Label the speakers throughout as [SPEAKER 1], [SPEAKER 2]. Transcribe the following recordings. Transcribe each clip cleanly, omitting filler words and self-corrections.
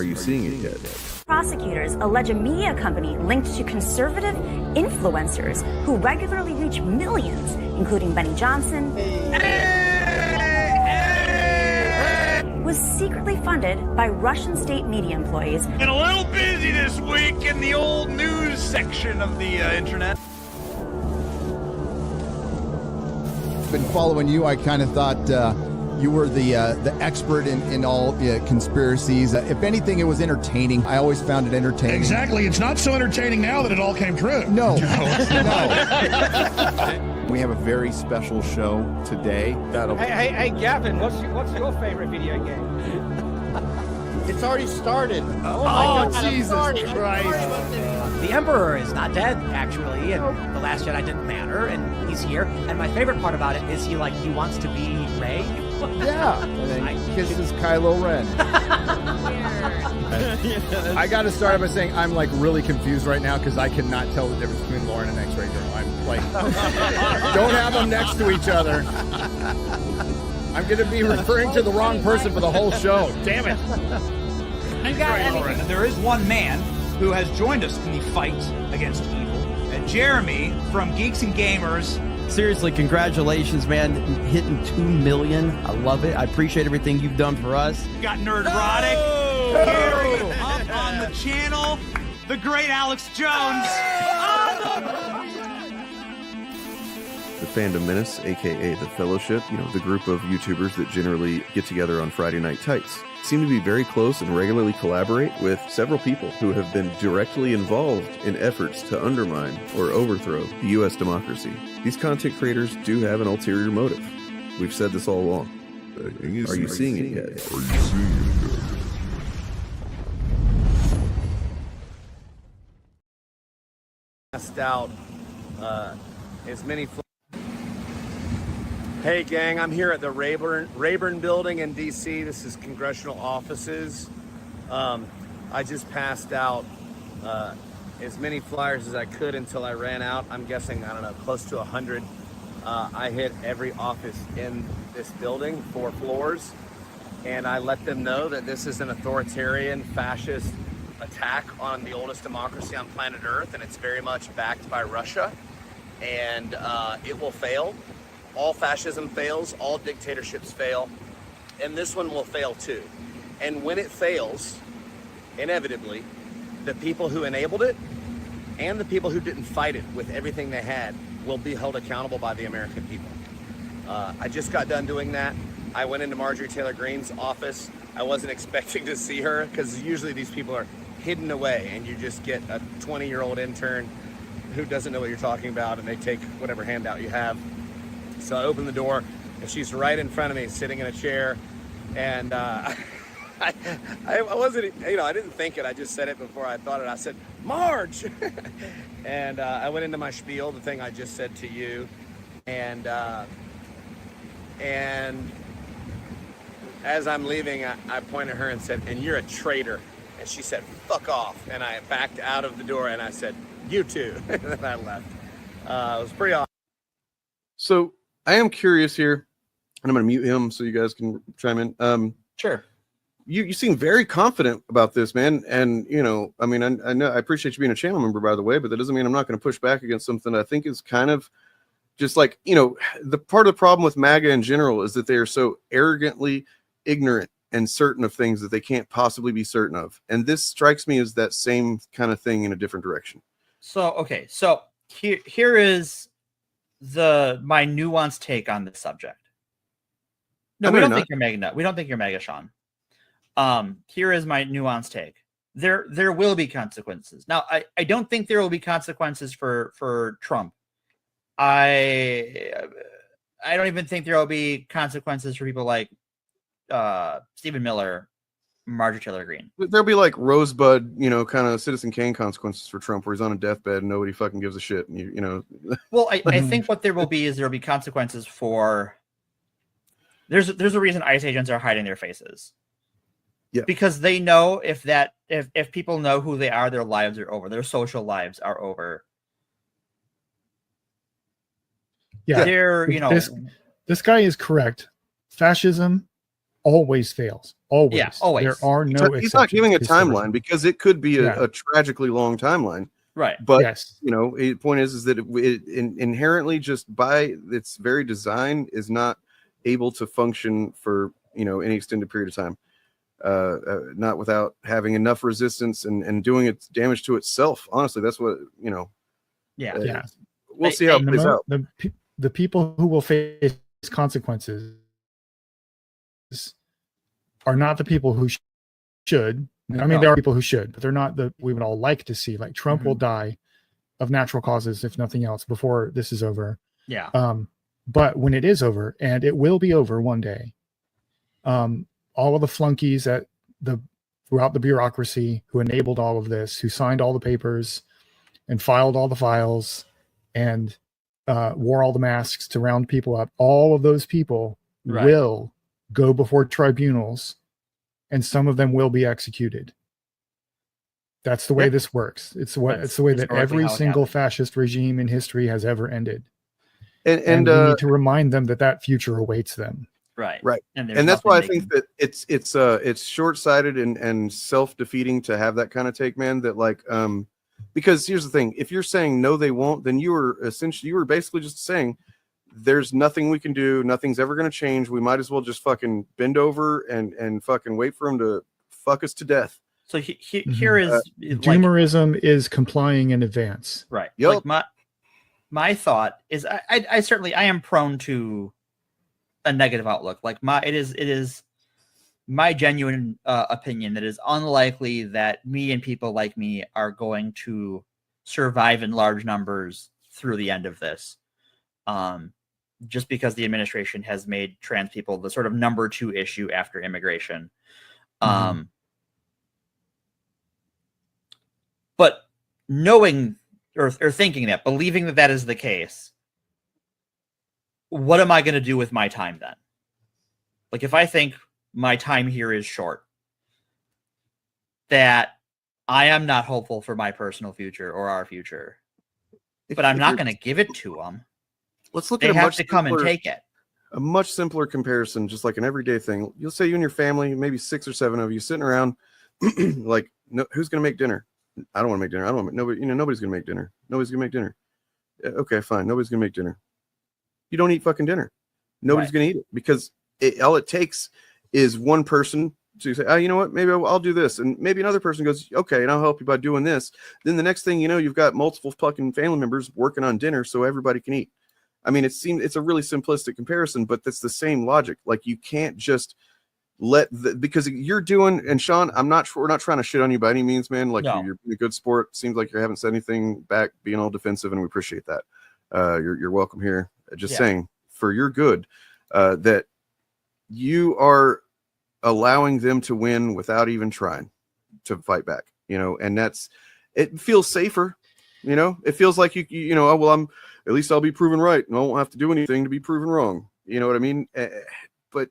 [SPEAKER 1] Are you seeing it yet?
[SPEAKER 2] Prosecutors allege a media company linked to conservative influencers who regularly reach millions, including Benny Johnson, was secretly funded by Russian state media employees.
[SPEAKER 3] Been a little busy this week in the old news section of the internet.
[SPEAKER 4] Been following you. I kind of thought you were the expert in all conspiracies. If anything, it was entertaining. I always found it entertaining.
[SPEAKER 5] Exactly. It's not so entertaining now that it all came true.
[SPEAKER 4] No.
[SPEAKER 6] We have a very special show today.
[SPEAKER 7] Hey, Gavin, what's your favorite video game?
[SPEAKER 6] It's already started.
[SPEAKER 7] Oh, Jesus
[SPEAKER 6] Christ.
[SPEAKER 8] The Emperor is not dead, actually, and The Last Jedi didn't matter, and he's here. And my favorite part about it is he wants to be Rey.
[SPEAKER 6] Yeah, and then he kisses Kylo Ren.
[SPEAKER 9] I got to start by saying I'm like really confused right now because I cannot tell the difference between Lauren and X-Ray Girl. I'm like, don't have them next to each other. I'm going to be referring to the wrong person for the whole show. Damn it.
[SPEAKER 3] And there is one man who has joined us in the fight against evil. And Jeremy from Geeks and Gamers.
[SPEAKER 10] Seriously, congratulations, man. Hitting 2 million. I love it. I appreciate everything you've done for us.
[SPEAKER 3] Got Nerdrotic. Gary up on the channel. The great Alex Jones.
[SPEAKER 1] The Fandom Menace, aka the Fellowship, the group of YouTubers that generally get together on Friday Night Tights, seem to be very close and regularly collaborate with several people who have been directly involved in efforts to undermine or overthrow the U.S. democracy. These content creators do have an ulterior motive. We've said this all along. Are you seeing it yet?
[SPEAKER 6] Passed out as many. Hey gang, I'm here at the Rayburn building in DC. This is congressional offices. I just passed out as many flyers as I could until I ran out. I'm guessing, I don't know, close to 100. I hit every office in this building, 4 floors, and I let them know that this is an authoritarian, fascist attack on the oldest democracy on planet Earth, and it's very much backed by Russia, and it will fail. All fascism fails, all dictatorships fail, and this one will fail too. And when it fails, inevitably, the people who enabled it and the people who didn't fight it with everything they had will be held accountable by the American people. I just got done doing that. I went into Marjorie Taylor Greene's office. I wasn't expecting to see her because usually these people are hidden away and you just get a 20-year-old intern who doesn't know what you're talking about and they take whatever handout you have. So I opened the door, and she's right in front of me, sitting in a chair, and I wasn't, I didn't think it. I just said it before I thought it. I said, Marge! And I went into my spiel, the thing I just said to you, and as I'm leaving, I pointed at her and said, and you're a traitor. And she said, fuck off. And I backed out of the door, and I said, you too. And then I left. It was pretty awesome.
[SPEAKER 1] So I am curious here, and I'm going to mute him so you guys can chime in.
[SPEAKER 8] Sure.
[SPEAKER 1] You seem very confident about this, man. And, I know I appreciate you being a channel member, by the way, but that doesn't mean I'm not going to push back against something I think is kind of just like, the part of the problem with MAGA in general is that they are so arrogantly ignorant and certain of things that they can't possibly be certain of. And this strikes me as that same kind of thing in a different direction.
[SPEAKER 11] So, okay. So here is my nuanced take on this subject. No, we don't think you're mega. We don't think you're mega, Sean. Here is my nuanced take. There will be consequences. Now, I don't think there will be consequences for Trump. I don't even think there will be consequences for people like Stephen Miller, Marjorie Taylor Greene.
[SPEAKER 1] There'll be like Rosebud, kind of Citizen Kane consequences for Trump, where he's on a deathbed and nobody fucking gives a shit. And
[SPEAKER 11] Well, I think what there will be is there will be consequences for. There's a reason ICE agents are hiding their faces.
[SPEAKER 1] Yeah,
[SPEAKER 11] because they know if people know who they are, their lives are over. Their social lives are over.
[SPEAKER 5] Yeah,
[SPEAKER 11] they're
[SPEAKER 5] this guy is correct. Fascism
[SPEAKER 12] always fails. Always.
[SPEAKER 11] Yeah, always.
[SPEAKER 12] There are no
[SPEAKER 1] He's not giving a
[SPEAKER 12] historically.
[SPEAKER 1] timeline because it could be
[SPEAKER 12] Yeah.
[SPEAKER 1] a tragically long timeline.
[SPEAKER 11] Right.
[SPEAKER 1] But
[SPEAKER 12] Yes.
[SPEAKER 1] the point is that it inherently, just by its very design, is not able to function for any extended period of time. Not without having enough resistance and doing its damage to itself. Honestly, that's what
[SPEAKER 11] Yeah.
[SPEAKER 12] Yeah.
[SPEAKER 1] We'll see how it plays out.
[SPEAKER 12] The people who will face consequences are not the people who should. I mean, there are people who should, but they're not we would all like to see. Like Trump will die of natural causes, if nothing else, before this is over.
[SPEAKER 11] Yeah.
[SPEAKER 12] But when it is over, and it will be over one day, all of the flunkies throughout the bureaucracy who enabled all of this, who signed all the papers and filed all the files and wore all the masks to round people up, all of those people will go before tribunals, and some of them will be executed. That's the way this works. It's the way that every single fascist regime in history has ever ended. And we need to remind them that future awaits them.
[SPEAKER 11] Right.
[SPEAKER 1] And that's why I think that it's short-sighted and self-defeating to have that kind of take, man. That because here's the thing: if you're saying no, they won't, then you were basically just saying there's nothing we can do, nothing's ever going to change. We might as well just fucking bend over and fucking wait for them to fuck us to death.
[SPEAKER 11] So here is
[SPEAKER 12] doomerism is complying in advance.
[SPEAKER 11] Right.
[SPEAKER 1] Yep.
[SPEAKER 11] Like my thought is I certainly am prone to a negative outlook. Like it is my genuine opinion that it is unlikely that me and people like me are going to survive in large numbers through the end of this. Just because the administration has made trans people the sort of number 2 issue after immigration. But knowing or thinking that, believing that is the case, what am I going to do with my time then? Like, if I think my time here is short, that I am not hopeful for my personal future or our future, but I'm not going to give it to them.
[SPEAKER 1] Let's look
[SPEAKER 11] they
[SPEAKER 1] at
[SPEAKER 11] have to come and take it.
[SPEAKER 1] A much simpler comparison, just like an everyday thing. You'll say you and your family, maybe 6 or 7 of you sitting around, like, no, who's going to make dinner? I don't want to make dinner. I don't want nobody. Nobody's going to make dinner. Nobody's going to make dinner. Okay, fine. Nobody's going to make dinner. You don't eat fucking dinner. Nobody's going to eat it because all it takes is one person to say, oh, you know what? Maybe I'll do this. And maybe another person goes, okay, and I'll help you by doing this. Then the next thing you know, you've got multiple fucking family members working on dinner so everybody can eat. I mean, it's a really simplistic comparison, but that's the same logic. Like, you can't just because you're doing, and Sean, we're not trying to shit on you by any means, man. Like, you're a good sport. Seems like you haven't said anything back, being all defensive, and we appreciate that. You're welcome here. Just saying, for your good, that you are allowing them to win without even trying to fight back, and it feels safer. It feels like oh, well, at least I'll be proven right and I won't have to do anything to be proven wrong. You know what I mean? But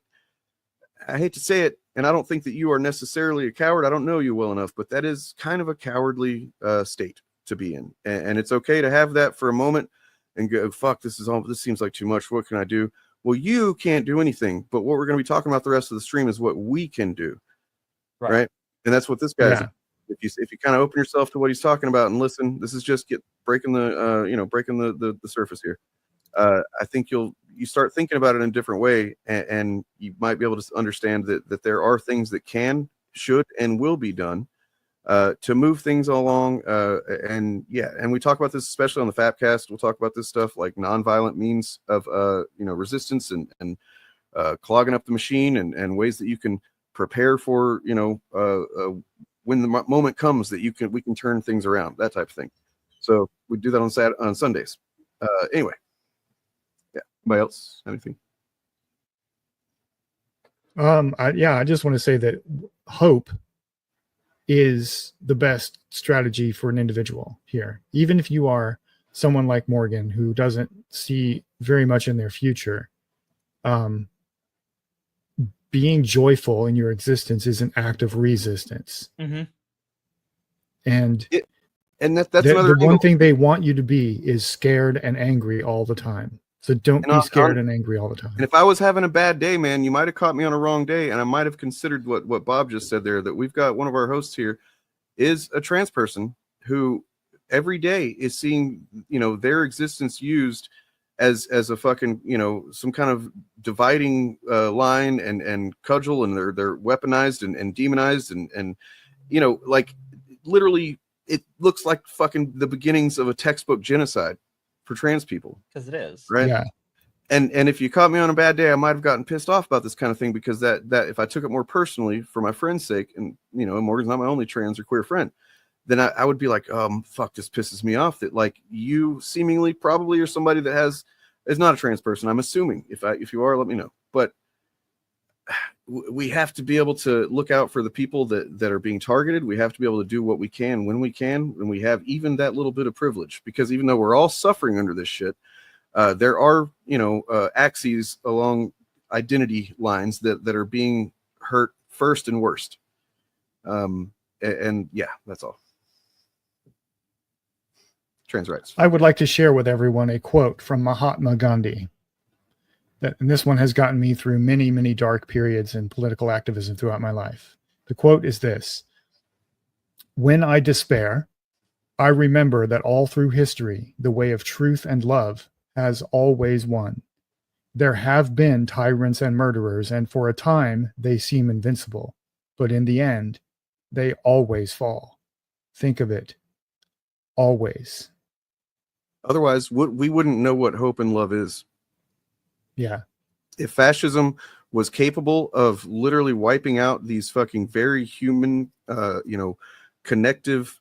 [SPEAKER 1] I hate to say it, and I don't think that you are necessarily a coward. I don't know you well enough, but that is kind of a cowardly state to be in. And it's okay to have that for a moment and go, fuck, this seems like too much. What can I do? Well, you can't do anything, but what we're going to be talking about the rest of the stream is what we can do. Right? And that's what this guy's. If you kind of open yourself to what he's talking about and listen, this is just breaking the surface here. I think you start thinking about it in a different way, and you might be able to understand that there are things that can, should, and will be done to move things along. And we talk about this especially on the Fapcast. We'll talk about this stuff like nonviolent means of resistance and clogging up the machine and ways that you can prepare for when the moment comes that we can turn things around, that type of thing. So we do that on Sundays. Anyway, anybody else? Anything?
[SPEAKER 12] I just want to say that hope is the best strategy for an individual here. Even if you are someone like Morgan who doesn't see very much in their future, being joyful in your existence is an act of resistance.
[SPEAKER 11] Mm-hmm.
[SPEAKER 12] And
[SPEAKER 1] that's
[SPEAKER 12] the one thing they want you to be is scared and angry all the time. So don't be scared and angry all the time.
[SPEAKER 1] And if I was having a bad day, man, you might have caught me on a wrong day, and I might have considered what Bob just said there, that we've got one of our hosts here is a trans person who every day is seeing, their existence used as a fucking, some kind of dividing line and cudgel, and they're weaponized and demonized and like literally it looks like fucking the beginnings of a textbook genocide for trans people.
[SPEAKER 11] Because it is.
[SPEAKER 1] Right.
[SPEAKER 12] Yeah.
[SPEAKER 1] And if you caught me on a bad day, I might have gotten pissed off about this kind of thing, because that if I took it more personally for my friend's sake, and Morgan's not my only trans or queer friend, then I would be like, fuck, this pisses me off that like you seemingly probably are somebody that is not a trans person. I'm assuming. If you are, let me know. But we have to be able to look out for the people that are being targeted. We have to be able to do what we can when we can, when we have even that little bit of privilege, because even though we're all suffering under this shit, there are, axes along identity lines that are being hurt first and worst. And yeah, that's all. Trans rights.
[SPEAKER 12] I would like to share with everyone a quote from Mahatma Gandhi. And this one has gotten me through many, many dark periods in political activism throughout my life. The quote is this: "When I despair, I remember that all through history, the way of truth and love has always won. There have been tyrants and murderers, and for a time they seem invincible, but in the end, they always fall. Think of it. Always."
[SPEAKER 1] Otherwise, we wouldn't know what hope and love is.
[SPEAKER 12] Yeah.
[SPEAKER 1] If fascism was capable of literally wiping out these fucking very human, connective,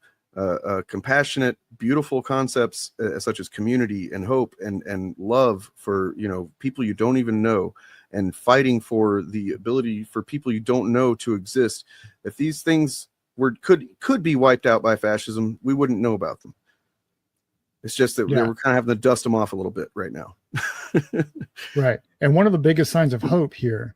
[SPEAKER 1] compassionate, beautiful concepts such as community and hope and love for, people you don't even know, and fighting for the ability for people you don't know to exist. If these things could be wiped out by fascism, we wouldn't know about them. It's just that we're kind of having to dust them off a little bit right now.
[SPEAKER 12] Right. And one of the biggest signs of hope here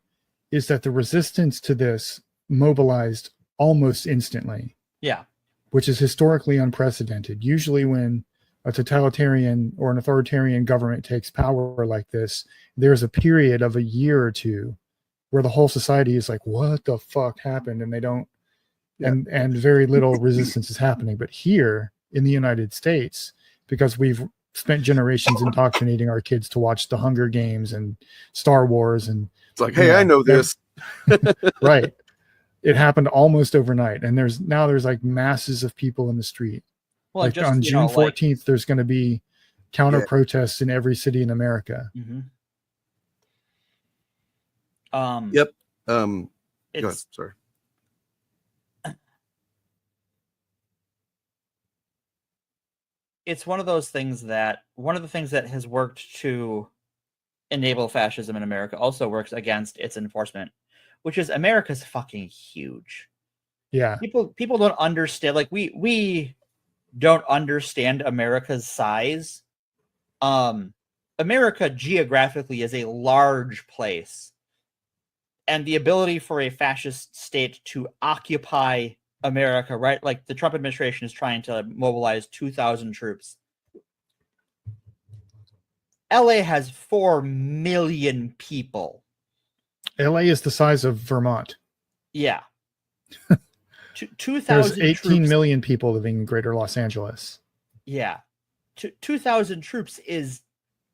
[SPEAKER 12] is that the resistance to this mobilized almost instantly.
[SPEAKER 11] Yeah.
[SPEAKER 12] Which is historically unprecedented. Usually when a totalitarian or an authoritarian government takes power like this, there's a period of a year or two where the whole society is like, what the fuck happened? And they don't, and very little resistance is happening. But here in the United States, because we've spent generations indoctrinating our kids to watch the Hunger Games and Star Wars, and
[SPEAKER 1] it's like, hey, I know this.
[SPEAKER 12] Right. It happened almost overnight, and there's like masses of people in the street.
[SPEAKER 11] Well,
[SPEAKER 12] like on June 14th, there's going to be counter protests in every city in America.
[SPEAKER 11] Mm-hmm.
[SPEAKER 1] Yep. Go ahead. Sorry.
[SPEAKER 11] It's one of those things that one of the things that has worked to enable fascism in America also works against its enforcement, which is America's fucking huge.
[SPEAKER 12] Yeah.
[SPEAKER 11] People don't understand, like we don't understand America's size. America geographically is a large place, and the ability for a fascist state to occupy America, right? Like the Trump administration is trying to mobilize 2,000 troops. LA has 4 million people.
[SPEAKER 12] LA is the size of Vermont.
[SPEAKER 11] Yeah. 2,000
[SPEAKER 12] There's 18
[SPEAKER 11] troops.
[SPEAKER 12] million people living in greater Los Angeles.
[SPEAKER 11] Yeah. 2,000 troops is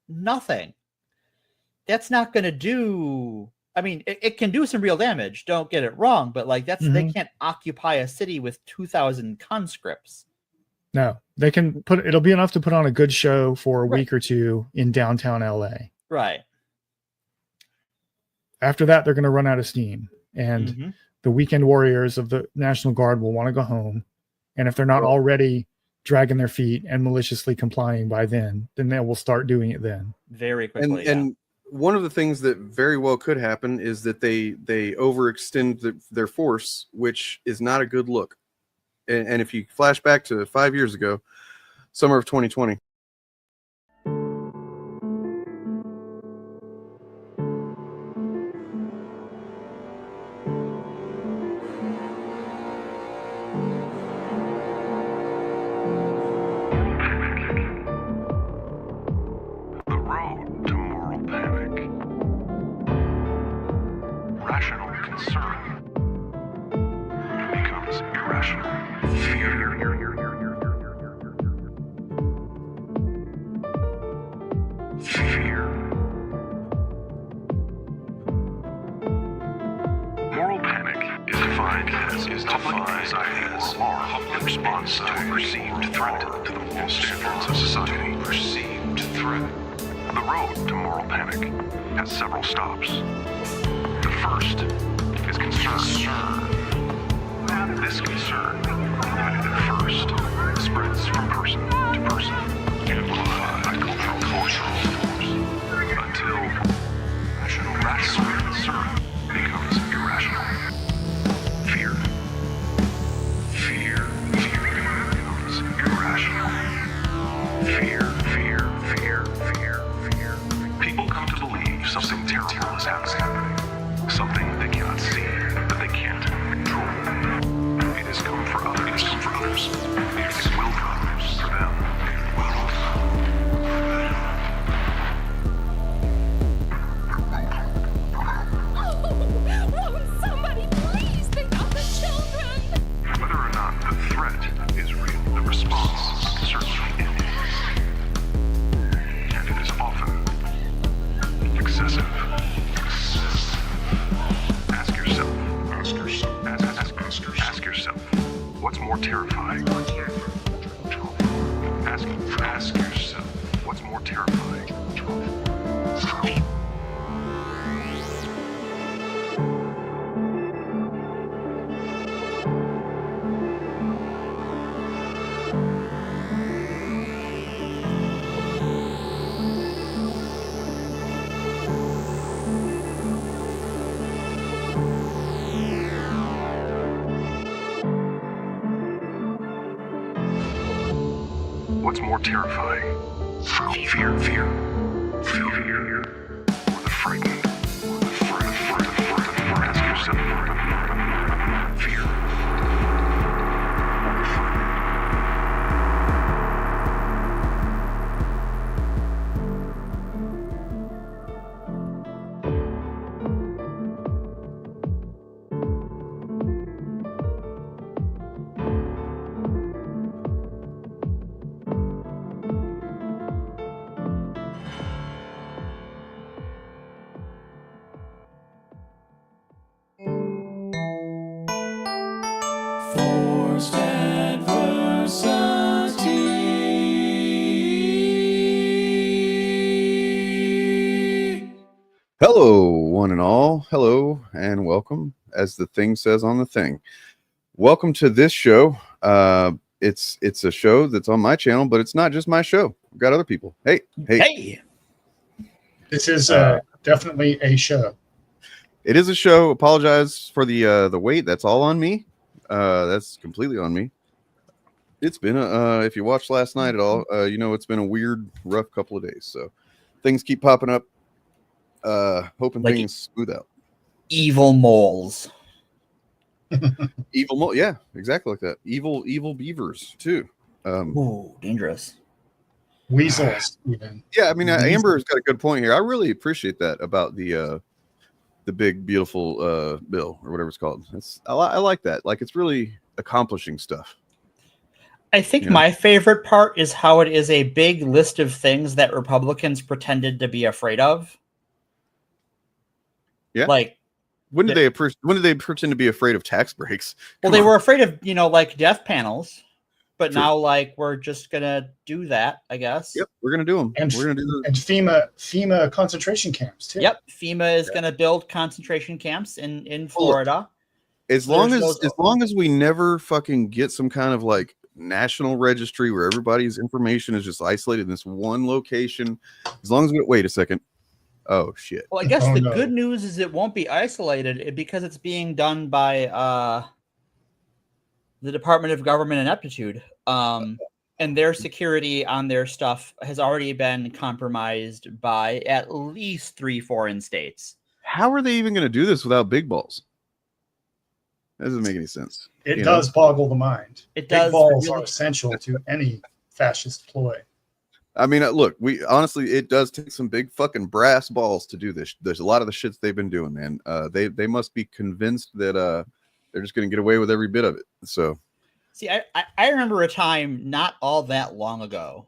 [SPEAKER 11] nothing. That's not going to do... I mean, it can do some real damage. Don't get it wrong, but like they can't occupy a city with 2,000 conscripts.
[SPEAKER 12] No, they can it'll be enough to put on a good show for a week or two in downtown LA.
[SPEAKER 11] Right.
[SPEAKER 12] After that, they're going to run out of steam, and the weekend warriors of the National Guard will want to go home. And if they're not already dragging their feet and maliciously complying by then they will start doing it then.
[SPEAKER 11] Very quickly.
[SPEAKER 1] And one of the things that very well could happen is that they overextend their force, which is not a good look. And if you flash back to 5 years ago, summer of 2020.
[SPEAKER 13] The road to irrational. Fear. Fear. Moral panic is defined as public anxiety or alarm in response to a perceived threat to the moral standards of society. Perceived threat. The road to moral panic has several stops. The first is concern. This concern, limited at first, spreads from person to person, amplified by cultural force, until rational concern becomes irrational. Fear becomes irrational. Fear. People come to believe something terrible is happening. Something they cannot see, that they can't control. It has come for others. It will come for them.
[SPEAKER 14] Won't somebody please think of the children?
[SPEAKER 13] Whether or not the threat is real, the response certainly is. And it is often excessive. Ask yourself, what's more terrifying? Ask yourself, what's more terrifying? What's more terrifying? Fear. Or the frightened. Ask yourself. Fear.
[SPEAKER 14] Forced adversity.
[SPEAKER 1] Hello, one and all. Hello and welcome, as the thing says on the thing. Welcome to this show. It's a show that's on my channel, but it's not just my show. We've got other people. Hey.
[SPEAKER 12] This is definitely a show.
[SPEAKER 1] It is a show. Apologize for the wait. That's all on me. That's completely on me. It's been if you watched last night at all, you know it's been a weird, rough couple of days. So things keep popping up. Hoping like things smooth out.
[SPEAKER 11] Evil moles.
[SPEAKER 1] Yeah, exactly like that. Evil beavers too.
[SPEAKER 11] Ooh, dangerous.
[SPEAKER 12] Weasels even.
[SPEAKER 1] Yeah, I mean Amber's got a good point here. I really appreciate that about the big beautiful bill or whatever it's called. I like that. Like it's really accomplishing stuff.
[SPEAKER 11] I think my favorite part is how it is a big list of things that Republicans pretended to be afraid of.
[SPEAKER 1] Yeah.
[SPEAKER 11] Like
[SPEAKER 1] when did they pretend to be afraid of tax breaks?
[SPEAKER 11] Well, they were afraid of, like death panels, but now like we're just gonna do that, I guess.
[SPEAKER 1] Yep, we're gonna do them.
[SPEAKER 12] And
[SPEAKER 1] we're gonna do
[SPEAKER 12] and FEMA concentration camps too.
[SPEAKER 11] Yep, FEMA is gonna build concentration camps in Florida.
[SPEAKER 1] As long as we never fucking get some kind of like national registry where everybody's information is just isolated in this one location. As long as we wait a second. Oh shit.
[SPEAKER 11] Well, I guess the good news is it won't be isolated because it's being done by the Department of Government Ineptitude. And their security on their stuff has already been compromised by at least 3 foreign states.
[SPEAKER 1] How are they even going to do this without big balls? That doesn't make any sense.
[SPEAKER 12] It does boggle the mind.
[SPEAKER 11] Big
[SPEAKER 12] balls are essential to any fascist ploy.
[SPEAKER 1] I mean, look, it does take some big fucking brass balls to do this. There's a lot of the shits they've been doing, man. They must be convinced that they're just going to get away with every bit of it. So
[SPEAKER 11] See, I remember a time not all that long ago,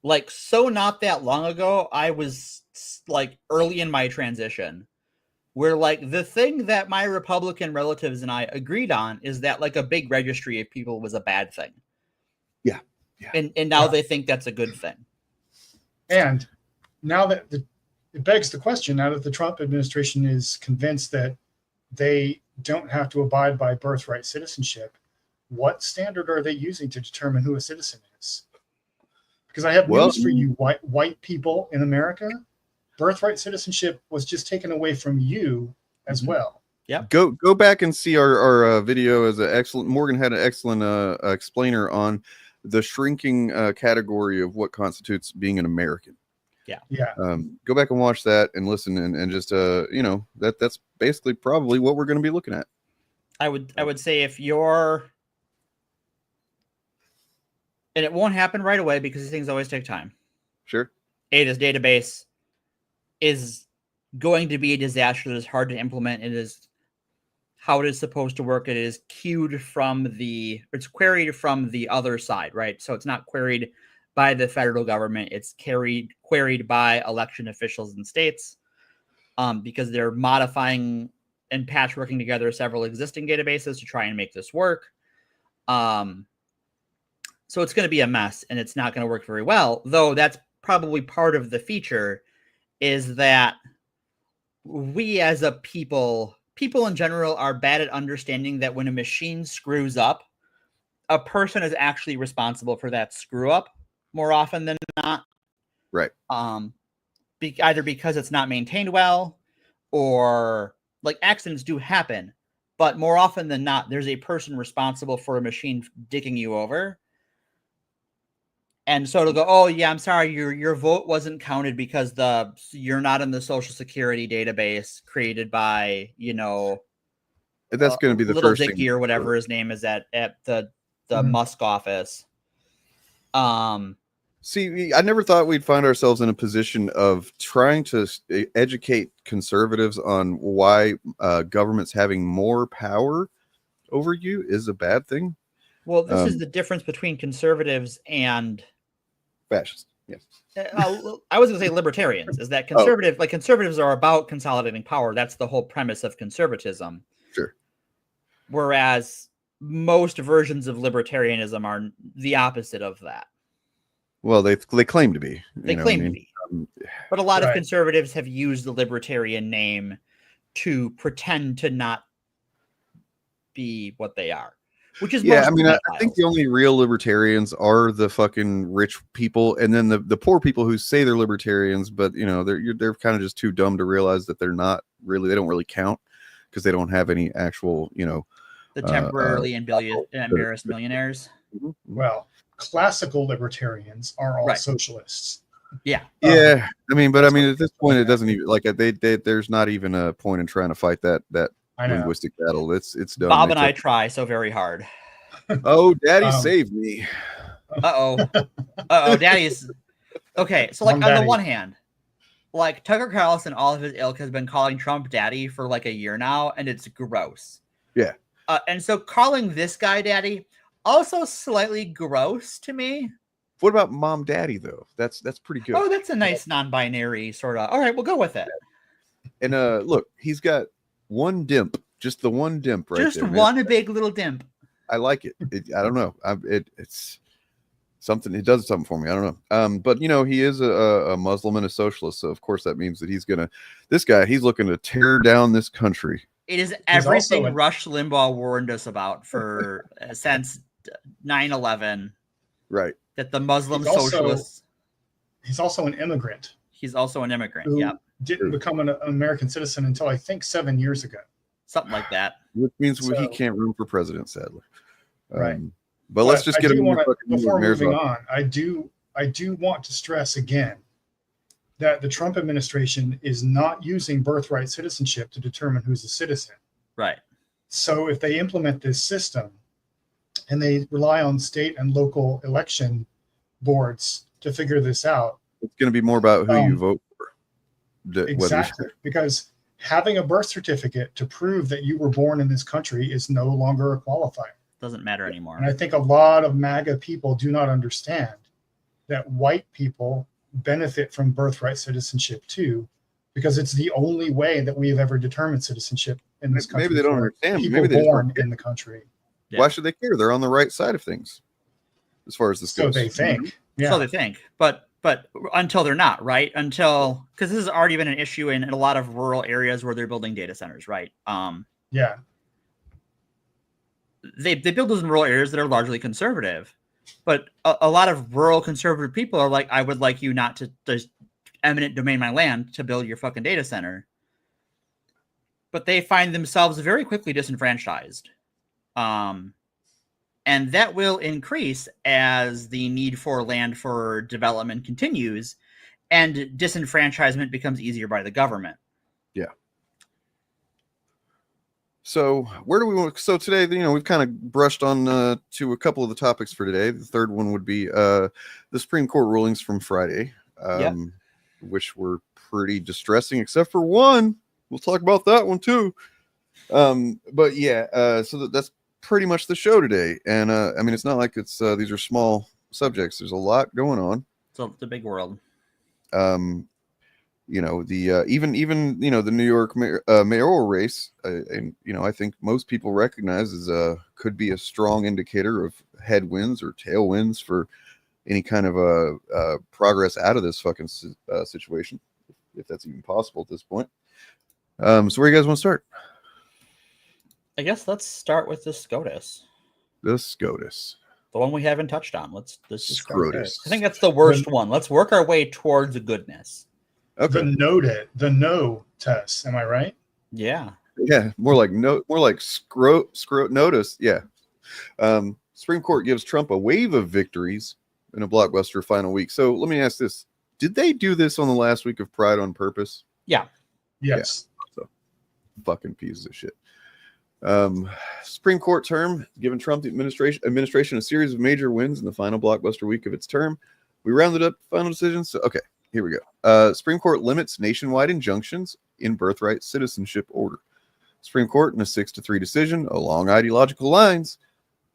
[SPEAKER 11] like so not that long ago, I was like early in my transition, where like the thing that my Republican relatives and I agreed on is that like a big registry of people was a bad thing.
[SPEAKER 1] Yeah.
[SPEAKER 11] And now they think that's a good thing.
[SPEAKER 15] And now that it begs the question, now that the Trump administration is convinced that they don't have to abide by birthright citizenship, what standard are they using to determine who a citizen is? Because I have news for you, white people in America. Birthright citizenship was just taken away from you as well.
[SPEAKER 11] Yeah.
[SPEAKER 1] Go back and see our video. As an excellent Morgan had an excellent explainer on the shrinking category of what constitutes being an American.
[SPEAKER 11] Yeah.
[SPEAKER 1] Go back and watch that and listen and just that's basically probably what we're going to be looking at.
[SPEAKER 11] I would say if you're, and it won't happen right away because these things always take time.
[SPEAKER 1] Sure.
[SPEAKER 11] This database is going to be a disaster. It is hard to implement. It is how it is supposed to work. It is queried from the other side, right? So it's not queried by the federal government. It's queried by election officials in states because they're modifying and patchworking together several existing databases to try and make this work. So it's going to be a mess and it's not going to work very well, though that's probably part of the feature is that we as a people in general are bad at understanding that when a machine screws up, a person is actually responsible for that screw up more often than not.
[SPEAKER 1] Right.
[SPEAKER 11] Either because it's not maintained well or like accidents do happen, but more often than not, there's a person responsible for a machine dicking you over. And so to go, oh yeah, I'm sorry, your vote wasn't counted because you're not in the Social Security database created by,
[SPEAKER 1] that's going to be the
[SPEAKER 11] Little
[SPEAKER 1] first
[SPEAKER 11] Dicky
[SPEAKER 1] thing
[SPEAKER 11] or whatever his name is at the Musk office.
[SPEAKER 1] See, I never thought we'd find ourselves in a position of trying to educate conservatives on why government's having more power over you is a bad thing.
[SPEAKER 11] Well, this is the difference between conservatives and
[SPEAKER 1] fascists. Yes.
[SPEAKER 11] I was going to say libertarians. Is that conservatives are about consolidating power. That's the whole premise of conservatism.
[SPEAKER 1] Sure.
[SPEAKER 11] Whereas most versions of libertarianism are the opposite of that.
[SPEAKER 1] Well, they claim to be.
[SPEAKER 11] They claim to be. But a lot of conservatives have used the libertarian name to pretend to not be what they are. Which is
[SPEAKER 1] I mean, I think the only real libertarians are the fucking rich people, and then the poor people who say they're libertarians, but they're kind of just too dumb to realize that they're not really. They don't really count because they don't have any actual,
[SPEAKER 11] the temporarily embarrassed millionaires.
[SPEAKER 15] Well, classical libertarians are all socialists.
[SPEAKER 11] Yeah.
[SPEAKER 1] Yeah. I mean, at this point, it doesn't even there's not even a point in trying to fight that linguistic battle. It's done.
[SPEAKER 11] Bob and I try so very hard.
[SPEAKER 1] Oh, Daddy saved me.
[SPEAKER 11] Daddy's okay. So on the one hand, like Tucker Carlson, all of his ilk has been calling Trump Daddy for like a year now, and it's gross.
[SPEAKER 1] Yeah.
[SPEAKER 11] And so calling this guy Daddy also slightly gross to me.
[SPEAKER 1] What about MamDADDY though? That's pretty good.
[SPEAKER 11] Oh, that's a nice non-binary sort of. All right, we'll go with it.
[SPEAKER 1] And look, he's got one dimp, just the one dimp right there.
[SPEAKER 11] Just one big little dimp.
[SPEAKER 1] I like it. I don't know. It's something. It does something for me. I don't know. But he is a Muslim and a socialist, so of course that means that he's looking to tear down this country.
[SPEAKER 11] It is everything Rush Limbaugh warned us about for since 9/11.
[SPEAKER 1] Right.
[SPEAKER 11] That the Muslim socialists.
[SPEAKER 15] He's also an immigrant.
[SPEAKER 11] He's also an immigrant.
[SPEAKER 15] Who didn't become an American citizen until I think 7 years ago.
[SPEAKER 11] Something like that.
[SPEAKER 1] Which means he can't run for president, sadly.
[SPEAKER 15] Right.
[SPEAKER 1] But let's just get him
[SPEAKER 15] before moving on. I do want to stress again that the Trump administration is not using birthright citizenship to determine who's a citizen.
[SPEAKER 11] Right.
[SPEAKER 15] So if they implement this system and they rely on state and local election boards to figure this out,
[SPEAKER 1] it's going to be more about who you vote for.
[SPEAKER 15] Exactly. Because having a birth certificate to prove that you were born in this country is no longer a qualifier.
[SPEAKER 11] Doesn't matter anymore.
[SPEAKER 15] And I think a lot of MAGA people do not understand that white people benefit from birthright citizenship too, because it's the only way that we've ever determined citizenship in this country.
[SPEAKER 1] Maybe they don't
[SPEAKER 15] for
[SPEAKER 1] understand.
[SPEAKER 15] people
[SPEAKER 1] Maybe they
[SPEAKER 15] born in the country.
[SPEAKER 1] Why should they care? They're on the right side of things, as far as this
[SPEAKER 15] So
[SPEAKER 1] goes.
[SPEAKER 15] they think. Yeah.
[SPEAKER 11] So they think, but until they're not, right? Until, because this has already been an issue in a lot of rural areas where they're building data centers, right?
[SPEAKER 15] Yeah.
[SPEAKER 11] They build those in rural areas that are largely conservative, but a lot of rural conservative people are like, I would like you not to just eminent domain my land to build your fucking data center. But they find themselves very quickly disenfranchised. And that will increase as the need for land for development continues and disenfranchisement becomes easier by the government.
[SPEAKER 1] Yeah. So where do we want? So today, we've kind of brushed on to a couple of the topics for today. The third one would be the Supreme Court rulings from Friday, which were pretty distressing, except for one. We'll talk about that one too. But yeah, so that's pretty much the show today. And I mean, it's not like it's these are small subjects. There's a lot going on.
[SPEAKER 11] So it's a big world.
[SPEAKER 1] The even the New York mayoral race, and I think most people recognize as could be a strong indicator of headwinds or tailwinds for any kind of progress out of this fucking situation, if that's even possible at this point. So where you guys want to start?
[SPEAKER 11] I guess let's start with the SCOTUS.
[SPEAKER 1] The SCOTUS.
[SPEAKER 11] The one we haven't touched on. Let's just start there.
[SPEAKER 1] SCOTUS.
[SPEAKER 11] I think that's the worst one. Let's work our way towards the goodness.
[SPEAKER 1] Okay.
[SPEAKER 15] The no test. Am I right?
[SPEAKER 11] Yeah.
[SPEAKER 1] Yeah. More like notice. Yeah. Supreme Court gives Trump a wave of victories in a blockbuster final week. So let me ask this. Did they do this on the last week of Pride on purpose?
[SPEAKER 11] Yeah.
[SPEAKER 15] Yes.
[SPEAKER 1] Yeah. So fucking pieces of shit. Supreme Court term given Trump the administration a series of major wins in the final blockbuster week of its term. We rounded up final decisions. So, okay, here we go. Supreme Court limits nationwide injunctions in birthright citizenship order. Supreme Court in a 6-3 decision along ideological lines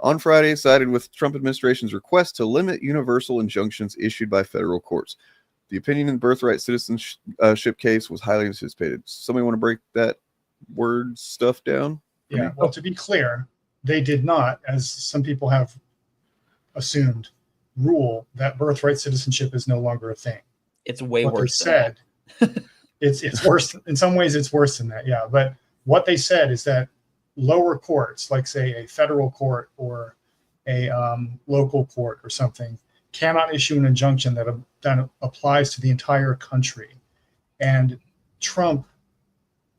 [SPEAKER 1] on Friday sided with Trump administration's request to limit universal injunctions issued by federal courts. The opinion in the birthright citizenship case was highly anticipated. Somebody want to break that word stuff down?
[SPEAKER 15] Yeah, well, to be clear, they did not, as some people have assumed, rule that birthright citizenship is no longer a thing.
[SPEAKER 11] It's way
[SPEAKER 15] what
[SPEAKER 11] worse.
[SPEAKER 15] They said, it's worse. In some ways, it's worse than that. Yeah, but what they said is that lower courts, like say a federal court or a local court or something, cannot issue an injunction that applies to the entire country. And Trump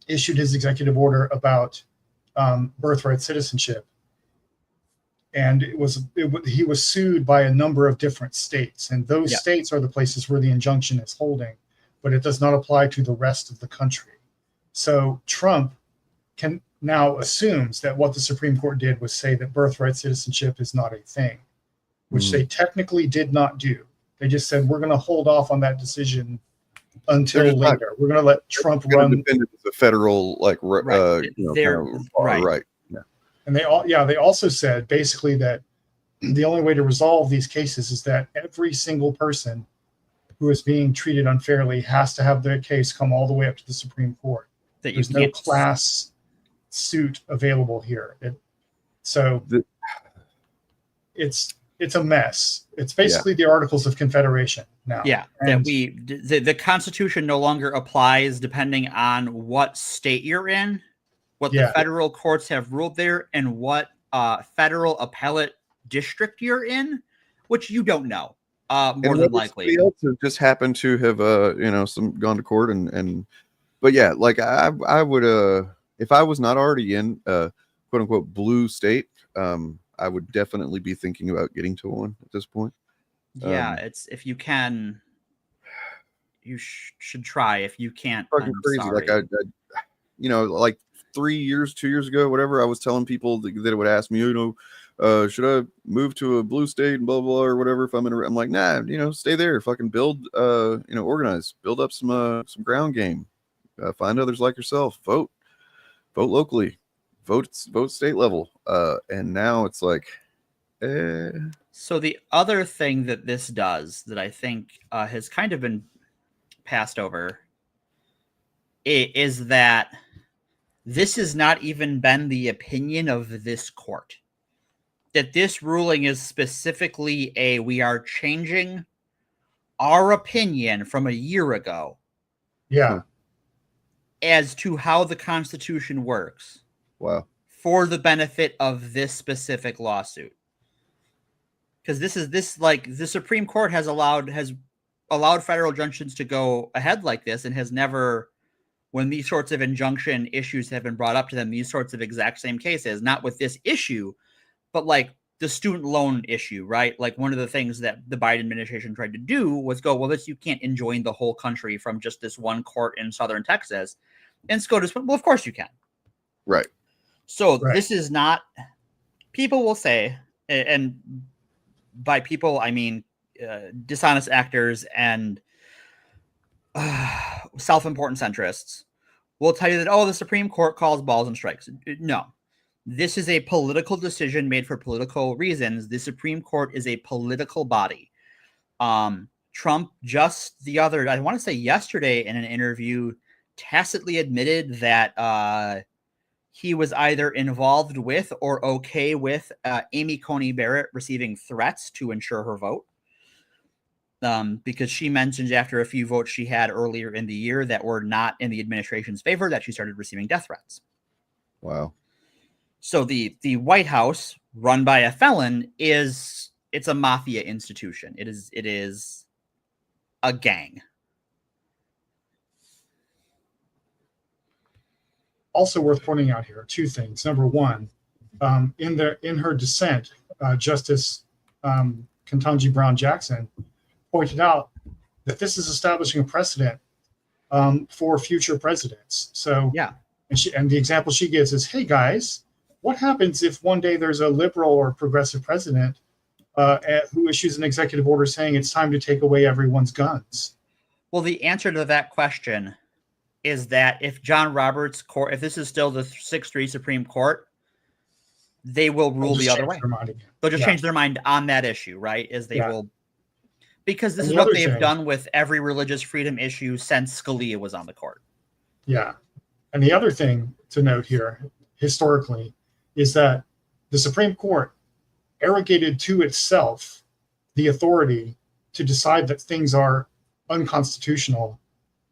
[SPEAKER 15] issued his executive order about birthright citizenship, and he was sued by a number of different states, and those states are the places where the injunction is holding, but it does not apply to the rest of the country. So Trump can now assumes that what the Supreme Court did was say that birthright citizenship is not a thing, which they technically did not do. They just said, we're going to hold off on that decision until later. We're going to let Trump run
[SPEAKER 1] the federal, like,
[SPEAKER 11] right.
[SPEAKER 1] Right. Yeah.
[SPEAKER 15] And they also said basically that the only way to resolve these cases is that every single person who is being treated unfairly has to have their case come all the way up to the Supreme Court. There's no class suit available here. It's a mess. It's basically the Articles of Confederation now.
[SPEAKER 11] Yeah, and the Constitution no longer applies depending on what state you're in, what the federal courts have ruled there, and what federal appellate district you're in, which you don't know. More than likely,
[SPEAKER 1] somebody else has just happened to have gone to court but yeah, like I would if I was not already in quote unquote blue state, I would definitely be thinking about getting to one at this point.
[SPEAKER 11] Yeah, it's if you can, you should try. If you can't,
[SPEAKER 1] fucking crazy.
[SPEAKER 11] Sorry.
[SPEAKER 1] Like like 2 years ago, whatever, I was telling people that would ask me, should I move to a blue state and blah blah or whatever? If I'm like, nah, stay there. Fucking build, organize, build up some ground game. Find others like yourself. Vote locally. vote state level. And now it's like,
[SPEAKER 11] So the other thing that this does that I think has kind of been passed over is that this has not even been the opinion of this court. That this ruling is specifically we are changing our opinion from a year ago.
[SPEAKER 15] Yeah.
[SPEAKER 11] As to how the Constitution works.
[SPEAKER 1] Wow.
[SPEAKER 11] For the benefit of this specific lawsuit. Because the Supreme Court has allowed federal injunctions to go ahead like this and has never, when these sorts of injunction issues have been brought up to them, these sorts of exact same cases, not with this issue, but like the student loan issue, right? Like one of the things that the Biden administration tried to do was go, well, you can't enjoin the whole country from just this one court in southern Texas. And SCOTUS, well, of course you can.
[SPEAKER 1] Right.
[SPEAKER 11] So this is not, people will say, and by people, I mean dishonest actors and self-important centrists will tell you that, oh, the Supreme Court calls balls and strikes. No. This is a political decision made for political reasons. The Supreme Court is a political body. Trump just I want to say yesterday in an interview, tacitly admitted that he was either involved with or okay with Amy Coney Barrett receiving threats to ensure her vote. Because she mentioned after a few votes she had earlier in the year that were not in the administration's favor, that she started receiving death threats.
[SPEAKER 1] Wow.
[SPEAKER 11] So the White House, run by a felon, it's a mafia institution. It is a gang.
[SPEAKER 15] Also worth pointing out here, two things. Number one, in her dissent, Justice Ketanji Brown Jackson pointed out that this is establishing a precedent for future presidents. So
[SPEAKER 11] yeah,
[SPEAKER 15] and the example she gives is, hey guys, what happens if one day there's a liberal or progressive president who issues an executive order saying it's time to take away everyone's guns?
[SPEAKER 11] Well, the answer to that question is that if John Roberts' court, if this is still the 6-3 Supreme Court, they will rule the other way. They'll just change their mind on that issue, right? They will, because this is what they've done with every religious freedom issue since Scalia was on the court.
[SPEAKER 15] Yeah. And the other thing to note here, historically, is that the Supreme Court arrogated to itself the authority to decide that things are unconstitutional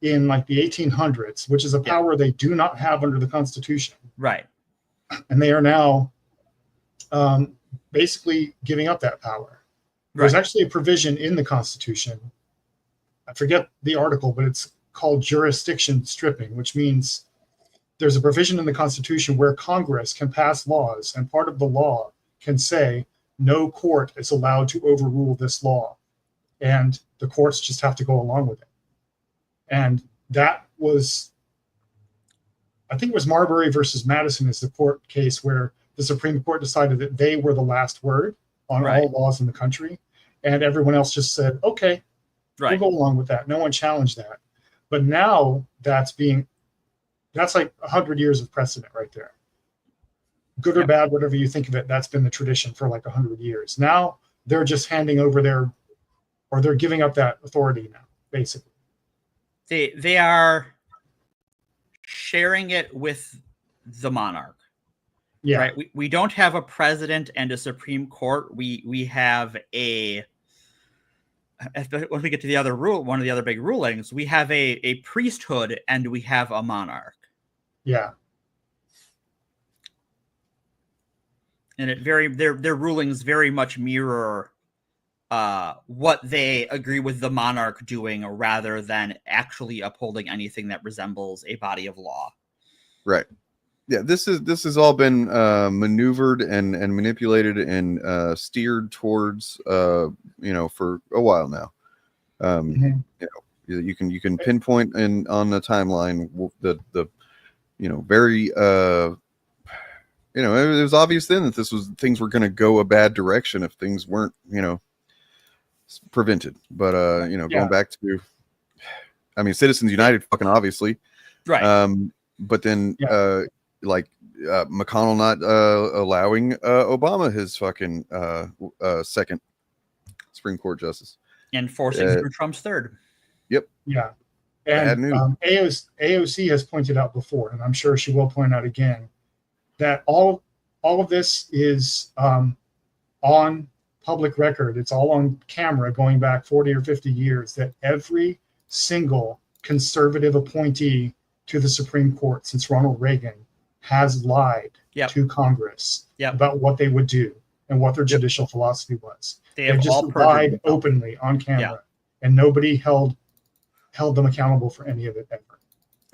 [SPEAKER 15] in like the 1800s, which is a power they do not have under the Constitution.
[SPEAKER 11] Right.
[SPEAKER 15] And they are now basically giving up that power. There's actually a provision in the Constitution. I forget the article, but it's called jurisdiction stripping, which means there's a provision in the Constitution where Congress can pass laws, and part of the law can say no court is allowed to overrule this law, and the courts just have to go along with it. And that was, I think it was Marbury versus Madison is the court case where the Supreme Court decided that they were the last word on all laws in the country, and everyone else just said, okay, we'll go along with that. No one challenged that. But now that's like 100 years of precedent right there. Good or bad, whatever you think of it, that's been the tradition for like 100 years. Now they're just handing over they're giving up that authority now, basically.
[SPEAKER 11] They are sharing it with the monarch.
[SPEAKER 15] Yeah.
[SPEAKER 11] Right. We don't have a president and a Supreme Court. We have when we get to the other one of the other big rulings, we have a priesthood and we have a monarch.
[SPEAKER 15] Yeah.
[SPEAKER 11] And their rulings very much mirror what they agree with the monarch doing, rather than actually upholding anything that resembles a body of law.
[SPEAKER 1] Right. Yeah, this has all been maneuvered and manipulated and steered towards for a while now. You can pinpoint on the timeline the very it was obvious then that things were going to go a bad direction if things weren't prevented. But going back to, Citizens United, fucking obviously,
[SPEAKER 11] right.
[SPEAKER 1] But then, McConnell not allowing Obama his fucking second Supreme Court justice.
[SPEAKER 11] And forcing through Trump's third.
[SPEAKER 1] Yep.
[SPEAKER 15] Yeah.
[SPEAKER 1] Bad
[SPEAKER 15] And
[SPEAKER 1] news.
[SPEAKER 15] AOC has pointed out before, and I'm sure she will point out again, that all of this is on public record. It's all on camera going back 40 or 50 years, that every single conservative appointee to the Supreme Court since Ronald Reagan has lied to Congress about what they would do and what their judicial philosophy was.
[SPEAKER 11] They've
[SPEAKER 15] just
[SPEAKER 11] all perjured
[SPEAKER 15] lied
[SPEAKER 11] themselves.
[SPEAKER 15] openly on camera, and nobody held them accountable for any of it ever.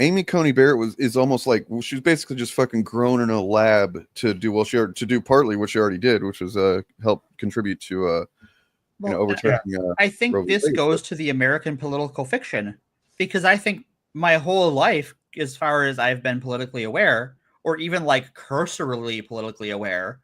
[SPEAKER 1] Amy Coney Barrett is almost like, well, she's basically just fucking grown in a lab to do partly what she already did, which was help contribute to overturning.
[SPEAKER 11] I think
[SPEAKER 1] Roe v.
[SPEAKER 11] this
[SPEAKER 1] Wade.
[SPEAKER 11] goes to the American political fiction, because I think my whole life, as far as I've been politically aware, or even like cursorily politically aware,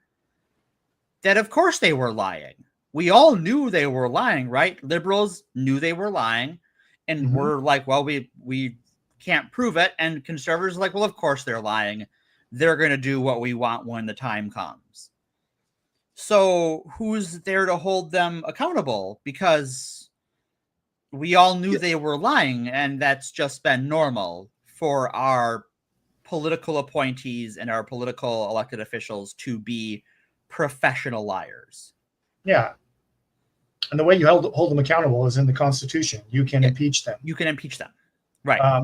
[SPEAKER 11] that of course they were lying. We all knew they were lying, right? Liberals knew they were lying, and we're like, well, we can't prove it. And conservatives are like, well, of course they're lying. They're going to do what we want when the time comes. So who's there to hold them accountable? Because we all knew they were lying, and that's just been normal for our political appointees and our political elected officials to be professional liars.
[SPEAKER 15] Yeah. And the way you hold them accountable is in the Constitution. You can impeach them.
[SPEAKER 11] You can impeach them. Right.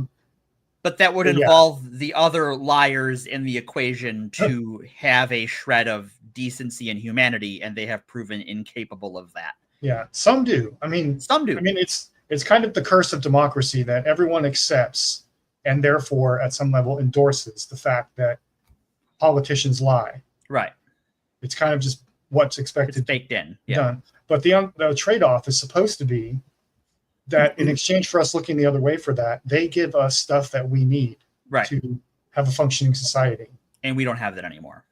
[SPEAKER 11] But that would
[SPEAKER 15] but
[SPEAKER 11] involve the other liars in the equation to have a shred of decency and humanity, and they have proven incapable of that.
[SPEAKER 15] Yeah, some do. I mean,
[SPEAKER 11] some do.
[SPEAKER 15] I mean, it's kind of the curse of democracy that everyone accepts and therefore at some level endorses the fact that politicians lie.
[SPEAKER 11] Right.
[SPEAKER 15] It's kind of just what's expected.
[SPEAKER 11] It's baked in. Yeah.
[SPEAKER 15] Done. But the trade-off is supposed to be that in exchange for us looking the other way for that, they give us stuff that we need to have a functioning society.
[SPEAKER 11] And we don't have that anymore.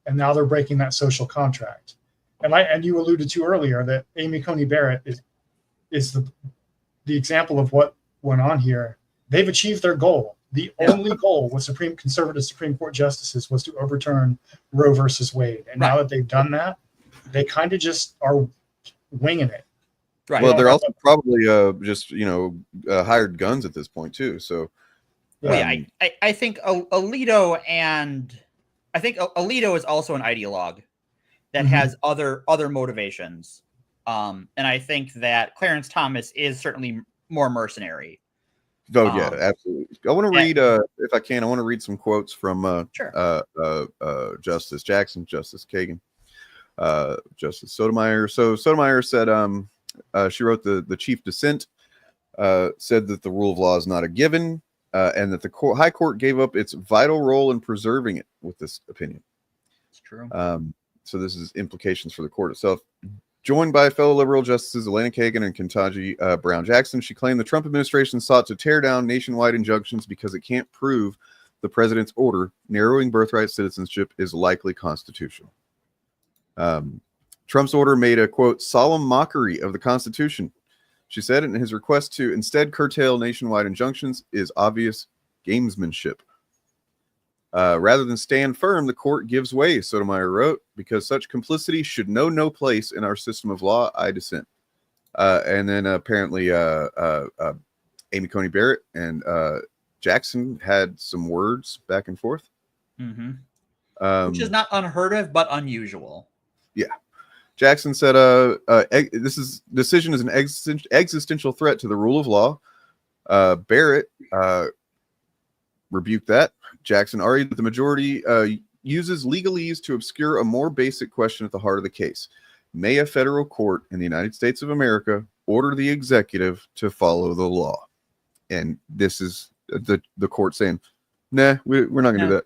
[SPEAKER 15] And now they're breaking that social contract. And you alluded to earlier that Amy Coney Barrett is the example of what went on here. They've achieved their goal. The only goal with conservative Supreme Court justices was to overturn Roe versus Wade. And now that they've done that, they kind of just are winging it.
[SPEAKER 11] Right.
[SPEAKER 1] Well, they're also probably just hired guns at this point too. So
[SPEAKER 11] I think Alito is also an ideologue that has other motivations. And I think that Clarence Thomas is certainly more mercenary.
[SPEAKER 1] Oh yeah, absolutely. I want to read, if I can, I want to read some quotes from Justice Jackson, Justice Kagan, Justice Sotomayor. So Sotomayor said, she wrote the chief dissent, said that the rule of law is not a given, and that the High Court gave up its vital role in preserving it with this opinion.
[SPEAKER 11] It's true.
[SPEAKER 1] So this is implications for the court itself. Joined by fellow liberal justices Elena Kagan and Ketanji Brown Jackson, she claimed the Trump administration sought to tear down nationwide injunctions because it can't prove the president's order narrowing birthright citizenship is likely constitutional. Trump's order made a, quote, solemn mockery of the Constitution. She said, in his request to instead curtail nationwide injunctions is obvious gamesmanship. Rather than stand firm, the court gives way, Sotomayor wrote, because such complicity should know no place in our system of law. I dissent. And then apparently Amy Coney Barrett and Jackson had some words back and forth.
[SPEAKER 11] Which is not unheard of, but unusual.
[SPEAKER 1] Yeah. Jackson said, this decision is an existential threat to the rule of law. Barrett rebuked that. Jackson argued that the majority uses legalese to obscure a more basic question at the heart of the case. May a federal court in the United States of America order the executive to follow the law? And this is the court saying, nah, we're not going to do that.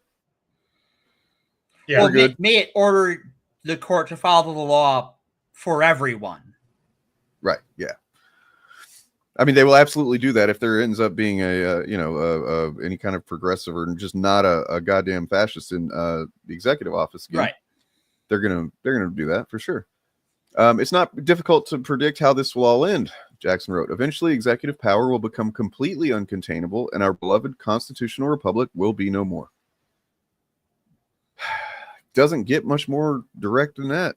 [SPEAKER 11] Yeah, well, may it order the court to follow the law for everyone.
[SPEAKER 1] Right. Yeah. I mean, they will absolutely do that if there ends up being any kind of progressive or just not a goddamn fascist in the executive office. Again.
[SPEAKER 11] Right.
[SPEAKER 1] They're gonna do that for sure. It's not difficult to predict how this will all end, Jackson wrote. Eventually, executive power will become completely uncontainable, and our beloved constitutional republic will be no more. doesn't get much more direct than that.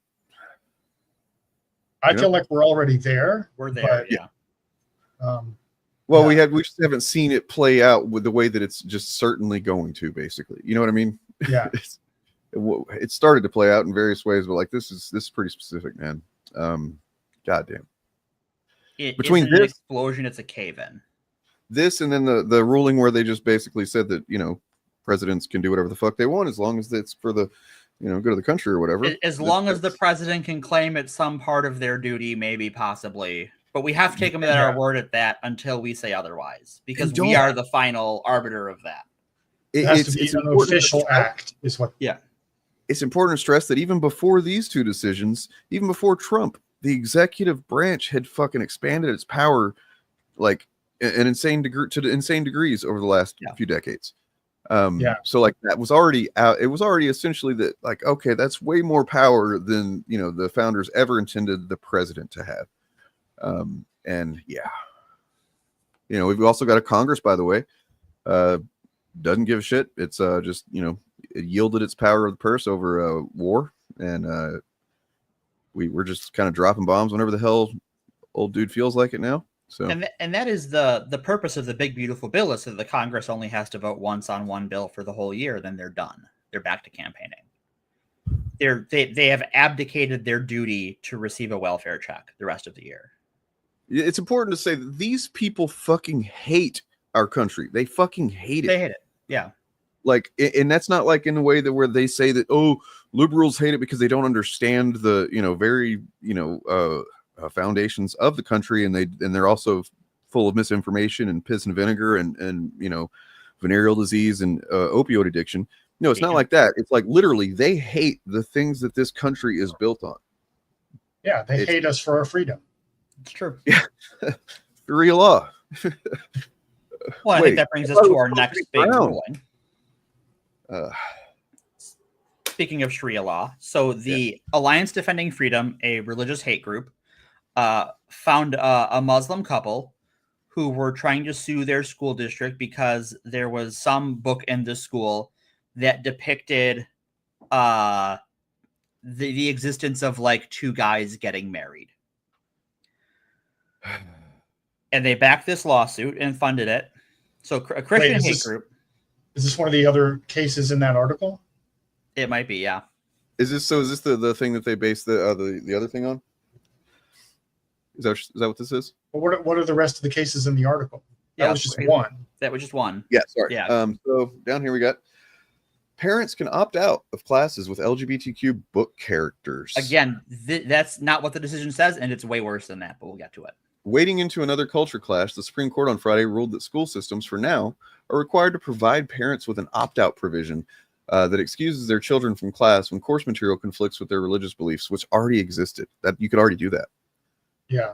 [SPEAKER 15] I feel like we're already there.
[SPEAKER 11] We're there, yeah.
[SPEAKER 1] Well, we just haven't seen it play out with the way that it's just certainly going to, basically. You know what I mean?
[SPEAKER 15] Yeah.
[SPEAKER 1] It started to play out in various ways, but like this is pretty specific, man. Goddamn.
[SPEAKER 11] Between this, an explosion, it's a cave-in.
[SPEAKER 1] This and then the ruling where they just basically said that, you know, presidents can do whatever the fuck they want as long as it's for the, you know, good of the country or whatever.
[SPEAKER 11] As long as the president can claim it's some part of their duty, maybe, possibly. But we have to take them at our word at that until we say otherwise, because we are the final arbiter of that.
[SPEAKER 15] It has to be an official act, is what.
[SPEAKER 11] Yeah.
[SPEAKER 1] It's important to stress that even before these two decisions, even before Trump, the executive branch had fucking expanded its power like an insane degree to insane degrees over the last few decades. So like that was already out. It was already essentially that like, okay, that's way more power than, you know, the founders ever intended the president to have. And yeah, you know, we've also got a Congress, by the way, doesn't give a shit. It's just, you know, it yielded its power of the purse over war, and we're just kind of dropping bombs whenever the hell old dude feels like it now. So
[SPEAKER 11] and that is the purpose of the big beautiful bill, is that the Congress only has to vote once on one bill for the whole year, then they're done. They're back to campaigning. They have abdicated their duty to receive a welfare check the rest of the year.
[SPEAKER 1] It's important to say that these people fucking hate our country. They fucking hate it.
[SPEAKER 11] They hate it. Yeah.
[SPEAKER 1] Like, and that's not like in the way that where they say that, oh, liberals hate it because they don't understand the, you know, very, you know, foundations of the country, and they're also full of misinformation and piss and vinegar and you know, venereal disease and opioid addiction. No, it's not like that. It's like literally they hate the things that this country is built on.
[SPEAKER 15] Yeah, they hate us for our freedom.
[SPEAKER 11] It's true.
[SPEAKER 1] Yeah. Sharia law.
[SPEAKER 11] Well, I think that brings us to our next big ruling. Speaking of Sharia law, so the Alliance Defending Freedom, a religious hate group, found a Muslim couple who were trying to sue their school district because there was some book in the school that depicted the existence of like two guys getting married. And they backed this lawsuit and funded it. So a Christian hate group.
[SPEAKER 15] Is this one of the other cases in that article?
[SPEAKER 11] It might be, yeah.
[SPEAKER 1] Is this the thing that they based the other thing on? Is that what this is?
[SPEAKER 15] Well, what are the rest of the cases in the article? That was just one.
[SPEAKER 11] That was just one.
[SPEAKER 1] Yeah, sorry.
[SPEAKER 11] Yeah.
[SPEAKER 1] So down here we got parents can opt out of classes with LGBTQ book characters.
[SPEAKER 11] Again, that's not what the decision says, and it's way worse than that, but we'll get to it.
[SPEAKER 1] Wading into another culture clash, the Supreme Court on Friday ruled that school systems, for now, are required to provide parents with an opt-out provision that excuses their children from class when course material conflicts with their religious beliefs, which already existed. That you could already do that.
[SPEAKER 15] Yeah.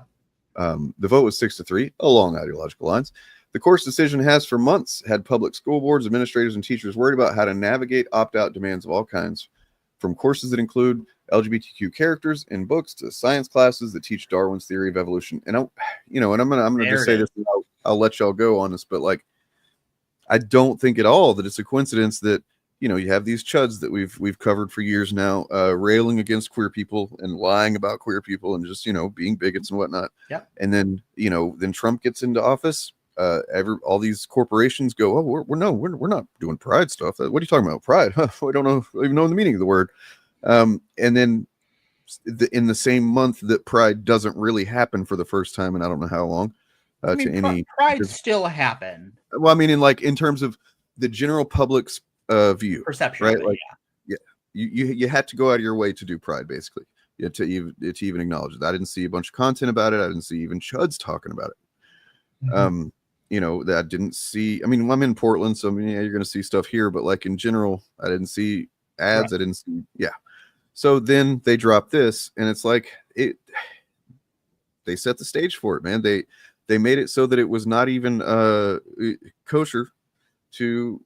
[SPEAKER 1] The vote was 6-3 along ideological lines. The court's decision has for months had public school boards, administrators, and teachers worried about how to navigate opt-out demands of all kinds, from courses that include LGBTQ characters in books to science classes that teach Darwin's theory of evolution. And I'm gonna just say this, and I'll let y'all go on this, but like, I don't think at all that it's a coincidence that, you know, you have these chuds that we've covered for years now, railing against queer people and lying about queer people and just, you know, being bigots and whatnot.
[SPEAKER 11] Yeah.
[SPEAKER 1] And then, you know, then Trump gets into office. All these corporations go, oh, we're not doing pride stuff. What are you talking about? Pride? Huh? I don't even know the meaning of the word. And then in the same month that pride doesn't really happen for the first time, and I don't know how long.
[SPEAKER 11] Pride still happen.
[SPEAKER 1] Well, I mean, in terms of the general public's view,
[SPEAKER 11] perception,
[SPEAKER 1] right? Like, yeah, you had to go out of your way to do pride, basically, to even acknowledge it. I didn't see a bunch of content about it. I didn't see even chuds talking about it.
[SPEAKER 15] Mm-hmm.
[SPEAKER 1] You know, that I didn't see. I mean, I'm in Portland, so I mean, yeah, you're going to see stuff here, but like in general, I didn't see ads. Right. I didn't see, yeah. So then they dropped this, and it's like they set the stage for it, man. They made it so that it was not even kosher to,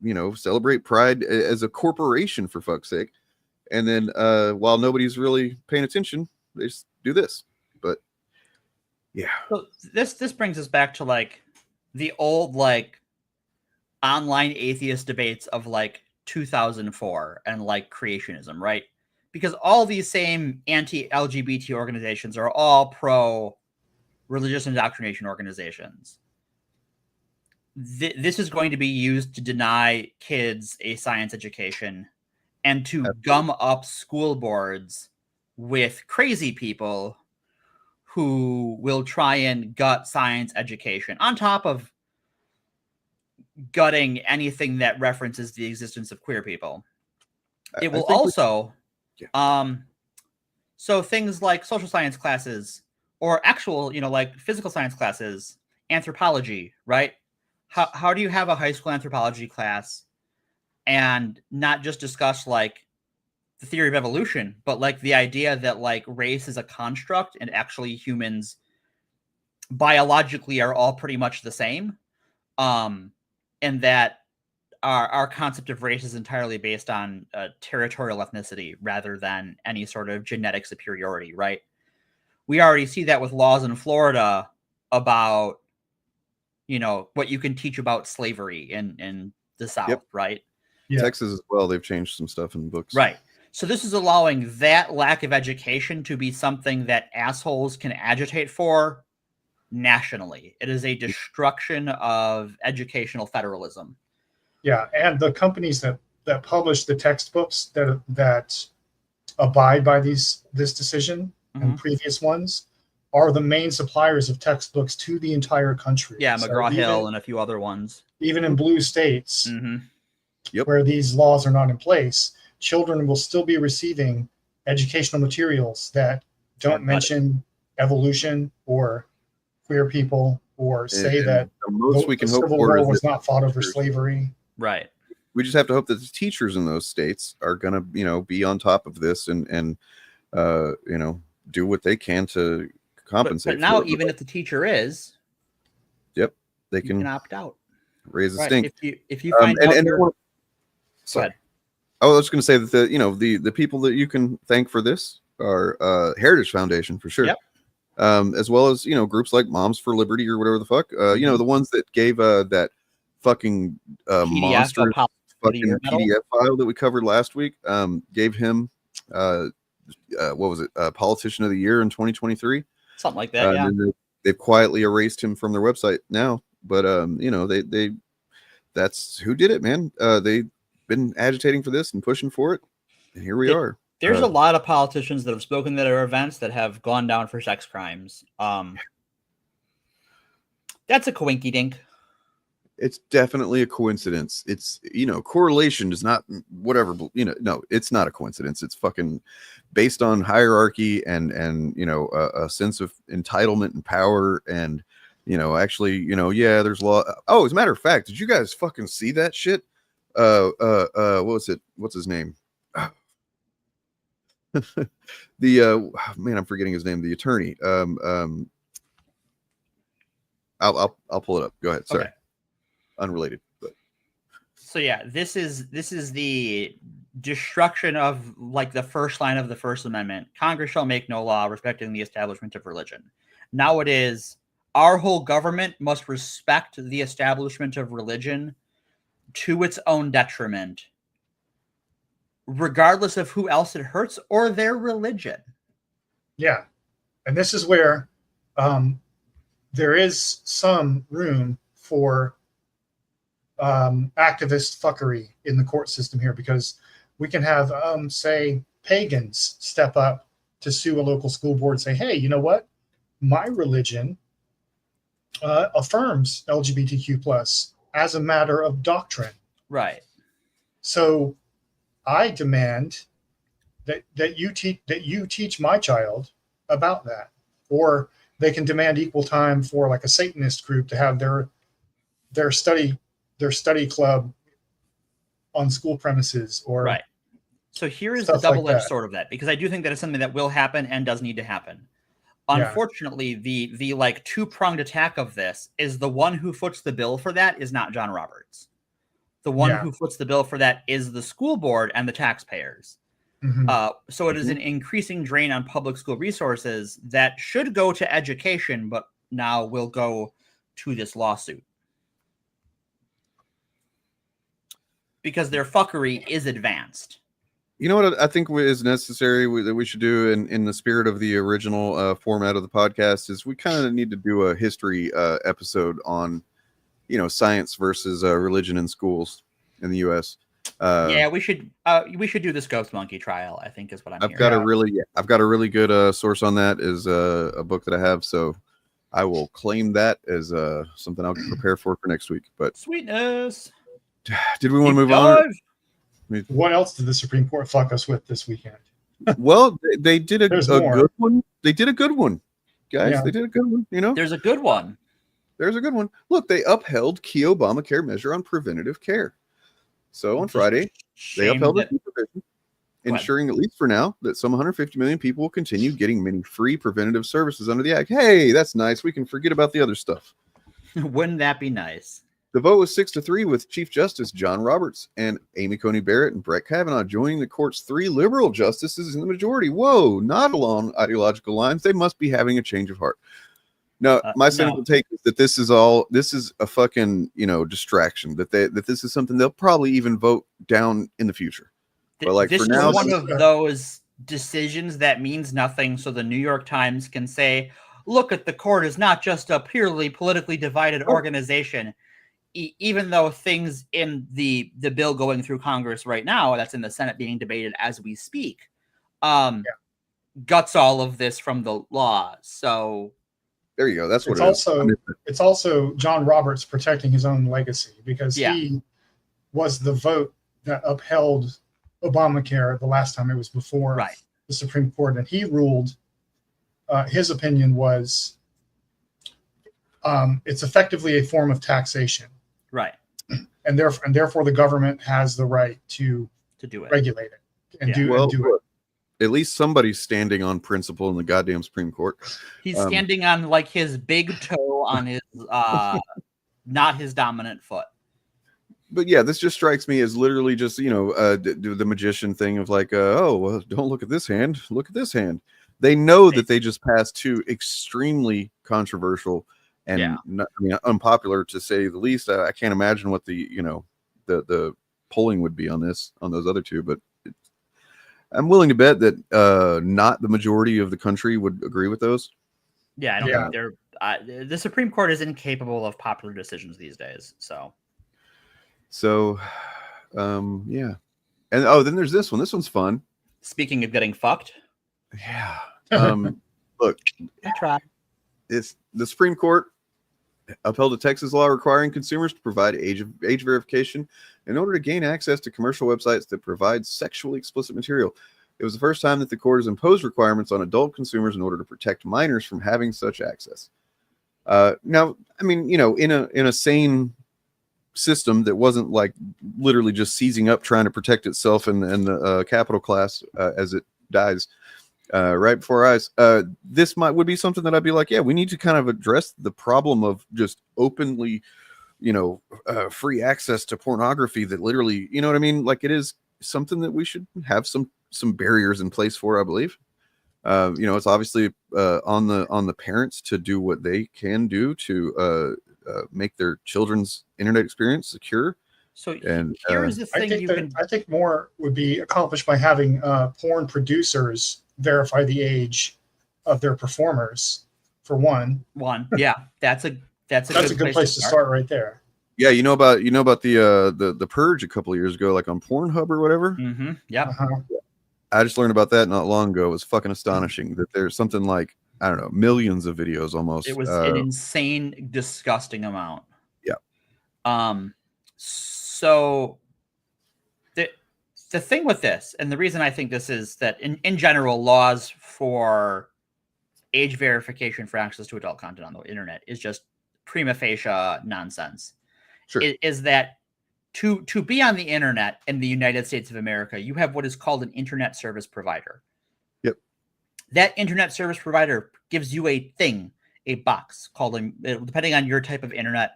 [SPEAKER 1] you know, celebrate pride as a corporation, for fuck's sake. And then while nobody's really paying attention, they just do this. But yeah.
[SPEAKER 11] So this brings us back to like the old like online atheist debates of like 2004 and like creationism, right? Because all these same anti-LGBT organizations are all pro-religious indoctrination organizations. This is going to be used to deny kids a science education and to gum up school boards with crazy people who will try and gut science education on top of gutting anything that references the existence of queer people. It will also, so things like social science classes or actual, like physical science classes, anthropology, right? How do you have a high school anthropology class and not just discuss like the theory of evolution, but like the idea that like race is a construct and actually humans biologically are all pretty much the same. And that our concept of race is entirely based on territorial ethnicity rather than any sort of genetic superiority, right? We already see that with laws in Florida about, what you can teach about slavery in the South, right?
[SPEAKER 1] Yeah. Texas as well. They've changed some stuff in books.
[SPEAKER 11] Right. So this is allowing that lack of education to be something that assholes can agitate for nationally. It is a destruction of educational federalism.
[SPEAKER 15] Yeah, and the companies that publish the textbooks that abide by this decision and previous ones are the main suppliers of textbooks to the entire country.
[SPEAKER 11] Yeah, McGraw-Hill and a few other ones.
[SPEAKER 15] Even in blue states, where these laws are not in place, children will still be receiving educational materials that don't mention evolution or queer people or say that
[SPEAKER 1] the most we can hope
[SPEAKER 15] Civil
[SPEAKER 1] for
[SPEAKER 15] War
[SPEAKER 1] is
[SPEAKER 15] was
[SPEAKER 1] that
[SPEAKER 15] not fought over slavery.
[SPEAKER 11] Right.
[SPEAKER 1] We just have to hope that the teachers in those states are going to, be on top of this and do what they can to compensate.
[SPEAKER 11] But now, even if the teacher is,
[SPEAKER 1] they can
[SPEAKER 11] opt out.
[SPEAKER 1] Raise a stink.
[SPEAKER 11] If you find out
[SPEAKER 1] sorry. I was going to say that the people that you can thank for this are Heritage Foundation for sure.
[SPEAKER 11] Yep.
[SPEAKER 1] As well as groups like Moms for Liberty or whatever the fuck. The ones that gave that fucking monster fucking PDF file that we covered last week. Gave him what was it? Politician of the Year in 2023.
[SPEAKER 11] Something like that. Yeah.
[SPEAKER 1] And they've quietly erased him from their website now. But they that's who did it, man. They've been agitating for this and pushing for it, and here we are.
[SPEAKER 11] There's a lot of politicians that have spoken at our events that have gone down for sex crimes. That's a coinky dink.
[SPEAKER 1] It's definitely a coincidence. It's correlation does not whatever no, it's not a coincidence. It's fucking based on hierarchy and a sense of entitlement and power and actually there's law. Oh, as a matter of fact, did you guys fucking see that shit? What was it? What's his name? The man, I'm forgetting his name. The attorney. I'll pull it up. Go ahead. Sorry.
[SPEAKER 11] Okay.
[SPEAKER 1] Unrelated. But
[SPEAKER 11] so yeah, this is the destruction of like the first line of the First Amendment. Congress shall make no law respecting the establishment of religion. Now it is our whole government must respect the establishment of religion to its own detriment, regardless of who else it hurts or their religion.
[SPEAKER 15] Yeah. And this is where there is some room for activist fuckery in the court system here, because we can have, say, pagans step up to sue a local school board and say, hey, you know what? My religion affirms LGBTQ+ as a matter of doctrine.
[SPEAKER 11] Right.
[SPEAKER 15] So I demand that you teach my child about that. Or they can demand equal time for like a Satanist group to have their study club on school premises, or
[SPEAKER 11] right. So here is the double-edged sword of that, because I do think that is something that will happen and does need to happen. Unfortunately, the like two-pronged attack of this is the one who foots the bill for that is not John Roberts. The one who foots the bill for that is the school board and the taxpayers. So it is an increasing drain on public school resources that should go to education, but now will go to this lawsuit. because their fuckery is advanced.
[SPEAKER 1] You know what I think is necessary that we should do in the spirit of the original format of the podcast is we kind of need to do a history episode on, science versus religion in schools in the U.S.
[SPEAKER 11] Yeah, we should do this ghost monkey trial, I think is what I'm
[SPEAKER 1] I've
[SPEAKER 11] hearing.
[SPEAKER 1] got a really good source on that is a book that I have. So I will claim that as something I'll prepare for next week. But
[SPEAKER 11] sweetness.
[SPEAKER 1] Did we want to move on?
[SPEAKER 15] What else did the Supreme Court fuck us with this weekend?
[SPEAKER 1] Well, they did a good one. They did a good one, guys.
[SPEAKER 15] Yeah.
[SPEAKER 1] They did a good one.
[SPEAKER 11] There's a good one.
[SPEAKER 1] There's a good one. Look, they upheld key Obamacare measure on preventative care. So on Friday, they upheld the provision, ensuring, at least for now, that some 150 million people will continue getting many free preventative services under the act. Hey, that's nice. We can forget about the other stuff.
[SPEAKER 11] Wouldn't that be nice?
[SPEAKER 1] The vote was 6-3 with Chief Justice John Roberts and Amy Coney Barrett and Brett Kavanaugh joining the court's 3 liberal justices in the majority. Whoa, not along ideological lines. They must be having a change of heart. No, my cynical take is that this is a fucking, distraction, that this is something they'll probably even vote down in the future. But like
[SPEAKER 11] this
[SPEAKER 1] for now,
[SPEAKER 11] is one of those decisions that means nothing. So the New York Times can say, look at the court is not just a purely politically divided organization. Even though things in the bill going through Congress right now, that's in the Senate being debated as we speak, guts all of this from the law. So
[SPEAKER 1] there you go. That's what
[SPEAKER 15] it's also John Roberts protecting his own legacy because he was the vote that upheld Obamacare the last time it was before the Supreme Court, and he ruled. His opinion was it's effectively a form of taxation.
[SPEAKER 11] Right.
[SPEAKER 15] And therefore the government has the right to
[SPEAKER 11] do it,
[SPEAKER 15] regulate it, and do it.
[SPEAKER 1] At least somebody's standing on principle in the goddamn Supreme Court.
[SPEAKER 11] He's standing on like his big toe on his not his dominant foot.
[SPEAKER 1] But yeah, this just strikes me as literally just, do the magician thing of like, don't look at this hand, look at this hand. They know that they just passed 2 extremely controversial and unpopular, to say the least. I can't imagine what the polling would be on those other 2, but I'm willing to bet that not the majority of the country would agree with those.
[SPEAKER 11] Yeah, I don't think they're. The Supreme Court is incapable of popular decisions these days. So,
[SPEAKER 1] yeah, and then there's this one. This one's fun.
[SPEAKER 11] Speaking of getting fucked.
[SPEAKER 1] Yeah. Look,
[SPEAKER 11] I try.
[SPEAKER 1] It's the Supreme Court upheld a Texas law requiring consumers to provide age verification in order to gain access to commercial websites that provide sexually explicit material. It was the first time that the court has imposed requirements on adult consumers in order to protect minors from having such access. Now, I mean, in a sane system that wasn't like literally just seizing up trying to protect itself and the capital class as it dies right before our eyes, this would be something that I'd be like, yeah, we need to kind of address the problem of just openly, free access to pornography that literally, you know what I mean? Like, it is something that we should have some barriers in place for, I believe. It's obviously on the parents to do what they can do to make their children's internet experience secure.
[SPEAKER 11] So here's the thing:
[SPEAKER 15] I think more would be accomplished by having porn producers verify the age of their performers. For one,
[SPEAKER 11] yeah, that's a good place to
[SPEAKER 15] start right there.
[SPEAKER 1] Yeah, you know about the purge a couple of years ago, like on Pornhub or whatever.
[SPEAKER 11] Mm-hmm. Yeah.
[SPEAKER 1] I just learned about that not long ago. It was fucking astonishing that there's something like, I don't know, millions of videos almost.
[SPEAKER 11] It was an insane, disgusting amount.
[SPEAKER 1] Yeah.
[SPEAKER 11] So the thing with this, and the reason I think this is that in general, laws for age verification for access to adult content on the internet is just prima facie nonsense.
[SPEAKER 1] Sure.
[SPEAKER 11] Is that to be on the internet in the United States of America, you have what is called an internet service provider.
[SPEAKER 1] Yep.
[SPEAKER 11] That internet service provider gives you a box called, depending on your type of internet,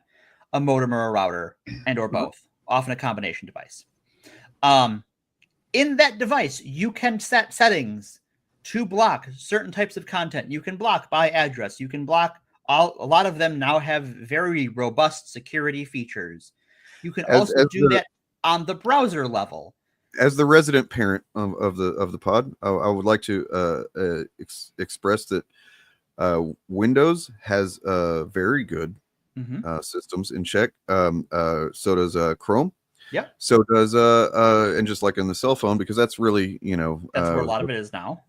[SPEAKER 11] a modem or a router, and or both, often a combination device. In that device, you can set settings to block certain types of content. You can block by address. You can block a lot of them now have very robust security features. You can also do that on the browser level.
[SPEAKER 1] As the resident parent of the pod, I would like to express that Windows has very good systems in check. So does Chrome.
[SPEAKER 11] Yep.
[SPEAKER 1] So does and just like in the cell phone, because that's really,
[SPEAKER 11] That's where a lot of it is now.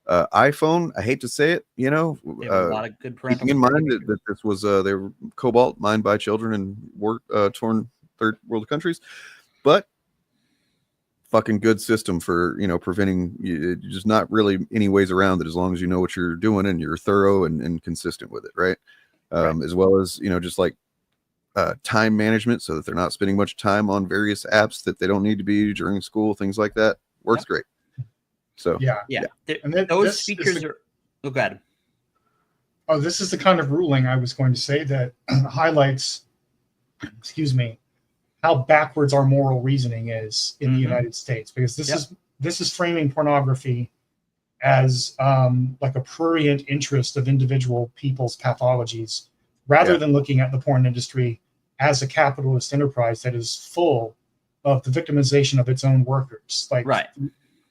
[SPEAKER 1] iPhone, I hate to say it,
[SPEAKER 11] They have a lot of good parental
[SPEAKER 1] keeping in mind that this was they were cobalt mined by children in torn third world countries, but fucking good system for preventing just not really any ways around it, as long as you know what you're doing and you're thorough and consistent with it, right? As well as just like time management, so that they're not spending much time on various apps that they don't need to be during school, things like that. Works great. So
[SPEAKER 11] yeah.
[SPEAKER 15] And
[SPEAKER 11] Those features are. Oh, go ahead.
[SPEAKER 15] Oh, this is the kind of ruling I was going to say that highlights, how backwards our moral reasoning is in the United States, because this is framing pornography as like a prurient interest of individual people's pathologies, rather than looking at the porn industry as a capitalist enterprise that is full of the victimization of its own workers, like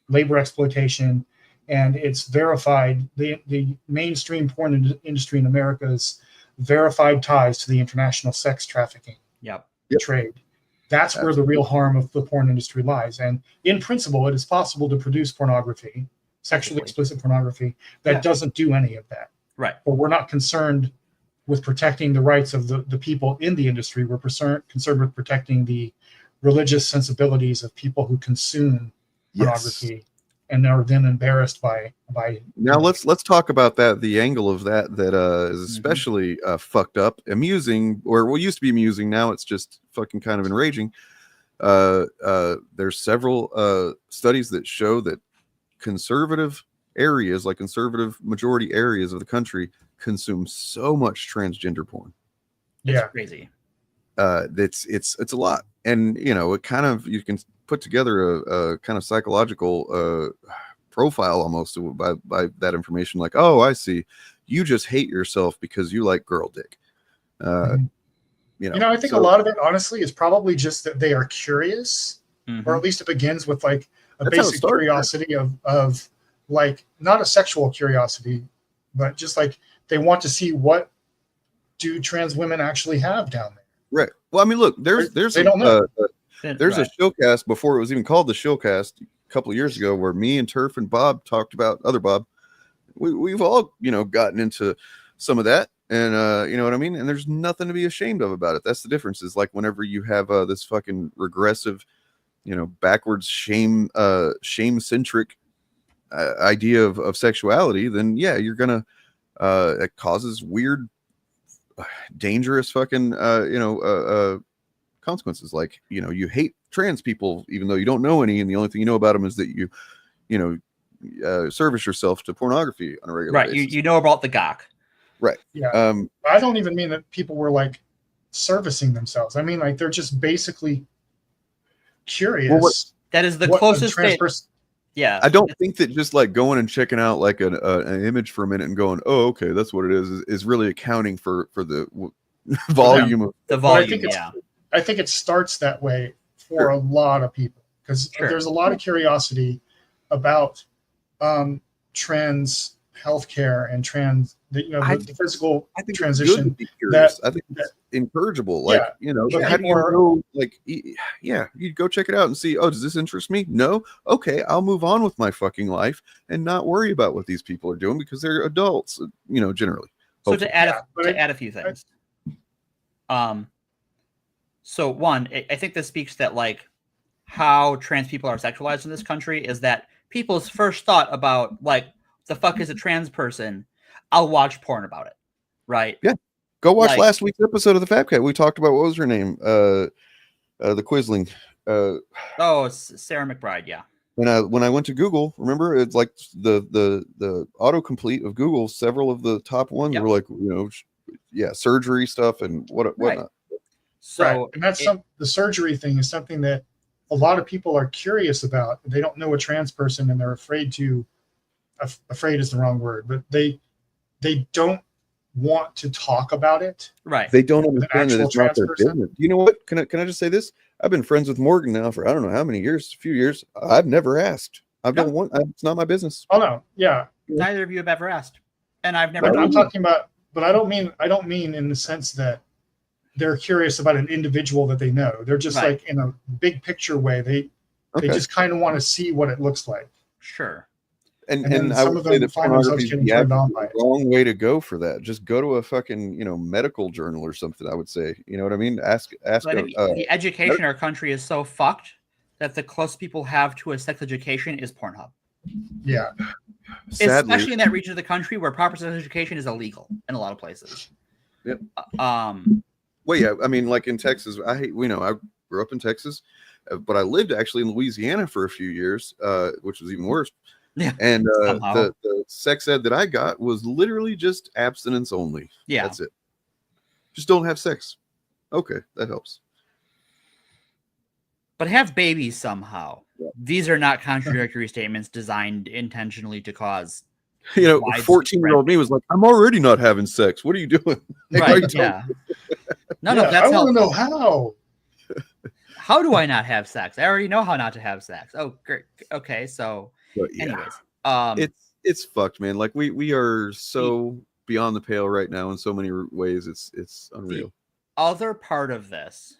[SPEAKER 15] labor exploitation. And it's verified, the mainstream porn industry in America's verified ties to the international sex trafficking trade. That's where the real harm of the porn industry lies. And in principle, it is possible to produce pornography, sexually explicit pornography, that doesn't do any of that.
[SPEAKER 11] Right.
[SPEAKER 15] But we're not concerned with protecting the rights of the people in the industry. We're concerned with protecting the religious sensibilities of people who consume pornography and are then embarrassed by.
[SPEAKER 1] Now let's talk about that. The angle of that is especially fucked up, amusing, or what used to be amusing. Now it's just fucking kind of enraging. There's several studies that show that conservative areas, like conservative majority areas of the country, consume so much transgender porn.
[SPEAKER 11] It's crazy.
[SPEAKER 1] It's a lot, and it kind of, you can put together a kind of psychological profile almost by that information. Like, oh, I see, you just hate yourself because you like girl dick.
[SPEAKER 15] I think a lot of it, honestly, is probably just that they are curious, or at least it begins with like a basic curiosity of like, not a sexual curiosity, but just like they want to see what do trans women actually have down there.
[SPEAKER 1] Right. Well, I mean, look, there's
[SPEAKER 15] they don't know.
[SPEAKER 1] There's a Shillcast before it was even called the Shillcast a couple of years ago, where me and Turf and Bob talked about other Bob. We've all gotten into some of that, and you know what I mean. And there's nothing to be ashamed of about it. That's the difference. Is like whenever you have this fucking regressive, backwards shame centric idea of sexuality, then you're gonna it causes weird, dangerous fucking consequences. Like you hate trans people even though you don't know any, and the only thing you know about them is that you service yourself to pornography on a regular basis.
[SPEAKER 11] You know about the gawk.
[SPEAKER 1] Right.
[SPEAKER 15] Yeah. I don't even mean that people were like servicing themselves. I mean, like, they're just basically curious.
[SPEAKER 11] That is the closest thing.
[SPEAKER 1] I don't think that just like going and checking out like an image for a minute and going, oh, okay, that's what it is really accounting for the volume of
[SPEAKER 11] the volume.
[SPEAKER 15] I think it starts that way for a lot of people, because there's a lot of curiosity about trans healthcare and the physical transition.
[SPEAKER 1] I think it's encourageable. Like, how do you know? Like, you go check it out and see. Oh, does this interest me? No. Okay, I'll move on with my fucking life and not worry about what these people are doing, because they're adults. Generally.
[SPEAKER 11] So to add a few things. So one, I think this speaks that like how trans people are sexualized in this country is that people's first thought about like, the fuck is a trans person? I'll watch porn about it. Right.
[SPEAKER 1] Yeah. Go watch last week's episode of the Fab Cat. We talked about, what was her name? The Quisling.
[SPEAKER 11] Sarah McBride. Yeah.
[SPEAKER 1] When I went to Google, remember, it's like the autocomplete of Google, several of the top ones were like, surgery stuff and whatnot.
[SPEAKER 15] Right. So and that's the surgery thing is something that a lot of people are curious about. They don't know a trans person, and they're afraid is the wrong word, but they don't want to talk about it.
[SPEAKER 11] Right.
[SPEAKER 1] They don't understand that it's not their
[SPEAKER 15] person.
[SPEAKER 1] business. You know what? Can I just say this? I've been friends with Morgan now for I don't know how many years, a few years. I've never asked. It's not my business.
[SPEAKER 15] Oh no, yeah.
[SPEAKER 11] Neither of you have ever asked, and I've never.
[SPEAKER 15] But I'm talking about, but I don't mean in the sense that they're curious about an individual that they know. They're just like in a big picture way. They just kind of want to see what it looks like.
[SPEAKER 11] Sure.
[SPEAKER 1] And I would say that pornography is the wrong way to go for that. Just go to a fucking medical journal or something. I would say, you know what I mean. Ask.
[SPEAKER 11] The education in our country is so fucked that the closest people have to a sex education is Pornhub.
[SPEAKER 15] Yeah.
[SPEAKER 1] Sadly,
[SPEAKER 11] especially in that region of the country where proper sex education is illegal in a lot of places.
[SPEAKER 1] Yep. Well, yeah. I mean, like in Texas, I grew up in Texas, but I lived actually in Louisiana for a few years, which was even worse.
[SPEAKER 11] Yeah.
[SPEAKER 1] And the sex ed that I got was literally just abstinence only.
[SPEAKER 11] Yeah.
[SPEAKER 1] That's it. Just don't have sex. Okay, that helps.
[SPEAKER 11] But have babies somehow. Yeah. These are not contradictory statements designed intentionally to cause.
[SPEAKER 1] 14-year-old me was like, I'm already not having sex. What are you doing?
[SPEAKER 11] Right. Yeah. No, that's
[SPEAKER 15] I want to
[SPEAKER 11] helpful.
[SPEAKER 15] know how.
[SPEAKER 11] How do I not have sex? I already know how not to have sex. Oh, great. Okay, so anyways,
[SPEAKER 1] it's fucked, man. Like we are so beyond the pale right now in so many ways. It's unreal.
[SPEAKER 11] The other part of this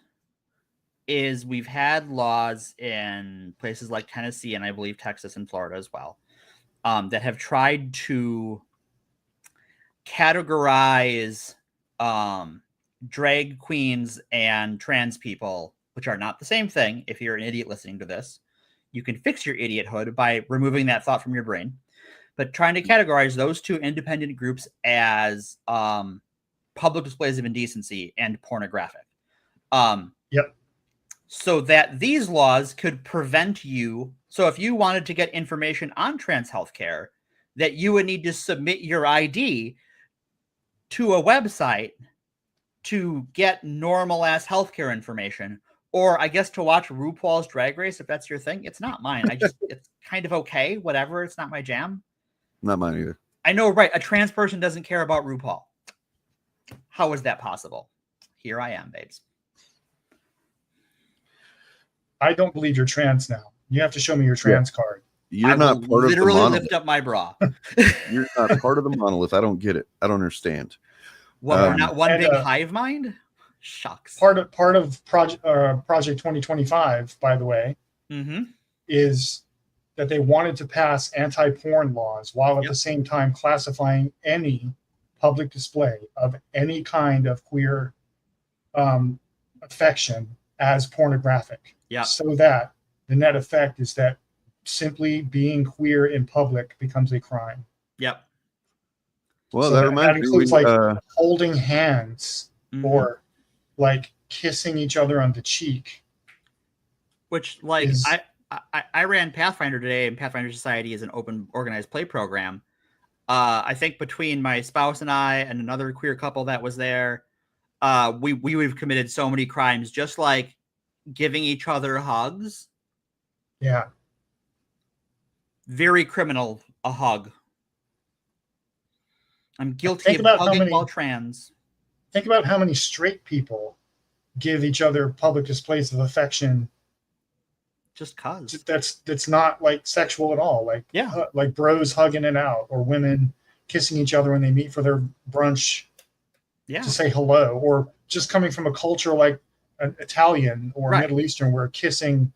[SPEAKER 11] is we've had laws in places like Tennessee and I believe Texas and Florida as well, that have tried to categorize drag queens and trans people, which are not the same thing. If you're an idiot listening to this, you can fix your idiothood by removing that thought from your brain. But trying to categorize those two independent groups as public displays of indecency and pornographic.
[SPEAKER 15] Yep.
[SPEAKER 11] So that these laws could prevent you. So if you wanted to get information on trans healthcare, that you would need to submit your ID to a website to get normal ass healthcare information. Or I guess to watch RuPaul's Drag Race, if that's your thing. It's not mine. It's kind of okay. Whatever. It's not my jam.
[SPEAKER 1] Not mine either.
[SPEAKER 11] I know, right? A trans person doesn't care about RuPaul. How is that possible? Here I am, babes.
[SPEAKER 15] I don't believe you're trans now. You have to show me your trans card.
[SPEAKER 1] You're not part of the monolith.
[SPEAKER 11] Literally lift up my bra.
[SPEAKER 1] You're not part of the monolith. I don't get it. I don't understand.
[SPEAKER 11] What, we're not one big hive mind? Shucks.
[SPEAKER 15] Part of Project 2025, by the way, is that they wanted to pass anti-porn laws while at the same time classifying any public display of any kind of queer affection as pornographic.
[SPEAKER 11] Yeah.
[SPEAKER 15] So that the net effect is that simply being queer in public becomes a crime.
[SPEAKER 11] Yep.
[SPEAKER 1] Well,
[SPEAKER 15] so
[SPEAKER 1] that reminds me,
[SPEAKER 15] includes holding hands or like kissing each other on the cheek.
[SPEAKER 11] Which, I ran Pathfinder today, and Pathfinder Society is an open organized play program. I think between my spouse and I and another queer couple that was there, we would have committed so many crimes, just like giving each other hugs.
[SPEAKER 15] Yeah.
[SPEAKER 11] Very criminal, a hug. I'm guilty of hugging while trans.
[SPEAKER 15] Think about how many straight people give each other public displays of affection.
[SPEAKER 11] Just cause.
[SPEAKER 15] That's not like sexual at all. Like, like bros hugging it out, or women kissing each other when they meet for their brunch to say hello, or just coming from a culture like an Italian or Middle Eastern where kissing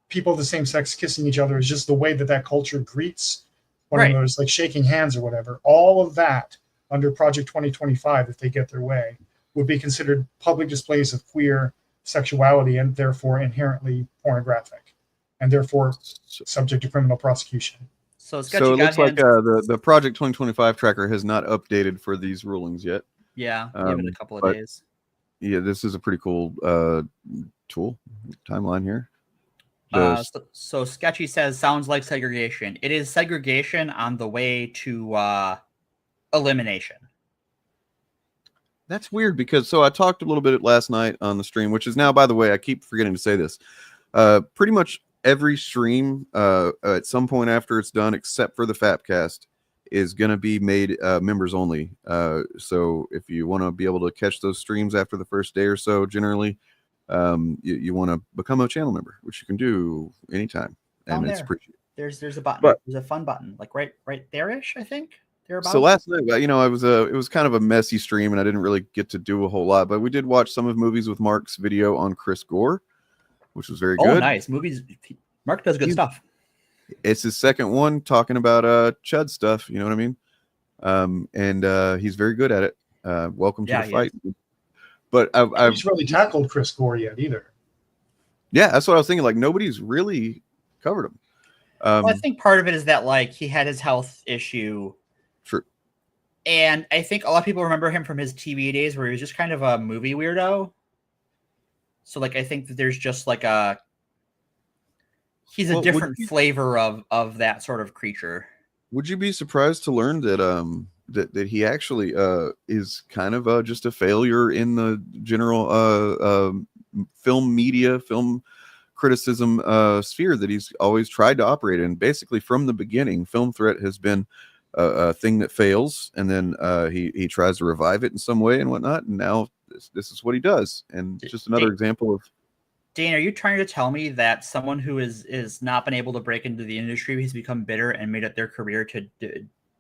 [SPEAKER 15] people of the same sex kissing each other is just the way that culture greets one of those, like shaking hands or whatever. All of that under Project 2025, if they get their way, would be considered public displays of queer sexuality and therefore inherently pornographic and therefore subject to criminal prosecution.
[SPEAKER 11] So
[SPEAKER 1] it looks like the Project 2025 tracker has not updated for these rulings yet.
[SPEAKER 11] Yeah, give it a couple of days.
[SPEAKER 1] Yeah, this is a pretty cool tool timeline here.
[SPEAKER 11] So Sketchy says, sounds like segregation. It is segregation on the way to elimination.
[SPEAKER 1] That's weird because I talked a little bit last night on the stream, which is now, by the way, I keep forgetting to say this. Pretty much every stream at some point after it's done, except for the Fapcast, is going to be made members only. So if you want to be able to catch those streams after the first day or so, generally, you want to become a channel member, which you can do anytime, and it's appreciated.
[SPEAKER 11] There's a button.
[SPEAKER 1] But
[SPEAKER 11] there's a fun button, like right there-ish, I think.
[SPEAKER 1] So last night, it was kind of a messy stream, and I didn't really get to do a whole lot, but we did watch some of Movies with Mark's video on Chris Gore, which was very good.
[SPEAKER 11] Oh, nice. Movies. Mark does good stuff.
[SPEAKER 1] It's his second one talking about Chud stuff, you know what I mean? And he's very good at it. Welcome to the fight. But
[SPEAKER 15] he's really tackled Chris Gore yet either.
[SPEAKER 1] Yeah, that's what I was thinking. Like, nobody's really covered him.
[SPEAKER 11] Well, I think part of it is that, like, he had his health issue.
[SPEAKER 1] True.
[SPEAKER 11] And I think a lot of people remember him from his TV days where he was just kind of a movie weirdo. So, like, I think that there's just like he's a different flavor of that sort of creature.
[SPEAKER 1] Would you be surprised to learn that that he actually is kind of just a failure in the general film media, film criticism sphere that he's always tried to operate in? Basically, from the beginning, Film Threat has been a thing that fails, and then he tries to revive it in some way and whatnot, and now this is what he does. And it's just another example of...
[SPEAKER 11] Dane, are you trying to tell me that someone who is not been able to break into the industry has become bitter and made it their career to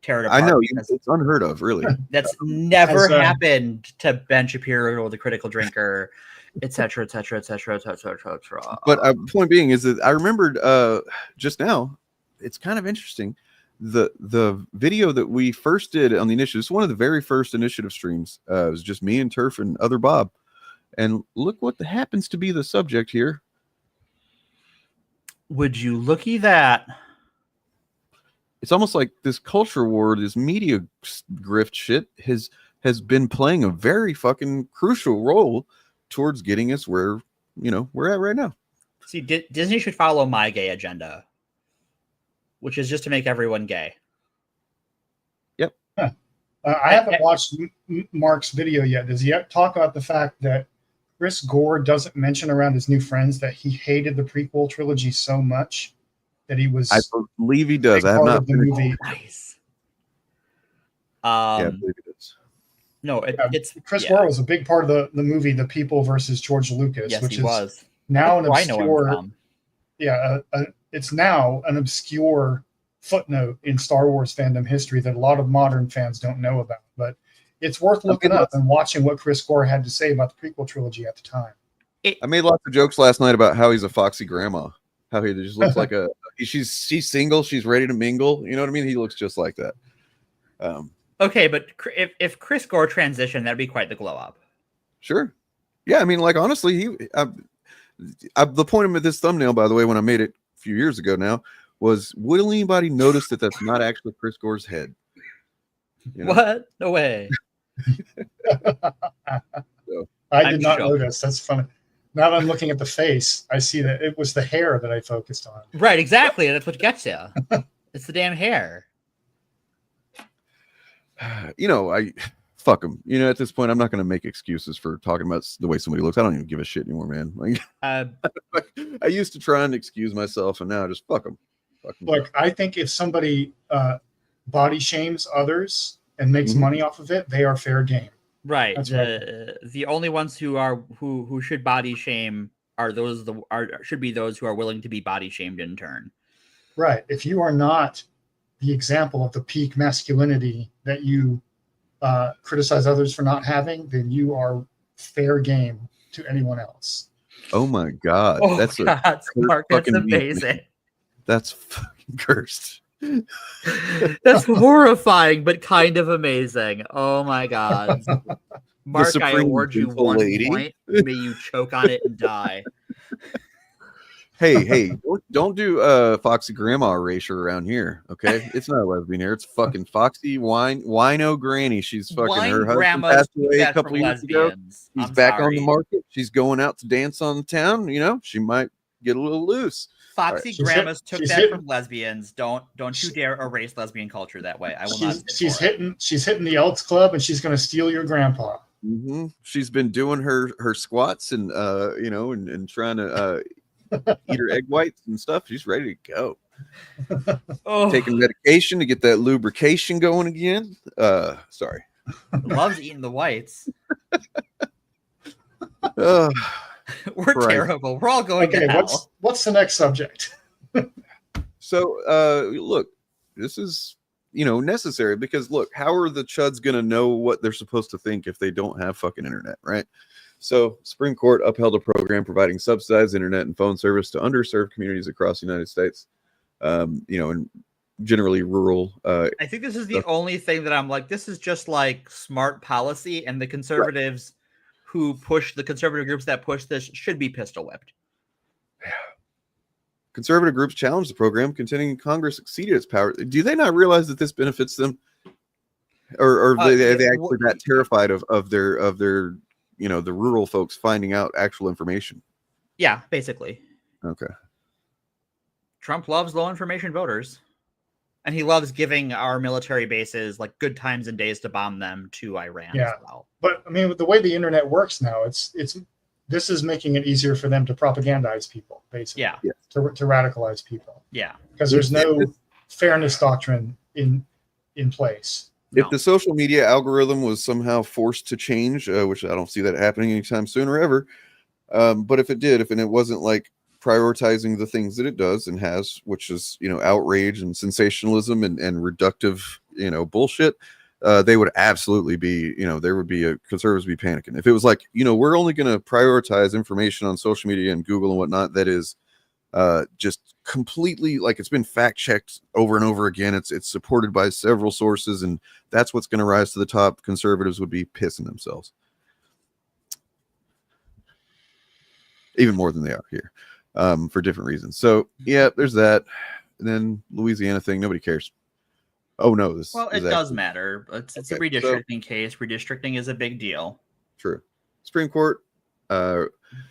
[SPEAKER 11] tear it apart?
[SPEAKER 1] I know, it's unheard of, really.
[SPEAKER 11] That's never happened to Ben Shapiro or The Critical Drinker, etc., etc., etc., etc., etc.
[SPEAKER 1] But point being is that I remembered just now, it's kind of interesting, the video that we first did on the initiative. It's one of the very first initiative streams. It was just me and Turf and other Bob. And look what happens to be the subject here.
[SPEAKER 11] Would you looky that?
[SPEAKER 1] It's almost like this culture war, this media grift shit has been playing a very fucking crucial role towards getting us where, we're at right now.
[SPEAKER 11] See, Disney should follow my gay agenda, which is just to make everyone gay.
[SPEAKER 1] Yep.
[SPEAKER 15] I haven't watched Mark's video yet. Does he talk about the fact that Chris Gore doesn't mention around his new friends that he hated the prequel trilogy so much that he was...
[SPEAKER 1] I believe he does. I have not...
[SPEAKER 15] The movie.
[SPEAKER 11] Nice.
[SPEAKER 1] Yeah, I believe it is.
[SPEAKER 11] No, it's...
[SPEAKER 15] Chris Gore was a big part of the movie The People versus George Lucas,
[SPEAKER 11] yes,
[SPEAKER 15] which
[SPEAKER 11] he was.
[SPEAKER 15] Now an
[SPEAKER 11] obscure... I know him from.
[SPEAKER 15] Yeah, it's now an obscure footnote in Star Wars fandom history that a lot of modern fans don't know about. But it's worth looking up and watching what Chris Gore had to say about the prequel trilogy at the time.
[SPEAKER 1] I made lots of jokes last night about how he's a foxy grandma. How he just looks like she's single, she's ready to mingle. You know what I mean? He looks just like that.
[SPEAKER 11] Okay, but if Chris Gore transitioned, that'd be quite the glow up.
[SPEAKER 1] Sure. Yeah, I mean, like, honestly, the point of this thumbnail, by the way, when I made it a few years ago now, was, will anybody notice that that's not actually Chris Gore's head?
[SPEAKER 11] What? No way.
[SPEAKER 15] I did not notice. That's funny. Now that I'm looking at the face, I see that it was the hair that I focused on.
[SPEAKER 11] Right, exactly. That's what gets you. It's the damn hair.
[SPEAKER 1] I fuck him. At this point, I'm not going to make excuses for talking about the way somebody looks. I don't even give a shit anymore, man. Like, I used to try and excuse myself, and now I just fuck them.
[SPEAKER 15] Look, I think if somebody body shames others and makes money off of it, they are fair game.
[SPEAKER 11] Right. The only ones who should body shame should be those who are willing to be body shamed in turn.
[SPEAKER 15] Right. If you are not the example of the peak masculinity that you criticize others for not having, then you are fair game to anyone else.
[SPEAKER 1] Oh my God.
[SPEAKER 11] Oh, that's Mark, that's amazing.
[SPEAKER 1] That's fucking cursed.
[SPEAKER 11] That's horrifying, but kind of amazing. Oh my God. Mark, I award you 1 point. May you choke on it and die.
[SPEAKER 1] Hey, don't do Foxy Grandma erasure around here, okay? It's not a lesbian here. It's fucking Foxy Wino Granny. She's fucking, her husband passed away a couple years ago. He's back on the market. She's going out to dance on the town. She might get a little loose.
[SPEAKER 11] Foxy grandmas took that from lesbians. Don't you dare erase lesbian culture that way. I will not.
[SPEAKER 15] She's hitting the Elks Club, and she's going to steal your grandpa.
[SPEAKER 1] Mm-hmm. She's been doing her squats and and trying to eat her egg whites and stuff. She's ready to go. Taking medication to get that lubrication going again. Sorry.
[SPEAKER 11] Loves eating the whites.
[SPEAKER 1] We're
[SPEAKER 11] terrible. We're all going to hell.
[SPEAKER 15] What's the next subject?
[SPEAKER 1] So, look, this is, necessary because, look, how are the chuds going to know what they're supposed to think if they don't have fucking internet, right? So, Supreme Court upheld a program providing subsidized internet and phone service to underserved communities across the United States, and generally rural.
[SPEAKER 11] I think this is the only thing that I'm like, this is just like smart policy, and the conservatives who push the conservative groups that push this should be pistol whipped.
[SPEAKER 1] Conservative groups challenged the program, contending Congress exceeded its power. Do they not realize that this benefits them, or are they actually that terrified of their the rural folks finding out actual information?
[SPEAKER 11] Yeah, basically.
[SPEAKER 1] Okay.
[SPEAKER 11] Trump loves low information voters, and he loves giving our military bases like good times and days to bomb them to Iran as well.
[SPEAKER 15] But I mean, with the way the internet works now, this is making it easier for them to propagandize people, basically.
[SPEAKER 11] Yeah.
[SPEAKER 15] To radicalize people.
[SPEAKER 11] Yeah.
[SPEAKER 15] Because there's no fairness doctrine in place.
[SPEAKER 1] If the social media algorithm was somehow forced to change, which I don't see that happening anytime soon or ever, but if it did, if it wasn't like prioritizing the things that it does and has, which is, outrage and sensationalism and reductive, bullshit, they would absolutely be, there would be conservatives be panicking. If it was like, we're only going to prioritize information on social media and Google and whatnot, that is just completely like it's been fact checked over and over again. It's supported by several sources, and that's what's going to rise to the top. Conservatives would be pissing themselves. Even more than they are here, for different reasons. So yeah, there's that. And then Louisiana thing, nobody cares. Oh no,
[SPEAKER 11] it does matter. It's a redistricting case. Redistricting is a big deal.
[SPEAKER 1] True. Supreme Court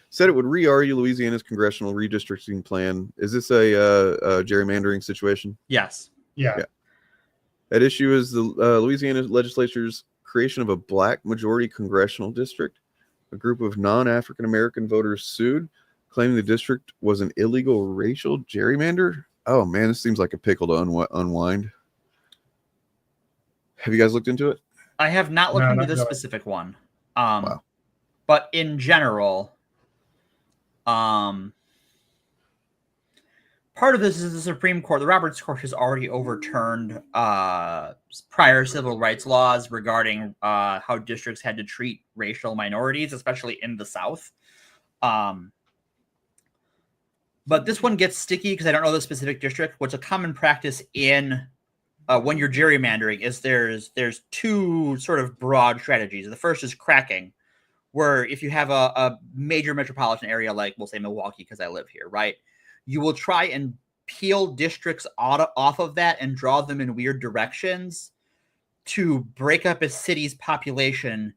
[SPEAKER 1] said it would re-argue Louisiana's congressional redistricting plan. Is this a gerrymandering situation?
[SPEAKER 11] Yes.
[SPEAKER 15] Yeah.
[SPEAKER 1] At issue is the Louisiana legislature's creation of a black majority congressional district. A group of non-African American voters sued, claiming the district was an illegal racial gerrymander. Oh man, this seems like a pickle to unwind. Have you guys looked into it?
[SPEAKER 11] I have not looked into this specific one.
[SPEAKER 1] Wow.
[SPEAKER 11] But in general, part of this is the Supreme Court. The Roberts Court has already overturned prior civil rights laws regarding how districts had to treat racial minorities, especially in the South. But this one gets sticky because I don't know the specific district. What's a common practice in when you're gerrymandering is there's two sort of broad strategies. The first is cracking, where if you have a major metropolitan area, like we'll say Milwaukee, because I live here, right? You will try and peel districts off of that and draw them in weird directions to break up a city's population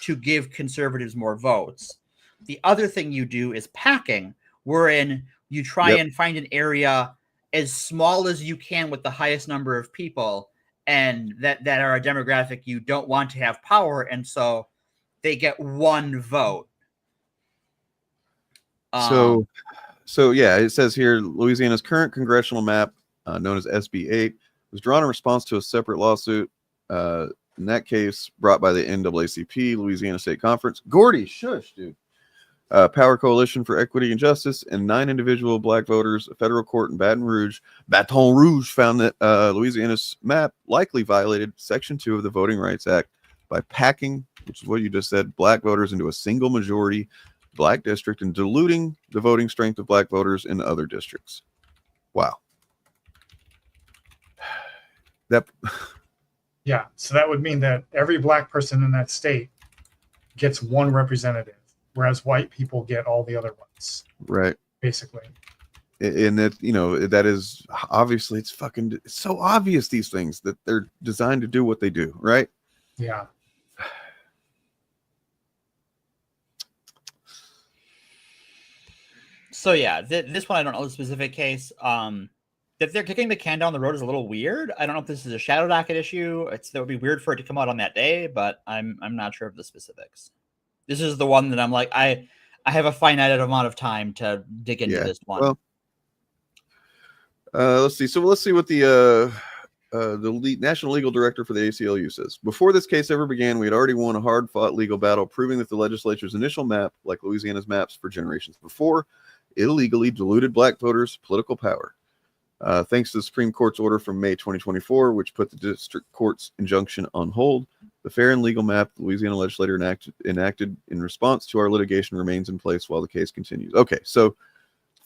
[SPEAKER 11] to give conservatives more votes. The other thing you do is packing, wherein you try and find an area as small as you can with the highest number of people and that are a demographic you don't want to have power, and so they get one vote.
[SPEAKER 1] So yeah, it says here Louisiana's current congressional map, known as SB 8, was drawn in response to a separate lawsuit. In that case, brought by the NAACP, Louisiana State Conference. Gordy, shush, dude. Power Coalition for Equity and Justice, and 9 individual black voters. A federal court in Baton Rouge found that Louisiana's map likely violated Section 2 of the Voting Rights Act by packing, which is what you just said, black voters into a single majority black district and diluting the voting strength of black voters in other districts. Wow.
[SPEAKER 15] Yeah, so that would mean that every black person in that state gets one representative, whereas white people get all the other ones.
[SPEAKER 1] Right.
[SPEAKER 15] Basically.
[SPEAKER 1] And that, that is obviously it's so obvious, these things, that they're designed to do what they do, right?
[SPEAKER 15] Yeah.
[SPEAKER 11] So yeah, this one I don't know the specific case. If they're kicking the can down the road is a little weird. I don't know if this is a shadow docket issue. That would be weird for it to come out on that day, but I'm not sure of the specifics. This is the one that I'm like, I have a finite amount of time to dig into this one.
[SPEAKER 1] Let's see. So let's see what the National Legal Director for the ACLU says. Before this case ever began, we had already won a hard-fought legal battle, proving that the legislature's initial map, like Louisiana's maps for generations before, illegally diluted black voters' political power. Thanks to the Supreme Court's order from May 2024, which put the district court's injunction on hold, the fair and legal map the Louisiana legislature enacted in response to our litigation remains in place while the case continues. Okay, so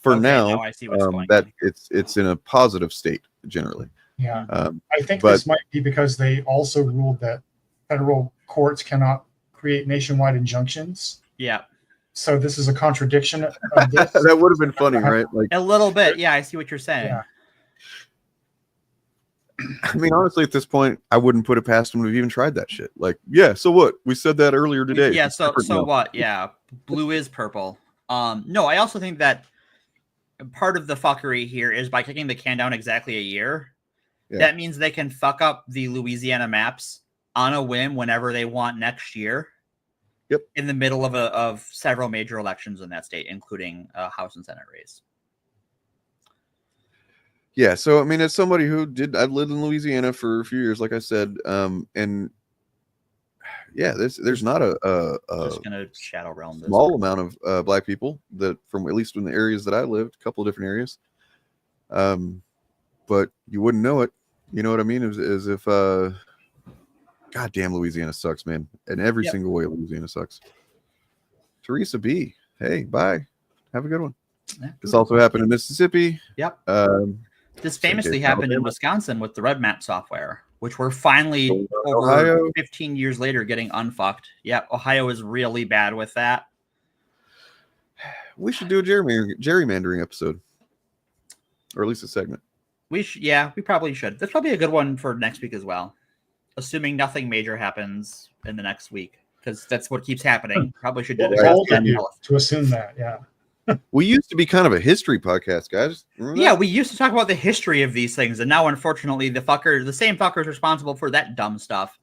[SPEAKER 1] for now
[SPEAKER 11] I see what's going
[SPEAKER 1] that
[SPEAKER 11] on.
[SPEAKER 1] it's in a positive state generally.
[SPEAKER 15] Yeah, I think this might be because they also ruled that federal courts cannot create nationwide injunctions.
[SPEAKER 11] Yeah.
[SPEAKER 15] So this is a contradiction of this.
[SPEAKER 1] That would have been funny, right? Like
[SPEAKER 11] a little bit. Yeah, I see what you're saying.
[SPEAKER 15] Yeah.
[SPEAKER 1] I mean, honestly, at this point, I wouldn't put it past them to have even tried that shit. Like, yeah, so what? We said that earlier today.
[SPEAKER 11] Yeah, so what? Yeah, blue is purple. No, I also think that part of the fuckery here is by kicking the can down exactly a year. Yeah. That means they can fuck up the Louisiana maps on a whim whenever they want next year.
[SPEAKER 1] Yep.
[SPEAKER 11] In the middle of several major elections in that state, including House and Senate race.
[SPEAKER 1] Yeah, so I mean, as somebody who I've lived in Louisiana for a few years, like I said, and yeah, there's not a
[SPEAKER 11] just gonna shadow realm this
[SPEAKER 1] small amount of black people that from at least in the areas that I lived, a couple of different areas. But you wouldn't know it. You know what I mean? As if goddamn Louisiana sucks, man. In every single way, Louisiana sucks. Teresa B. Hey, bye. Have a good one. Yeah. This also happened in Mississippi.
[SPEAKER 11] Yep. This famously happened in Wisconsin with the Red Map software, which we're finally over 15 years later getting unfucked. Yep. Ohio is really bad with that.
[SPEAKER 1] We should do a gerrymandering episode, or at least a segment.
[SPEAKER 11] We probably should. That's probably a good one for next week as well, assuming nothing major happens in the next week, because that's what keeps happening. Probably should do
[SPEAKER 15] to assume that. Yeah.
[SPEAKER 1] We used to be kind of a history podcast, guys.
[SPEAKER 11] Yeah, we used to talk about the history of these things, and now, unfortunately, the same fuckers responsible for that dumb stuff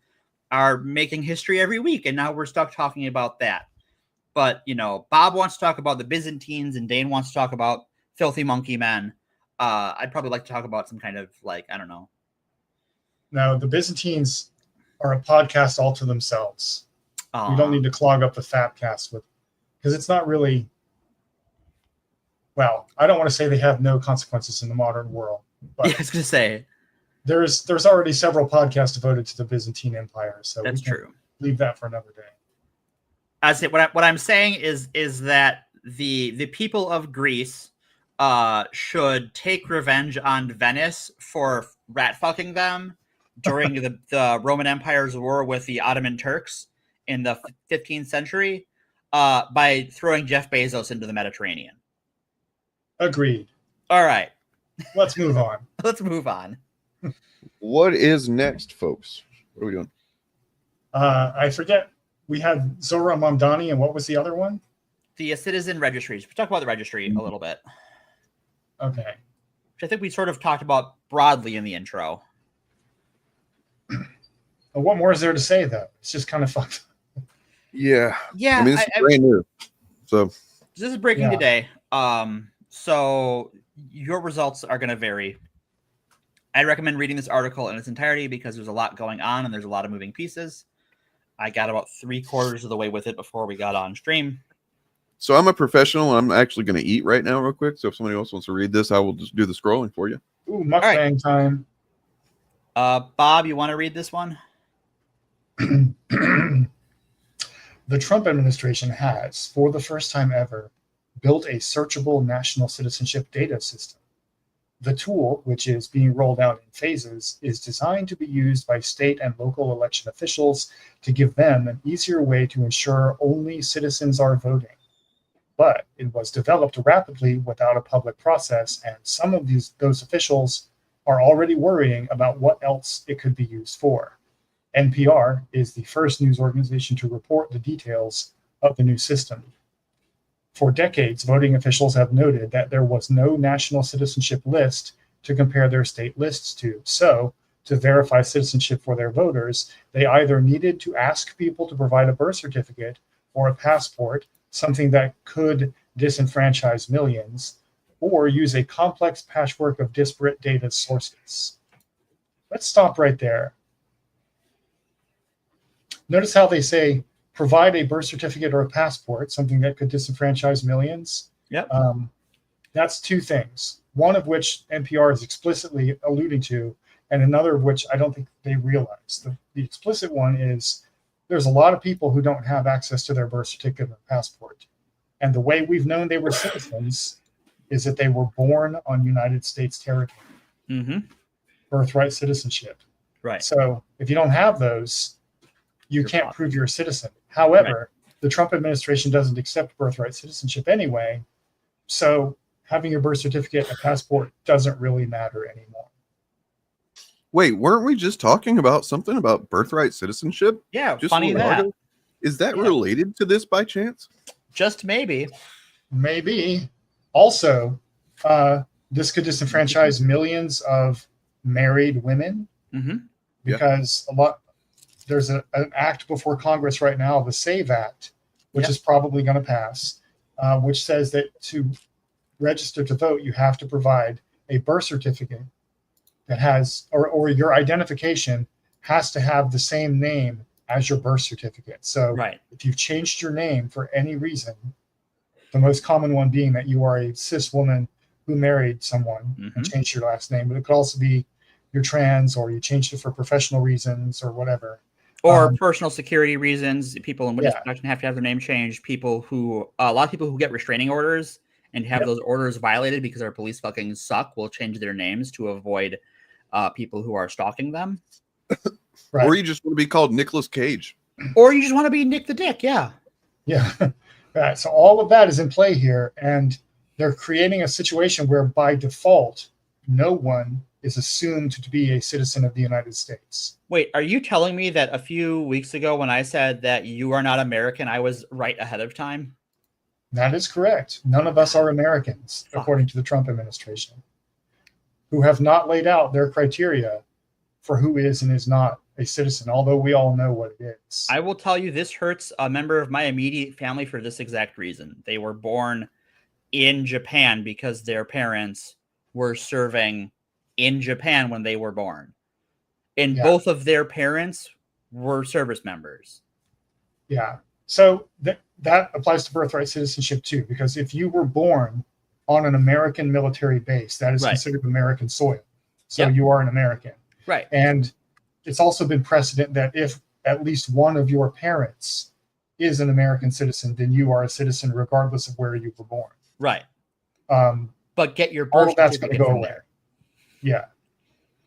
[SPEAKER 11] are making history every week, and now we're stuck talking about that. But, you know, Bob wants to talk about the Byzantines, and Dane wants to talk about filthy monkey men. I'd probably like to talk about some kind of, like, I don't know.
[SPEAKER 15] No, the Byzantines are a podcast all to themselves. You don't need to clog up the Fapcast with, because it's not really. Well, I don't want to say they have no consequences in the modern world, but
[SPEAKER 11] I was going to say
[SPEAKER 15] there's already several podcasts devoted to the Byzantine Empire, so
[SPEAKER 11] that's true.
[SPEAKER 15] Leave that for another day.
[SPEAKER 11] I say what I'm saying is that the people of Greece should take revenge on Venice for rat fucking them during the Roman Empire's war with the Ottoman Turks in the 15th century by throwing Jeff Bezos into the Mediterranean.
[SPEAKER 15] Agreed.
[SPEAKER 11] All right.
[SPEAKER 15] Let's move on.
[SPEAKER 11] Let's move on.
[SPEAKER 1] What is next, folks? What are we doing?
[SPEAKER 15] I forget. We had Zohran MamDADDY, and what was the other one?
[SPEAKER 11] The citizen registries. We talked about the registry a little bit.
[SPEAKER 15] Okay.
[SPEAKER 11] Which I think we sort of talked about broadly in the intro.
[SPEAKER 15] What more is there to say, though? It's just kind of fun.
[SPEAKER 1] Yeah.
[SPEAKER 11] Yeah.
[SPEAKER 1] I mean, it's brand new. So
[SPEAKER 11] this is breaking today. So your results are going to vary. I recommend reading this article in its entirety because there's a lot going on and there's a lot of moving pieces. I got about 3/4 of the way with it before we got on stream.
[SPEAKER 1] So I'm a professional and I'm actually going to eat right now real quick. So if somebody else wants to read this, I will just do the scrolling for you.
[SPEAKER 15] Ooh, mukbang time.
[SPEAKER 11] Bob, you want to read this one?
[SPEAKER 15] The Trump administration has, for the first time ever, built a searchable national citizenship data system. The tool, which is being rolled out in phases, is designed to be used by state and local election officials to give them an easier way to ensure only citizens are voting. But it was developed rapidly without a public process, and some of those officials are already worrying about what else it could be used for. NPR is the first news organization to report the details of the new system. For decades, voting officials have noted that there was no national citizenship list to compare their state lists to. So, to verify citizenship for their voters, they either needed to ask people to provide a birth certificate or a passport, something that could disenfranchise millions, or use a complex patchwork of disparate data sources. Let's stop right there. Notice how they say provide a birth certificate or a passport, something that could disenfranchise millions.
[SPEAKER 11] Yep.
[SPEAKER 15] That's two things, one of which NPR is explicitly alluding to, and another of which I don't think they realize. The explicit one is there's a lot of people who don't have access to their birth certificate or passport. And the way we've known they were citizens is that they were born on United States territory.
[SPEAKER 11] Mm-hmm.
[SPEAKER 15] Birthright citizenship.
[SPEAKER 11] Right.
[SPEAKER 15] So if you don't have those, you can't prove you're a citizen. However, the Trump administration doesn't accept birthright citizenship anyway. So having your birth certificate and passport doesn't really matter anymore.
[SPEAKER 1] Wait, weren't we just talking about something about birthright citizenship?
[SPEAKER 11] Yeah,
[SPEAKER 1] just
[SPEAKER 11] funny that.
[SPEAKER 1] Is that related to this by chance?
[SPEAKER 11] Just maybe.
[SPEAKER 15] Maybe. Also, this could disenfranchise millions of married women because there's an act before Congress right now, the SAVE Act, which is probably going to pass, which says that to register to vote, you have to provide a birth certificate that has, or your identification has to have the same name as your birth certificate. So if you've changed your name for any reason, the most common one being that you are a cis woman who married someone and changed your last name, but it could also be you're trans or you changed it for professional reasons or whatever.
[SPEAKER 11] Or personal security reasons. People in witness protection have to have their name changed. People who, a lot of people who get restraining orders and have those orders violated because our police fucking suck will change their names to avoid people who are stalking them.
[SPEAKER 1] Or you just want to be called Nicolas Cage.
[SPEAKER 11] Or you just want to be Nick the Dick, yeah.
[SPEAKER 15] Right. So all of that is in play here, and they're creating a situation where by default, no one is assumed to be a citizen of the United States.
[SPEAKER 11] Wait, are you telling me that a few weeks ago when I said that you are not American, I was right ahead of time?
[SPEAKER 15] That is correct. None of us are Americans, according to the Trump administration, who have not laid out their criteria for who is and is not a citizen, although we all know what it is.
[SPEAKER 11] I will tell you, this hurts a member of my immediate family for this exact reason. They were born in Japan because their parents were serving in Japan when they were born. And both of their parents were service members.
[SPEAKER 15] Yeah. So that applies to birthright citizenship too, because if you were born on an American military base, that is considered American soil. So you are an American.
[SPEAKER 11] Right.
[SPEAKER 15] And it's also been precedent that if at least one of your parents is an American citizen, then you are a citizen regardless of where you were born.
[SPEAKER 11] Right. But get your birth
[SPEAKER 15] all of that's going to
[SPEAKER 11] certificate
[SPEAKER 15] go
[SPEAKER 11] from
[SPEAKER 15] away.
[SPEAKER 11] there.
[SPEAKER 15] Yeah.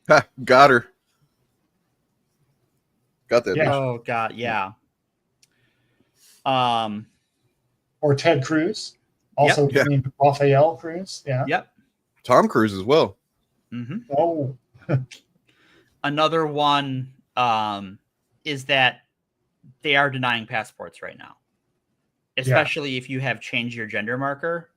[SPEAKER 1] Ha, got her. Got that.
[SPEAKER 15] Yeah.
[SPEAKER 11] Oh God, yeah.
[SPEAKER 15] Or Ted Cruz, also named Rafael Cruz. Yeah.
[SPEAKER 11] Yep.
[SPEAKER 1] Tom Cruise as well.
[SPEAKER 15] Oh.
[SPEAKER 11] Another one is that they are denying passports right now, especially if you have changed your gender marker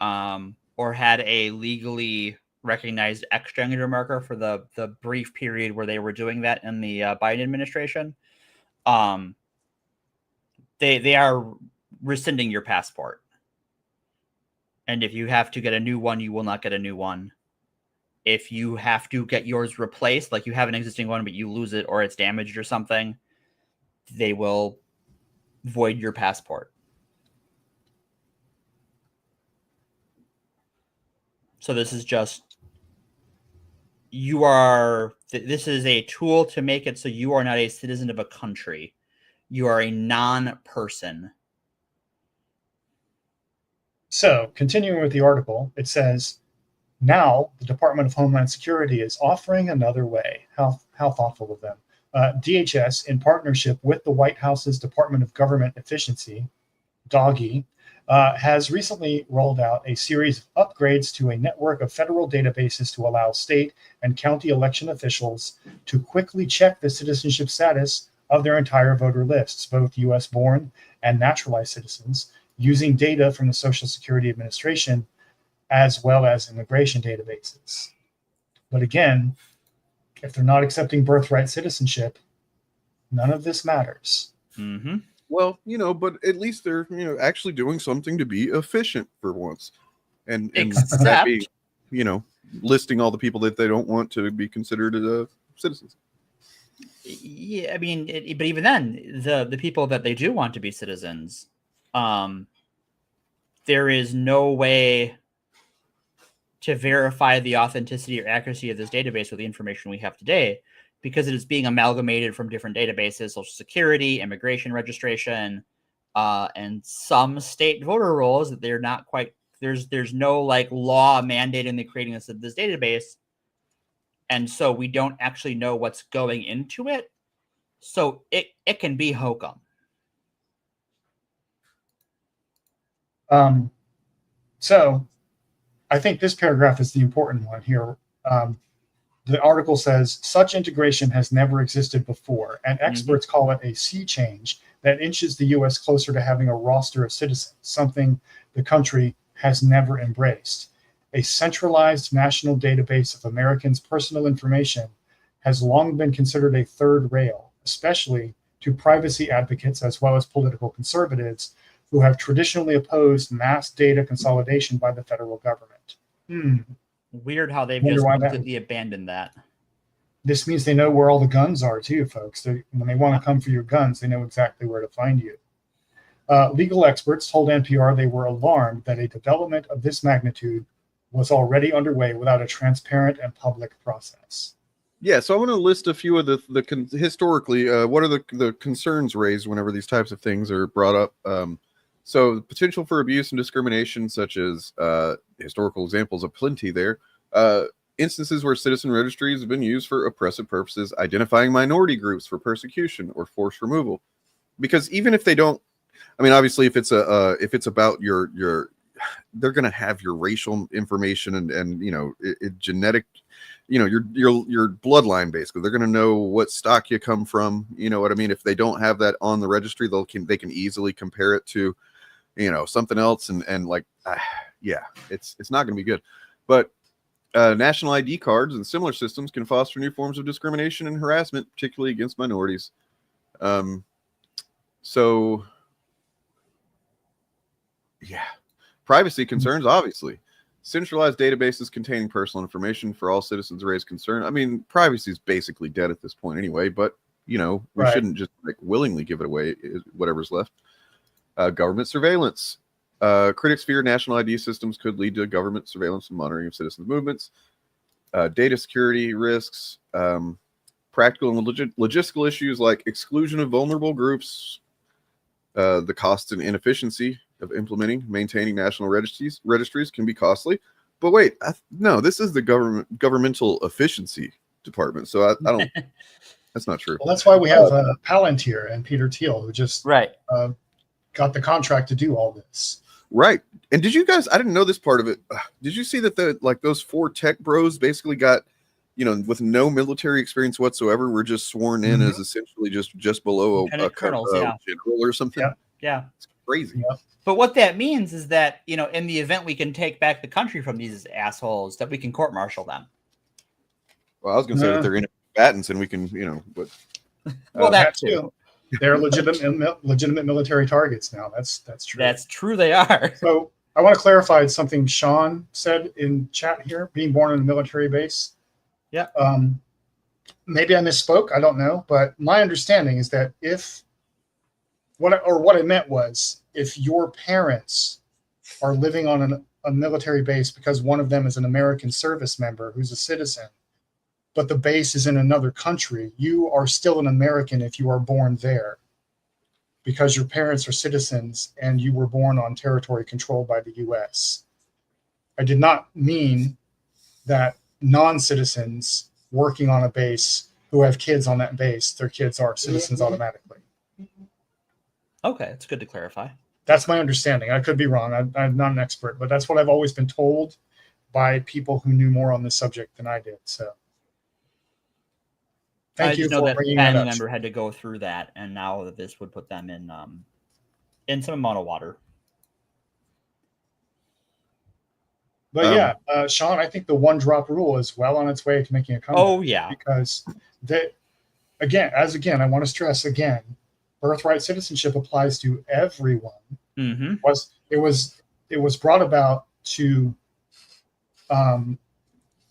[SPEAKER 11] or had a legally recognized X gender marker for the brief period where they were doing that in the Biden administration. They are rescinding your passport. And if you have to get a new one, you will not get a new one. If you have to get yours replaced, like you have an existing one, but you lose it or it's damaged or something, they will void your passport. So this is just, this is a tool to make it so you are not a citizen of a country. You are a non-person.
[SPEAKER 15] So continuing with the article, it says, now the Department of Homeland Security is offering another way. How thoughtful of them. DHS, in partnership with the White House's Department of Government Efficiency, DOGE, has recently rolled out a series of upgrades to a network of federal databases to allow state and county election officials to quickly check the citizenship status of their entire voter lists, both U.S.-born and naturalized citizens, using data from the Social Security Administration as well as immigration databases. But again, if they're not accepting birthright citizenship, none of this matters.
[SPEAKER 1] Well, but at least they're, actually doing something to be efficient for once. and
[SPEAKER 11] Except-
[SPEAKER 1] that being, you know, listing all the people that they don't want to be considered citizens.
[SPEAKER 11] Yeah, I mean, but even then, the people that they do want to be citizens, there is no way to verify the authenticity or accuracy of this database with the information we have today, because it is being amalgamated from different databases, Social Security, immigration registration, and some state voter rolls that they're not quite, there's no like law mandating the creating this database. And so we don't actually know what's going into it. So it can be hokum.
[SPEAKER 15] So I think this paragraph is the important one here. The article says, such integration has never existed before, and experts call it a sea change that inches the U.S. closer to having a roster of citizens, something the country has never embraced. A centralized national database of Americans' personal information has long been considered a third rail, especially to privacy advocates as well as political conservatives who have traditionally opposed mass data consolidation by the federal government.
[SPEAKER 11] Weird how they've
[SPEAKER 15] Wonder
[SPEAKER 11] just
[SPEAKER 15] why that-
[SPEAKER 11] completely abandoned that.
[SPEAKER 15] This means they know where all the guns are too, folks. When they want to come for your guns, they know exactly where to find you. Legal experts told NPR they were alarmed that a development of this magnitude was already underway without a transparent and public process.
[SPEAKER 1] Yeah, so I want to list a few of historically, what are the concerns raised whenever these types of things are brought up. So the potential for abuse and discrimination, such as historical examples of plenty there. Instances where citizen registries have been used for oppressive purposes, identifying minority groups for persecution or forced removal. Because even if they don't, I mean, obviously, if it's about your, they're going to have your racial information and you know, genetic, you know, your bloodline. Basically, they're going to know what stock you come from. You know what I mean? If they don't have that on the registry, they can easily compare it to, you know, something else, and like, yeah, it's not going to be good. But national ID cards and similar systems can foster new forms of discrimination and harassment, particularly against minorities. So, yeah, privacy concerns, obviously. Centralized databases containing personal information for all citizens raise concern. I mean, privacy is basically dead at this point anyway, but, you know, we shouldn't just like willingly give it away, whatever's left. Government surveillance. Critics fear national ID systems could lead to government surveillance and monitoring of citizens' movements. Data security risks. Practical and logistical issues like exclusion of vulnerable groups. The cost and inefficiency of maintaining national registries can be costly. But wait, no, this is the governmental efficiency department. So I don't. That's not true.
[SPEAKER 15] Well, that's why we have Palantir and Peter Thiel, who just got the contract to do all this.
[SPEAKER 1] Right. And did you guys, I didn't know this part of it. Did you see that those 4 tech bros basically got, you know, with no military experience whatsoever, were just sworn in as essentially just below a
[SPEAKER 11] colonels,
[SPEAKER 1] general or something?
[SPEAKER 11] Yeah.
[SPEAKER 1] It's crazy.
[SPEAKER 11] But what that means is that, you know, in the event we can take back the country from these assholes, that we can court-martial them.
[SPEAKER 1] Well, I was going to say that they're in combatants and we can, you know, but.
[SPEAKER 11] Well, that too.
[SPEAKER 15] They're legitimate military targets now. That's true.
[SPEAKER 11] That's true. They are.
[SPEAKER 15] So I want to clarify something Sean said in chat here. Being born in a military base.
[SPEAKER 11] Yeah.
[SPEAKER 15] Maybe I misspoke. I don't know, but my understanding is that what I meant was if your parents are living on a military base because one of them is an American service member who's a citizen, but the base is in another country, you are still an American if you are born there because your parents are citizens and you were born on territory controlled by the U.S. I did not mean that non-citizens working on a base who have kids on that base, their kids are citizens automatically.
[SPEAKER 11] Okay, it's good to clarify.
[SPEAKER 15] That's my understanding. I could be wrong. I'm not an expert, but that's what I've always been told by people who knew more on this subject than I did. So. Thank you for bringing that up.
[SPEAKER 11] Family member had to go through that, and now that this would put them in some amount of water.
[SPEAKER 15] But yeah, Sean, I think the one drop rule is well on its way to making a comeback.
[SPEAKER 11] Oh yeah,
[SPEAKER 15] because again, I want to stress again, birthright citizenship applies to everyone.
[SPEAKER 11] Mm-hmm.
[SPEAKER 15] It was brought about to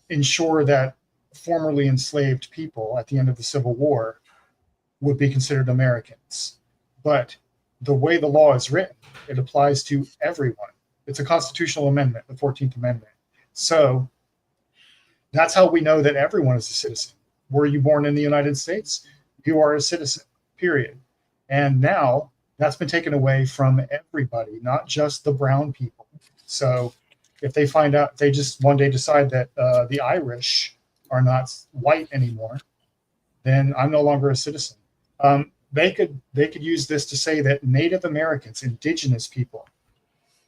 [SPEAKER 15] ensure that formerly enslaved people at the end of the Civil War would be considered Americans. But the way the law is written, it applies to everyone. It's a constitutional amendment, the 14th Amendment. So that's how we know that everyone is a citizen. Were you born in the United States? You are a citizen, period. And now that's been taken away from everybody, not just the brown people. So if they find out, they just one day decide that the Irish are not white anymore, then I'm no longer a citizen. They could use this to say that Native Americans, indigenous people,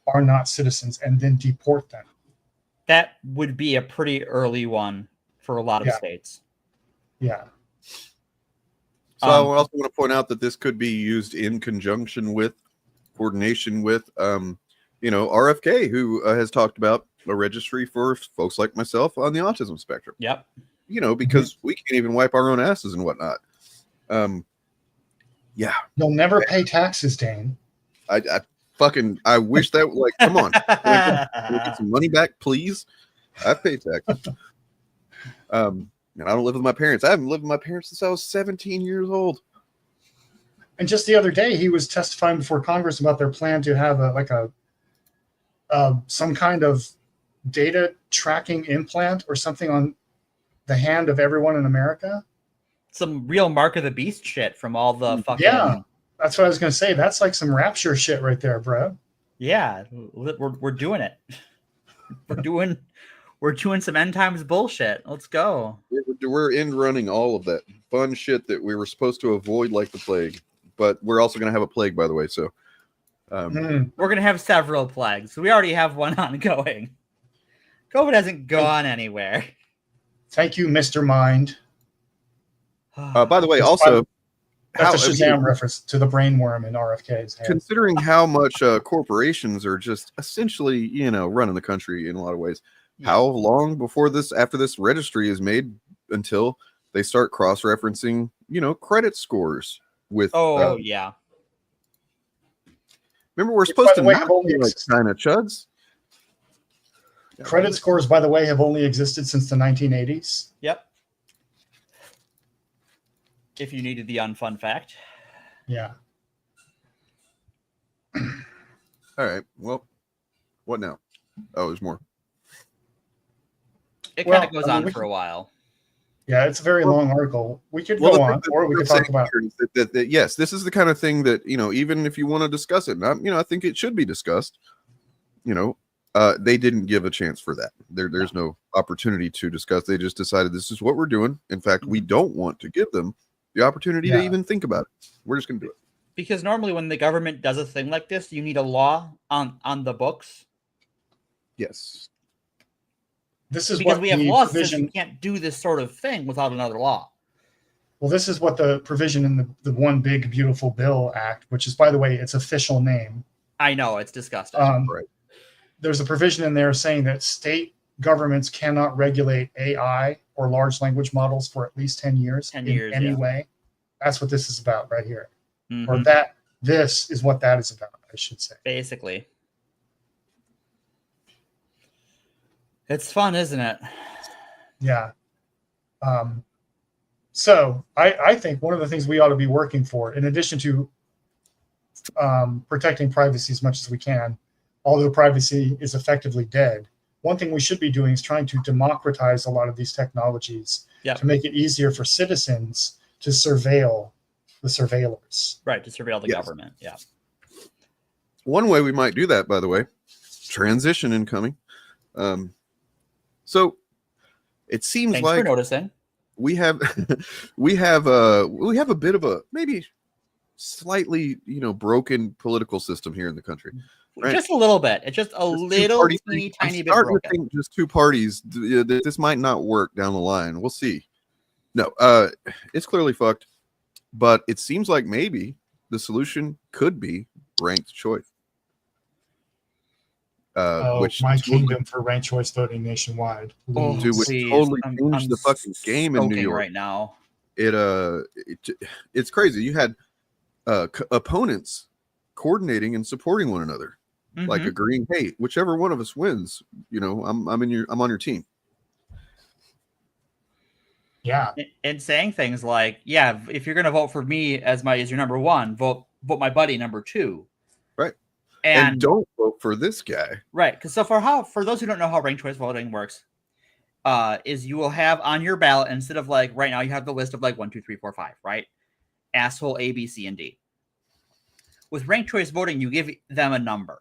[SPEAKER 15] are not citizens, and then deport them.
[SPEAKER 11] That would be a pretty early one for a lot of states.
[SPEAKER 15] Yeah.
[SPEAKER 1] So I also want to point out that this could be used in conjunction with, coordination with, RFK, who has talked about a registry for folks like myself on the autism spectrum.
[SPEAKER 11] Yep.
[SPEAKER 1] Because we can't even wipe our own asses and whatnot. Yeah.
[SPEAKER 15] You'll never pay taxes, Dane.
[SPEAKER 1] I wish that, come on. Can I get some money back, please? I've paid taxes. And I don't live with my parents. I haven't lived with my parents since I was 17 years old.
[SPEAKER 15] And just the other day, he was testifying before Congress about their plan to have some kind of data tracking implant or something on the hand of everyone in America.
[SPEAKER 11] Some real Mark of the Beast shit from all the fucking...
[SPEAKER 15] Yeah, that's what I was going to say. That's like some rapture shit right there, bro.
[SPEAKER 11] Yeah, we're doing it. We're doing some end times bullshit. Let's go.
[SPEAKER 1] We're end running all of that fun shit that we were supposed to avoid like the plague. But we're also going to have a plague, by the way. So
[SPEAKER 11] we're going to have several plagues. We already have one ongoing. COVID hasn't gone anywhere.
[SPEAKER 15] Thank you, Mr. Mind.
[SPEAKER 1] By the way, also...
[SPEAKER 15] That's a Shazam reference to the brainworm in RFK's head.
[SPEAKER 1] Considering how much corporations are just essentially, running the country in a lot of ways, how long after this registry is made until they start cross-referencing, credit scores with...
[SPEAKER 11] yeah.
[SPEAKER 1] Remember, we're supposed to not be like China chuds.
[SPEAKER 15] Credit scores, by the way, have only existed since the 1980s.
[SPEAKER 11] Yep. If you needed the unfun fact.
[SPEAKER 15] Yeah.
[SPEAKER 1] All right. Well, what now? Oh, there's more.
[SPEAKER 11] It kind of goes on for a while.
[SPEAKER 15] Yeah, it's a very long article. We could go on, or we could talk about
[SPEAKER 1] that. Yes, this is the kind of thing that, even if you want to discuss it, I think it should be discussed. They didn't give a chance for that. There's no opportunity to discuss. They just decided this is what we're doing. In fact, we don't want to give them the opportunity to even think about it. We're just going to do it.
[SPEAKER 11] Because normally when the government does a thing like this, you need a law on the books.
[SPEAKER 1] Yes.
[SPEAKER 15] This is
[SPEAKER 11] because
[SPEAKER 15] what
[SPEAKER 11] we have
[SPEAKER 15] the
[SPEAKER 11] laws
[SPEAKER 15] provision...
[SPEAKER 11] says you can't do this sort of thing without another law.
[SPEAKER 15] Well, this is what the provision in the One Big Beautiful Bill Act, which is, by the way, its official name.
[SPEAKER 11] I know, it's disgusting.
[SPEAKER 15] Right. There's a provision in there saying that state governments cannot regulate AI or large language models for at least 10 years in any way. That's what this is about right here.
[SPEAKER 11] Mm-hmm.
[SPEAKER 15] Or this is what that is about, I should say.
[SPEAKER 11] Basically. It's fun, isn't it?
[SPEAKER 15] Yeah. So I think one of the things we ought to be working for, in addition to protecting privacy as much as we can, although privacy is effectively dead, one thing we should be doing is trying to democratize a lot of these technologies to make it easier for citizens to surveil the surveillors.
[SPEAKER 11] Right, to surveil the government, yeah.
[SPEAKER 1] One way we might do that, by the way, transition incoming. So it seems
[SPEAKER 11] Thanks
[SPEAKER 1] like
[SPEAKER 11] for noticing.
[SPEAKER 1] we have a bit of a maybe slightly broken political system here in the country. Right?
[SPEAKER 11] Just a little bit. It's just a little teeny tiny bit broken.
[SPEAKER 1] Just two parties. This might not work down the line. We'll see. No, it's clearly fucked. But it seems like maybe the solution could be ranked choice.
[SPEAKER 15] Which my kingdom for ranked choice voting nationwide.
[SPEAKER 1] Dude, which totally changed the fucking game in New York
[SPEAKER 11] right now.
[SPEAKER 1] It's crazy. You had opponents coordinating and supporting one another. like agreeing, hey, whichever one of us wins, you know, I'm on your team.
[SPEAKER 15] Yeah.
[SPEAKER 11] And saying things like, yeah, if you're going to vote for me as your number one, vote my buddy number two.
[SPEAKER 1] Right.
[SPEAKER 11] And
[SPEAKER 1] don't vote for this guy.
[SPEAKER 11] Right. Because for those who don't know how ranked choice voting works, is you will have on your ballot, instead of like right now, you have the list of like 1, 2, 3, 4, 5, right? Asshole A, B, C, and D. With ranked choice voting, you give them a number.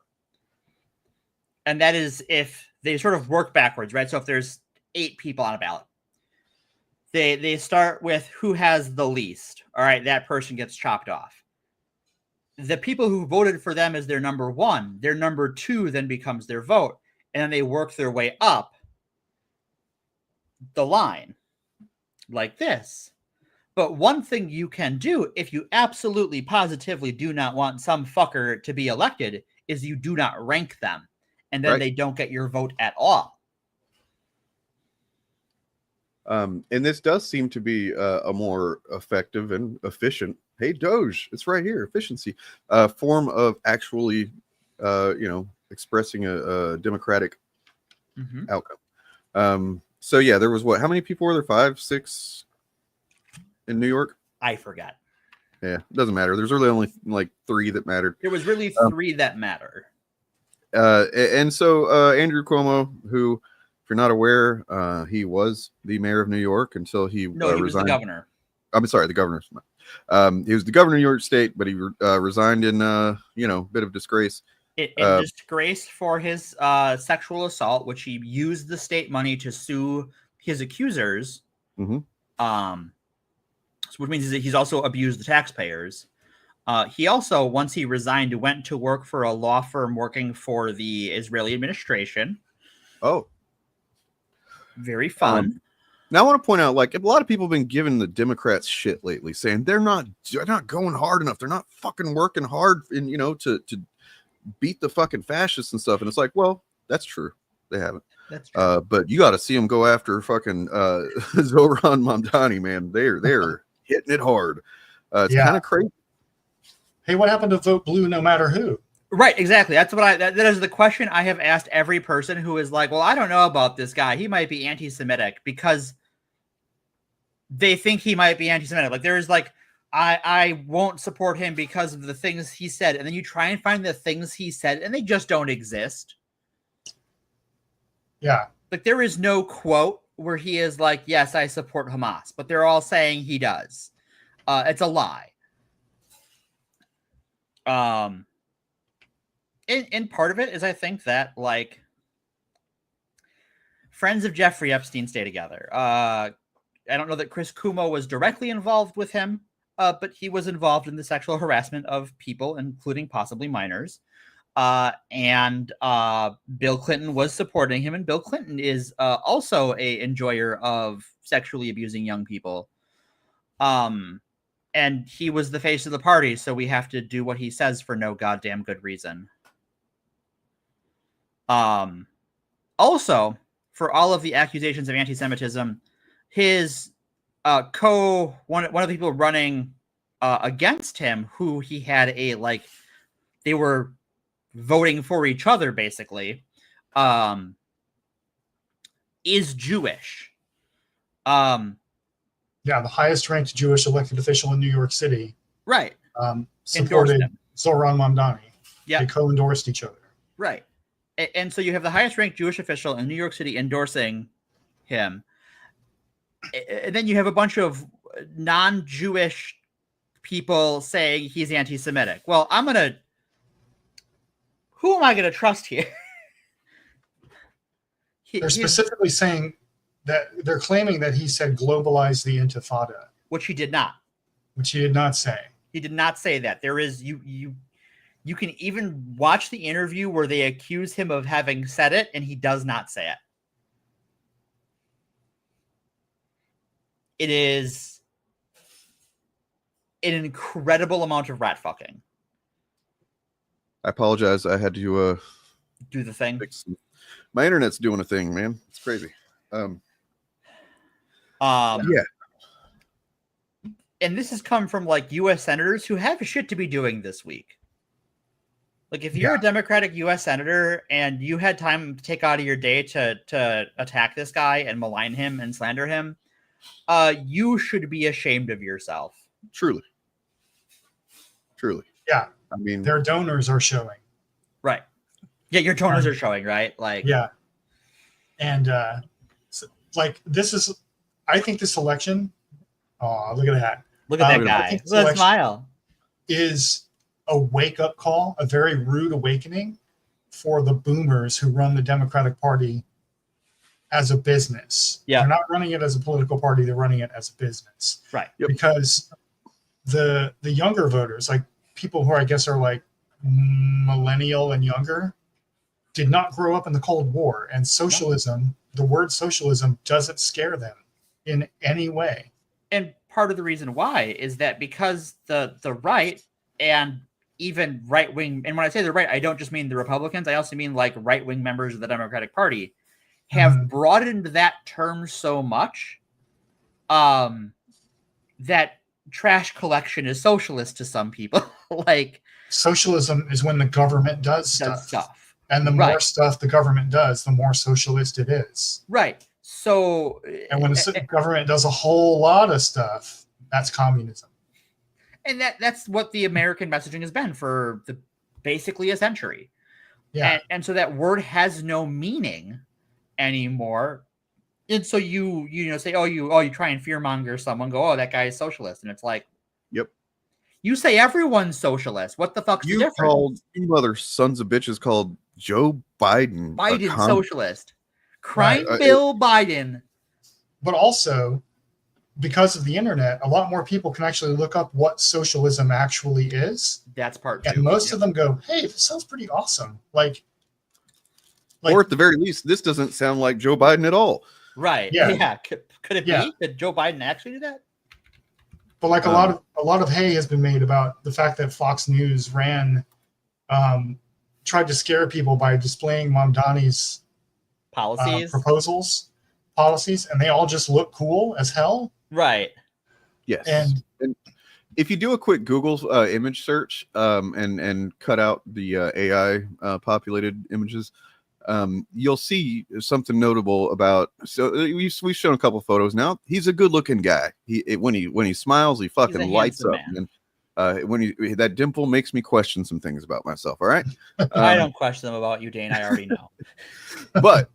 [SPEAKER 11] And that is if they sort of work backwards, right? So if there's 8 people on a ballot, they start with who has the least. All right, that person gets chopped off. The people who voted for them as their number one, their number two then becomes their vote. And then they work their way up the line like this. But one thing you can do if you absolutely positively do not want some fucker to be elected is you do not rank them. And then they don't get your vote at all.
[SPEAKER 1] And this does seem to be a more effective and efficient, hey, Doge, it's right here, efficiency, form of actually, expressing a democratic outcome. So, yeah, there was how many people were there? 5, 6 in New York?
[SPEAKER 11] I forgot.
[SPEAKER 1] Yeah, it doesn't matter. There's really only like 3 that mattered.
[SPEAKER 11] There was really 3 that matter.
[SPEAKER 1] And so Andrew Cuomo, who, if you're not aware, he was the mayor of New York until he
[SPEAKER 11] resigned. He was the governor.
[SPEAKER 1] I'm sorry, the governor. He was the governor of New York State, but he resigned in bit of disgrace.
[SPEAKER 11] In disgrace for his sexual assault, which he used the state money to sue his accusers. Which means that he's also abused the taxpayers. He also, once he resigned, went to work for a law firm working for the Israeli administration.
[SPEAKER 1] Oh.
[SPEAKER 11] Very fun.
[SPEAKER 1] Now I want to point out, like, a lot of people have been giving the Democrats shit lately, saying they're not going hard enough. They're not fucking working hard to beat the fucking fascists and stuff. And it's like, well, that's true. They haven't.
[SPEAKER 11] That's true.
[SPEAKER 1] But you got to see them go after fucking Zohran MamDADDY, man. They're hitting it hard. It's kind of crazy.
[SPEAKER 15] Hey, what happened to vote blue no matter who?
[SPEAKER 11] Right, exactly. That's what that is the question I have asked every person who is like, well, I don't know about this guy. He might be anti-Semitic, because they think he might be anti-Semitic. Like, there is like, I won't support him because of the things he said. And then you try and find the things he said, and they just don't exist.
[SPEAKER 15] Yeah.
[SPEAKER 11] Like, there is no quote where he is like, yes, I support Hamas, but they're all saying he does. It's a lie. And part of it is, I think that, like, friends of Jeffrey Epstein stay together. I don't know that Chris Cuomo was directly involved with him, but he was involved in the sexual harassment of people, including possibly minors. And Bill Clinton was supporting him, and Bill Clinton is also a enjoyer of sexually abusing young people. And he was the face of the party, so we have to do what he says for no goddamn good reason. Also, for all of the accusations of anti-Semitism, his one of the people running against him, who he had they were voting for each other, basically, is Jewish.
[SPEAKER 15] Yeah, the highest ranked Jewish elected official in New York City.
[SPEAKER 11] Right.
[SPEAKER 15] Supported Zohran MamDADDY.
[SPEAKER 11] Yeah.
[SPEAKER 15] They co-endorsed each other.
[SPEAKER 11] Right. And so you have the highest ranked Jewish official in New York City endorsing him. And then you have a bunch of non-Jewish people saying he's anti-Semitic. Well, who am I going to trust here?
[SPEAKER 15] They're specifically saying that they're claiming that he said globalize the Intifada.
[SPEAKER 11] Which he did not.
[SPEAKER 15] Which he did not say.
[SPEAKER 11] He did not say that. There is, you can even watch the interview where they accuse him of having said it, and he does not say it. It is an incredible amount of rat fucking.
[SPEAKER 1] I apologize. I had to
[SPEAKER 11] do the thing.
[SPEAKER 1] My internet's doing a thing, man. It's crazy.
[SPEAKER 11] Yeah. And this has come from like U.S. senators who have shit to be doing this week. Like if you're a Democratic U.S. senator and you had time to take out of your day to attack this guy and malign him and slander him, you should be ashamed of yourself.
[SPEAKER 1] Truly.
[SPEAKER 15] Yeah.
[SPEAKER 1] I mean,
[SPEAKER 15] their donors are showing.
[SPEAKER 11] Right. Yeah, your donors are showing, right? Like,
[SPEAKER 15] yeah. And like this is, I think this election. Oh, look at that!
[SPEAKER 11] Look at that guy. Look at smile.
[SPEAKER 15] Is a wake-up call, a very rude awakening for the boomers who run the Democratic Party as a business.
[SPEAKER 11] Yeah.
[SPEAKER 15] They're not running it as a political party, they're running it as a business.
[SPEAKER 11] Right.
[SPEAKER 15] Because the younger voters, like people who I guess are like millennial and younger, did not grow up in the Cold War, and socialism, the word socialism doesn't scare them in any way.
[SPEAKER 11] And part of the reason why is that because the right and even right-wing, and when I say the right, I don't just mean the Republicans, I also mean like right-wing members of the Democratic Party, have broadened that term so much that trash collection is socialist to some people. Like
[SPEAKER 15] socialism is when the government does stuff. And the more stuff the government does, the more socialist it is.
[SPEAKER 11] Right. So,
[SPEAKER 15] and when the government does a whole lot of stuff, that's communism.
[SPEAKER 11] And that's what the American messaging has been for basically a century.
[SPEAKER 15] Yeah.
[SPEAKER 11] And so that word has no meaning anymore. And so you say, you try and fearmonger someone, go, oh, that guy is socialist. And it's like,
[SPEAKER 1] yep.
[SPEAKER 11] You say everyone's socialist. What the fuck's the difference?
[SPEAKER 1] Called you mother sons of bitches called Joe Biden
[SPEAKER 11] socialist. Crime Bill Biden.
[SPEAKER 15] But also, because of the internet, a lot more people can actually look up what socialism actually is.
[SPEAKER 11] That's part
[SPEAKER 15] and most of them go, hey, this sounds pretty awesome. Like,
[SPEAKER 1] or at the very least, this doesn't sound like Joe Biden at all.
[SPEAKER 11] Right. Yeah. Could it be that Joe Biden actually did that?
[SPEAKER 15] But like a lot of hay has been made about the fact that Fox News tried to scare people by displaying MamDADDY's policies, and they all just look cool as hell.
[SPEAKER 11] Right.
[SPEAKER 1] Yes. And if you do a quick Google image search and cut out the AI populated images, you'll see something notable about. So we've shown a couple of photos now. He's a good looking guy. When he smiles, he fucking lights up.
[SPEAKER 11] Man.
[SPEAKER 1] And when that dimple makes me question some things about myself. All right.
[SPEAKER 11] I don't question them about you, Dane. I already know.
[SPEAKER 1] But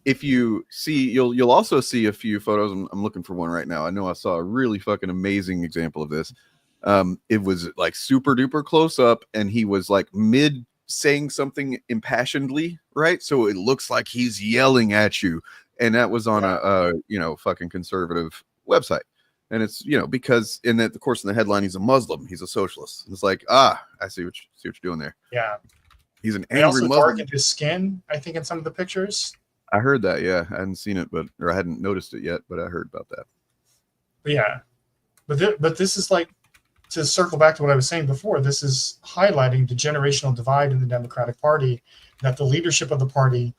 [SPEAKER 1] if you see, you'll also see a few photos. I'm looking for one right now. I know I saw a really fucking amazing example of this. It was like super duper close up, and he was like mid saying something impassionedly, right? So it looks like he's yelling at you, and that was on a fucking conservative website. And it's because in that, of course, in the headline, he's a Muslim, he's a socialist. It's like, I see what you're doing there.
[SPEAKER 15] Yeah,
[SPEAKER 1] he's an
[SPEAKER 15] angry
[SPEAKER 1] Muslim.
[SPEAKER 15] Darkened his skin, I think, in some of the pictures.
[SPEAKER 1] I heard that. Yeah, I hadn't seen it, or I hadn't noticed it yet, but I heard about that.
[SPEAKER 15] But yeah, but this is like, to circle back to what I was saying before, this is highlighting the generational divide in the Democratic Party that the leadership of the party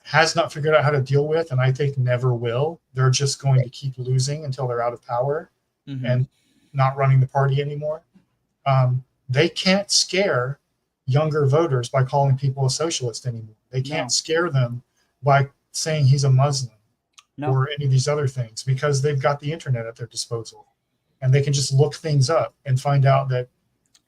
[SPEAKER 15] has not figured out how to deal with, and I think never will. They're just going to keep losing until they're out of power and not running the party anymore. They can't scare younger voters by calling people a socialist anymore. They can't scare them by saying he's a Muslim or any of these other things, because they've got the internet at their disposal. And they can just look things up and find out that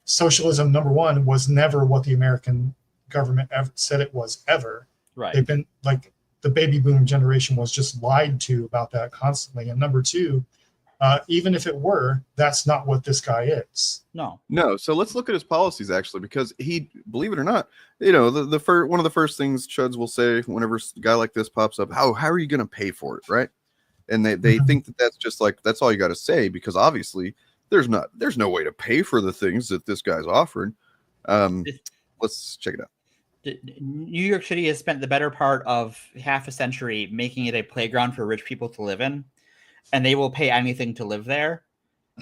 [SPEAKER 15] socialism, number one, was never what the American government said it was ever.
[SPEAKER 11] Right.
[SPEAKER 15] They've been like, the baby boom generation was just lied to about that constantly. And number two, even if it were, that's not what this guy is.
[SPEAKER 11] No.
[SPEAKER 1] So let's look at his policies, actually, because he, believe it or not, one of the first things chuds will say whenever a guy like this pops up, how are you going to pay for it, right? And they think that that's just like, that's all you got to say, because obviously there's no way to pay for the things that this guy's offering. Let's check it out.
[SPEAKER 11] New York City has spent the better part of half a century making it a playground for rich people to live in, and they will pay anything to live there.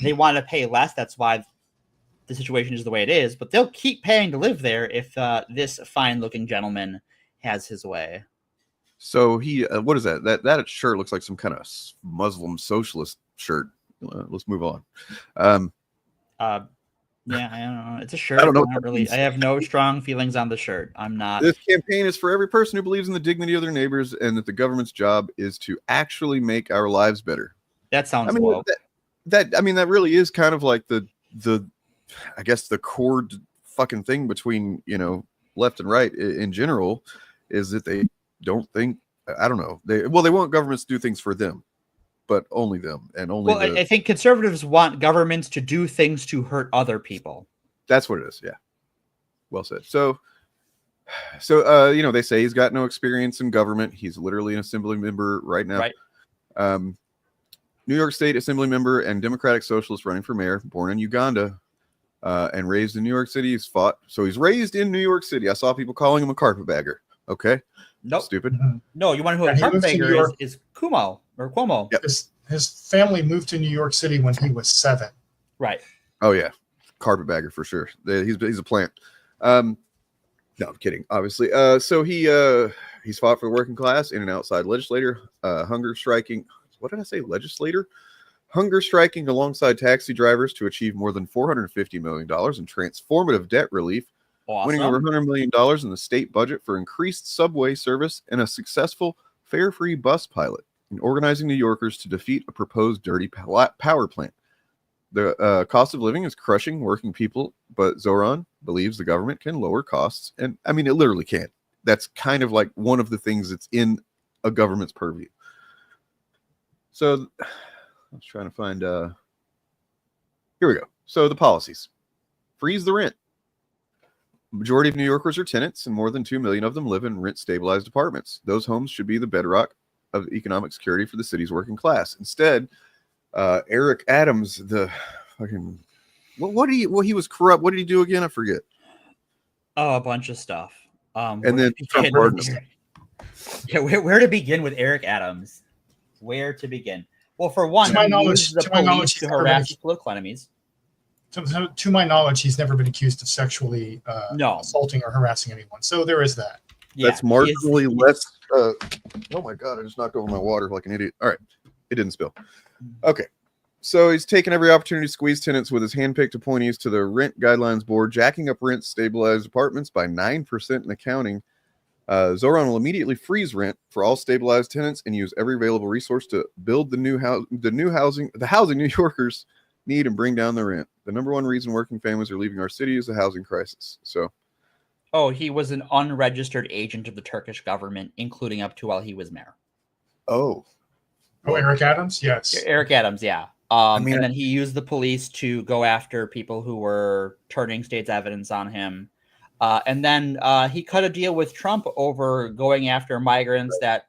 [SPEAKER 11] They want to pay less. That's why the situation is the way it is, but they'll keep paying to live there if this fine looking gentleman has his way.
[SPEAKER 1] So he, what is that? That shirt looks like some kind of Muslim socialist shirt. Let's move on.
[SPEAKER 11] Yeah, I don't know. It's a shirt.
[SPEAKER 1] I don't know.
[SPEAKER 11] Not really. I have no strong feelings on the shirt. I'm not.
[SPEAKER 1] This campaign is for every person who believes in the dignity of their neighbors and that the government's job is to actually make our lives better.
[SPEAKER 11] That sounds
[SPEAKER 1] woke. That really is kind of like the I guess the core fucking thing between, left and right in general is that they don't think, I don't know. They want governments to do things for them, but only them and only.
[SPEAKER 11] Well, I think conservatives want governments to do things to hurt other people.
[SPEAKER 1] That's what it is. Yeah. Well said. So, they say he's got no experience in government. He's literally an assembly member right now.
[SPEAKER 11] Right.
[SPEAKER 1] New York State Assembly member and Democratic Socialist running for mayor, born in Uganda and raised in New York City. He's raised in New York City. I saw people calling him a carpetbagger. Okay.
[SPEAKER 11] Nope.
[SPEAKER 1] Stupid.
[SPEAKER 11] No, you want to know who a carpetbagger is Cuomo.
[SPEAKER 1] Yep.
[SPEAKER 15] His family moved to New York City when he was 7.
[SPEAKER 11] Right.
[SPEAKER 1] Oh, yeah. Carpetbagger for sure. He's a plant. No, I'm kidding, obviously. So he's fought for the working class, in and outside legislator, hunger striking. What did I say? Legislator? Hunger striking alongside taxi drivers to achieve more than $450 million in transformative debt relief, winning over $100 million in the state budget for increased subway service and a successful fare-free bus pilot, and organizing New Yorkers to defeat a proposed dirty power plant. The cost of living is crushing working people, but Zohran believes the government can lower costs. And I mean, it literally can. That's kind of like one of the things that's in a government's purview. So I was trying to find, here we go. So the policies: freeze the rent. Majority of New Yorkers are tenants, and more than 2 million of them live in rent-stabilized apartments. Those homes should be the bedrock of economic security for the city's working class. Instead, Eric Adams, the fucking, he was corrupt. What did he do again? I forget.
[SPEAKER 11] Oh, a bunch of stuff.
[SPEAKER 1] And then Trump pardoned him.
[SPEAKER 11] Yeah, where to begin with Eric Adams? Where to begin? Well, for one,
[SPEAKER 15] to my knowledge,
[SPEAKER 11] to harass political enemies.
[SPEAKER 15] To my knowledge, he's never been accused of sexually assaulting or harassing anyone. So there is that.
[SPEAKER 1] That's marginally less. Oh my God, I just knocked over my water like an idiot. All right, it didn't spill. Okay, so he's taken every opportunity to squeeze tenants with his handpicked appointees to the Rent Guidelines Board, jacking up rent stabilized apartments by 9% in accounting. Zohran will immediately freeze rent for all stabilized tenants and use every available resource to build the housing New Yorkers need and bring down the rent. The number one reason working families are leaving our city is the housing crisis. So,
[SPEAKER 11] he was an unregistered agent of the Turkish government, including up to while he was mayor.
[SPEAKER 15] Eric Adams? Yes.
[SPEAKER 11] Eric Adams, yeah. And then he used the police to go after people who were turning state's evidence on him. And then he cut a deal with Trump over going after migrants that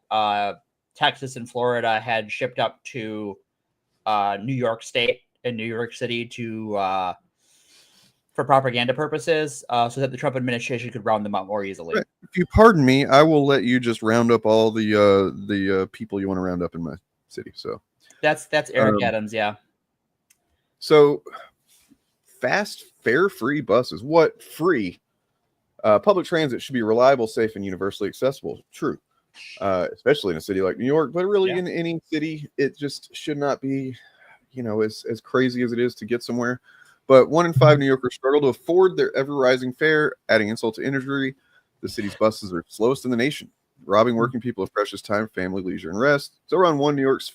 [SPEAKER 11] Texas and Florida had shipped up to New York State and New York City to for propaganda purposes, so that the Trump administration could round them out more easily.
[SPEAKER 1] Right. If you pardon me, I will let you just round up all the people you want to round up in my city. So
[SPEAKER 11] that's Eric Adams, yeah.
[SPEAKER 1] So fast fare-free buses. What free? Public transit should be reliable, safe, and universally accessible. True. Especially in a city like New York, but really in any city, it just should not be, as crazy as it is to get somewhere. But 1 in 5 New Yorkers struggle to afford their ever-rising fare, adding insult to injury. The city's buses are slowest in the nation, robbing working people of precious time, family, leisure, and rest. Zohran won New York's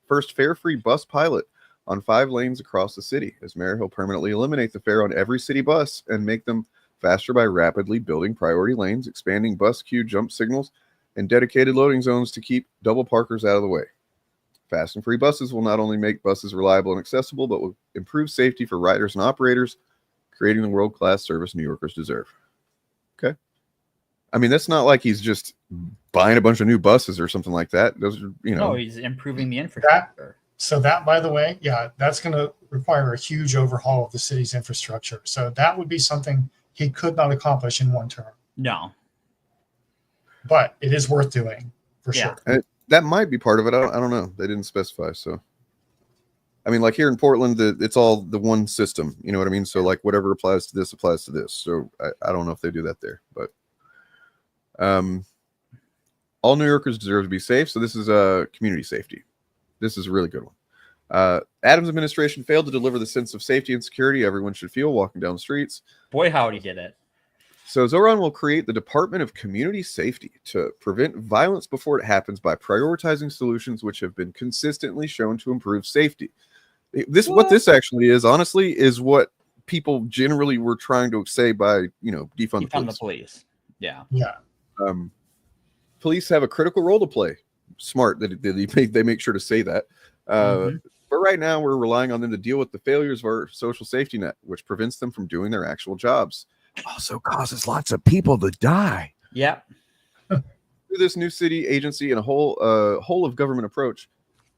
[SPEAKER 1] first fare-free bus pilot on 5 lanes across the city. As mayor, he'll permanently eliminate the fare on every city bus and make them faster by rapidly building priority lanes, expanding bus queue jump signals, and dedicated loading zones to keep double parkers out of the way. Fast and free buses will not only make buses reliable and accessible, but will improve safety for riders and operators, creating the world-class service New Yorkers deserve. Okay. I mean, that's not like he's just buying a bunch of new buses or something like that. Those are,
[SPEAKER 11] No, he's improving the infrastructure.
[SPEAKER 15] That, by the way, that's going to require a huge overhaul of the city's infrastructure. So that would be something he could not accomplish in one term.
[SPEAKER 11] No.
[SPEAKER 15] But it is worth doing, for sure.
[SPEAKER 1] And that might be part of it. I don't know. They didn't specify. So, I mean, like here in Portland, it's all the one system. You know what I mean? So, like, whatever applies to this applies to this. So, I don't know if they do that there. But all New Yorkers deserve to be safe. So, this is community safety. This is a really good one. Adams' administration failed to deliver the sense of safety and security everyone should feel walking down the streets.
[SPEAKER 11] Boy, howdy did it.
[SPEAKER 1] So Zohran will create the Department of Community Safety to prevent violence before it happens by prioritizing solutions which have been consistently shown to improve safety. What this actually is, honestly, is what people generally were trying to say by, defund
[SPEAKER 11] the police. Yeah.
[SPEAKER 15] Yeah.
[SPEAKER 1] Police have a critical role to play. Smart that they make sure to say that. But right now, we're relying on them to deal with the failures of our social safety net, which prevents them from doing their actual jobs. Also causes lots of people to die.
[SPEAKER 11] Yeah.
[SPEAKER 1] Through this new city agency and a whole of government approach,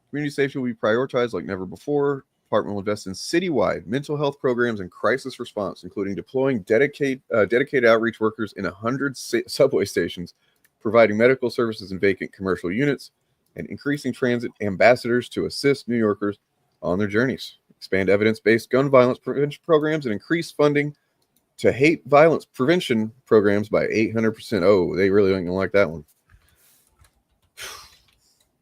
[SPEAKER 1] community safety will be prioritized like never before. Department will invest in citywide mental health programs and crisis response, including deploying dedicated outreach workers in 100 subway stations, providing medical services in vacant commercial units, and increasing transit ambassadors to assist New Yorkers on their journeys. Expand evidence-based gun violence prevention programs and increase funding to hate violence prevention programs by 800%. Oh, they really aren't gonna like that one.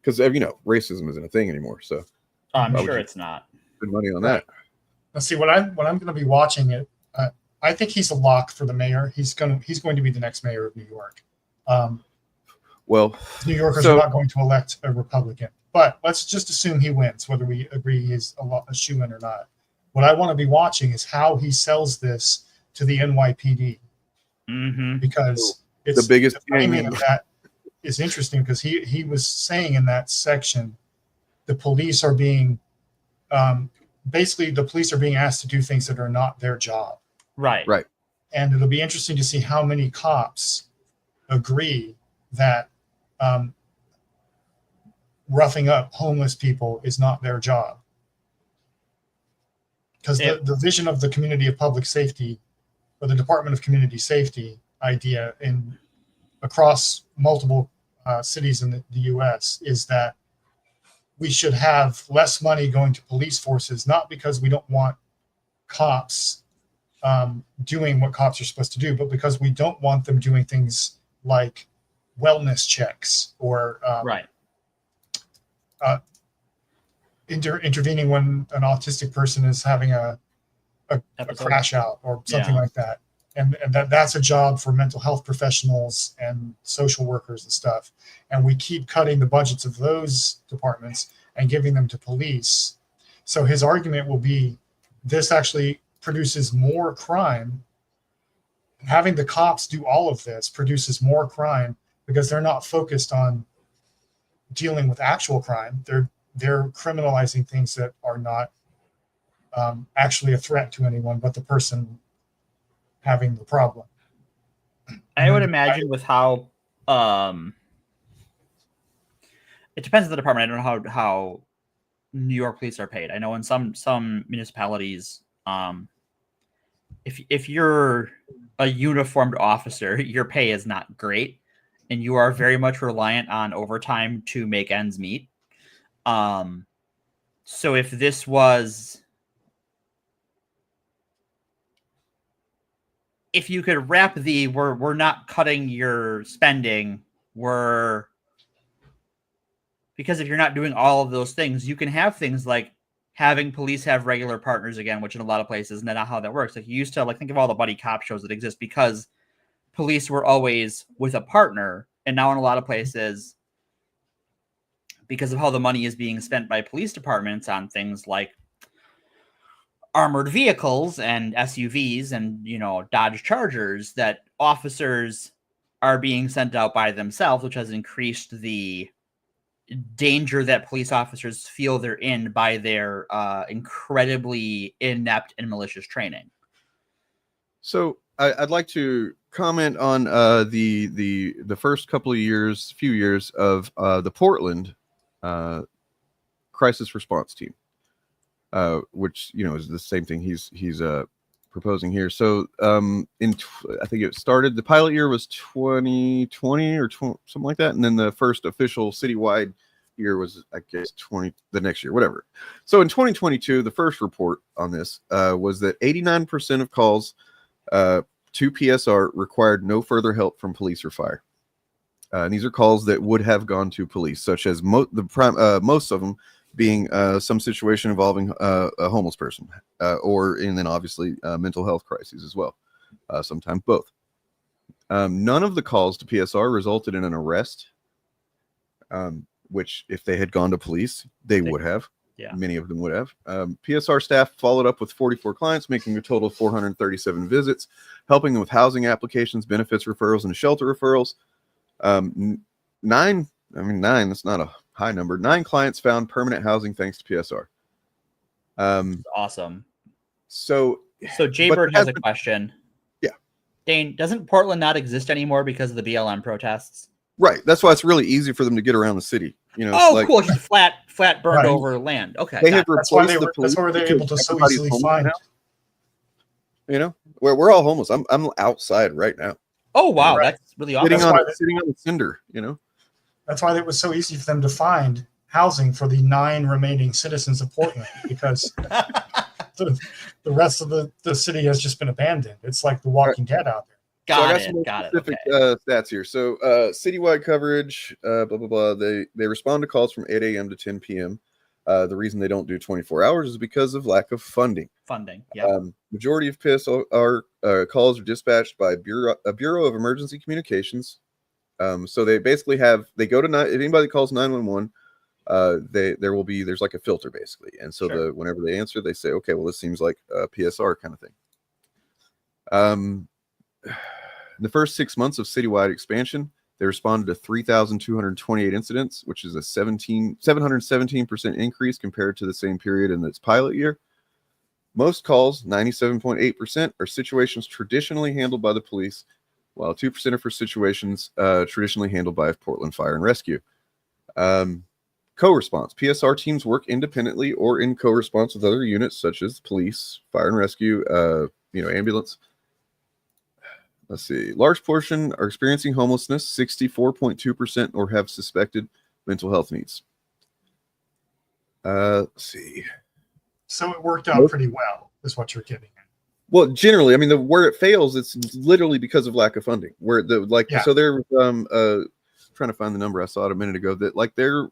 [SPEAKER 1] Because, racism isn't a thing anymore. So
[SPEAKER 11] I'm sure it's not.
[SPEAKER 1] Good money on that.
[SPEAKER 15] Let's see what I'm going to be watching it. I think he's a lock for the mayor. He's going to be the next mayor of New York.
[SPEAKER 1] Well,
[SPEAKER 15] New Yorkers are not going to elect a Republican, but let's just assume he wins, whether we agree he's a shoo-in or not. What I want to be watching is how he sells this to the NYPD, because it's
[SPEAKER 1] the biggest
[SPEAKER 15] timing of that is interesting, because he was saying in that section, the police are being basically the police are being asked to do things that are not their job.
[SPEAKER 11] Right.
[SPEAKER 15] And it'll be interesting to see how many cops agree that roughing up homeless people is not their job. Because the vision of the community of public safety, or the Department of Community Safety idea across multiple cities in the U.S. is that we should have less money going to police forces, not because we don't want cops doing what cops are supposed to do, but because we don't want them doing things like wellness checks or intervening when an autistic person is having a crash out or something like that. And that's a job for mental health professionals and social workers and stuff. And we keep cutting the budgets of those departments and giving them to police. So his argument will be, this actually produces more crime. Having the cops do all of this produces more crime because they're not focused on dealing with actual crime. They're criminalizing things that are not actually a threat to anyone but the person having the problem.
[SPEAKER 11] I would imagine with how it depends on the department. I don't know how New York police are paid. I know in some municipalities, if you're a uniformed officer, your pay is not great, and you are very much reliant on overtime to make ends meet. So if this was, if you could wrap we're not cutting your spending, because if you're not doing all of those things, you can have things like having police have regular partners again, which in a lot of places, and that's not how that works. Like you used to, think of all the buddy cop shows that exist because police were always with a partner. And now in a lot of places, because of how the money is being spent by police departments on things like armored vehicles and SUVs and, Dodge Chargers, that officers are being sent out by themselves, which has increased the danger that police officers feel they're in by their incredibly inept and malicious training.
[SPEAKER 1] So I'd like to comment on the first few years of the Portland crisis response team, which is the same thing he's proposing here. So I think it started, the pilot year was 2020 or something like that, and then the first official citywide year was, I guess, the next year, whatever. So in 2022, the first report on this was that 89% of calls to PSR required no further help from police or fire. And these are calls that would have gone to police, such as most of them being some situation involving a homeless person, and then obviously mental health crises as well. Sometimes both. None of the calls to PSR resulted in an arrest, which if they had gone to police, they would have.
[SPEAKER 11] Yeah.
[SPEAKER 1] Many of them would have. PSR staff followed up with 44 clients, making a total of 437 visits, helping them with housing applications, benefits referrals, and shelter referrals. Nine, that's not a high number. 9 clients found permanent housing thanks to PSR.
[SPEAKER 11] Awesome.
[SPEAKER 1] So
[SPEAKER 11] Jaybird has a question.
[SPEAKER 1] Yeah.
[SPEAKER 11] Dane, doesn't Portland not exist anymore because of the BLM protests?
[SPEAKER 1] Right. That's why it's really easy for them to get around the city. You know.
[SPEAKER 11] Oh, cool. Just flat burned over land. Okay.
[SPEAKER 1] They have
[SPEAKER 15] That's why
[SPEAKER 1] replaced the police.
[SPEAKER 15] that's why they're able to so easily find.
[SPEAKER 1] You know, where we're all homeless. I'm outside right now.
[SPEAKER 11] Oh wow, that's really awesome.
[SPEAKER 1] Sitting on the cinder. You know.
[SPEAKER 15] That's why it was so easy for them to find housing for the 9 remaining citizens of Portland, because the rest of the city has just been abandoned. It's like The Walking Dead out there.
[SPEAKER 1] Got it. Okay. Stats here. So citywide coverage, blah, blah, blah. They respond to calls from 8 a.m. to 10 p.m. The reason they don't do 24 hours is because of lack of funding.
[SPEAKER 11] Yeah.
[SPEAKER 1] Majority of calls are dispatched by a Bureau of Emergency Communications. So they basically they go to if anybody calls 911, there's like a filter basically. And so whenever they answer, they say, okay, well, this seems like a PSR kind of thing. In the first 6 months of citywide expansion, they responded to 3,228 incidents, which is a 717% increase compared to the same period in its pilot year. Most calls, 97.8%, are situations traditionally handled by the police, while 2% are for situations traditionally handled by Portland Fire and Rescue. Co-response. PSR teams work independently or in co-response with other units such as police, fire and rescue, ambulance. Let's see. Large portion are experiencing homelessness, 64.2%, or have suspected mental health needs. Let's see.
[SPEAKER 15] So it worked out pretty well, is what you're getting at.
[SPEAKER 1] Well, generally, I mean, where it fails, it's literally because of lack of funding. So they're trying to find the number I saw it a minute ago that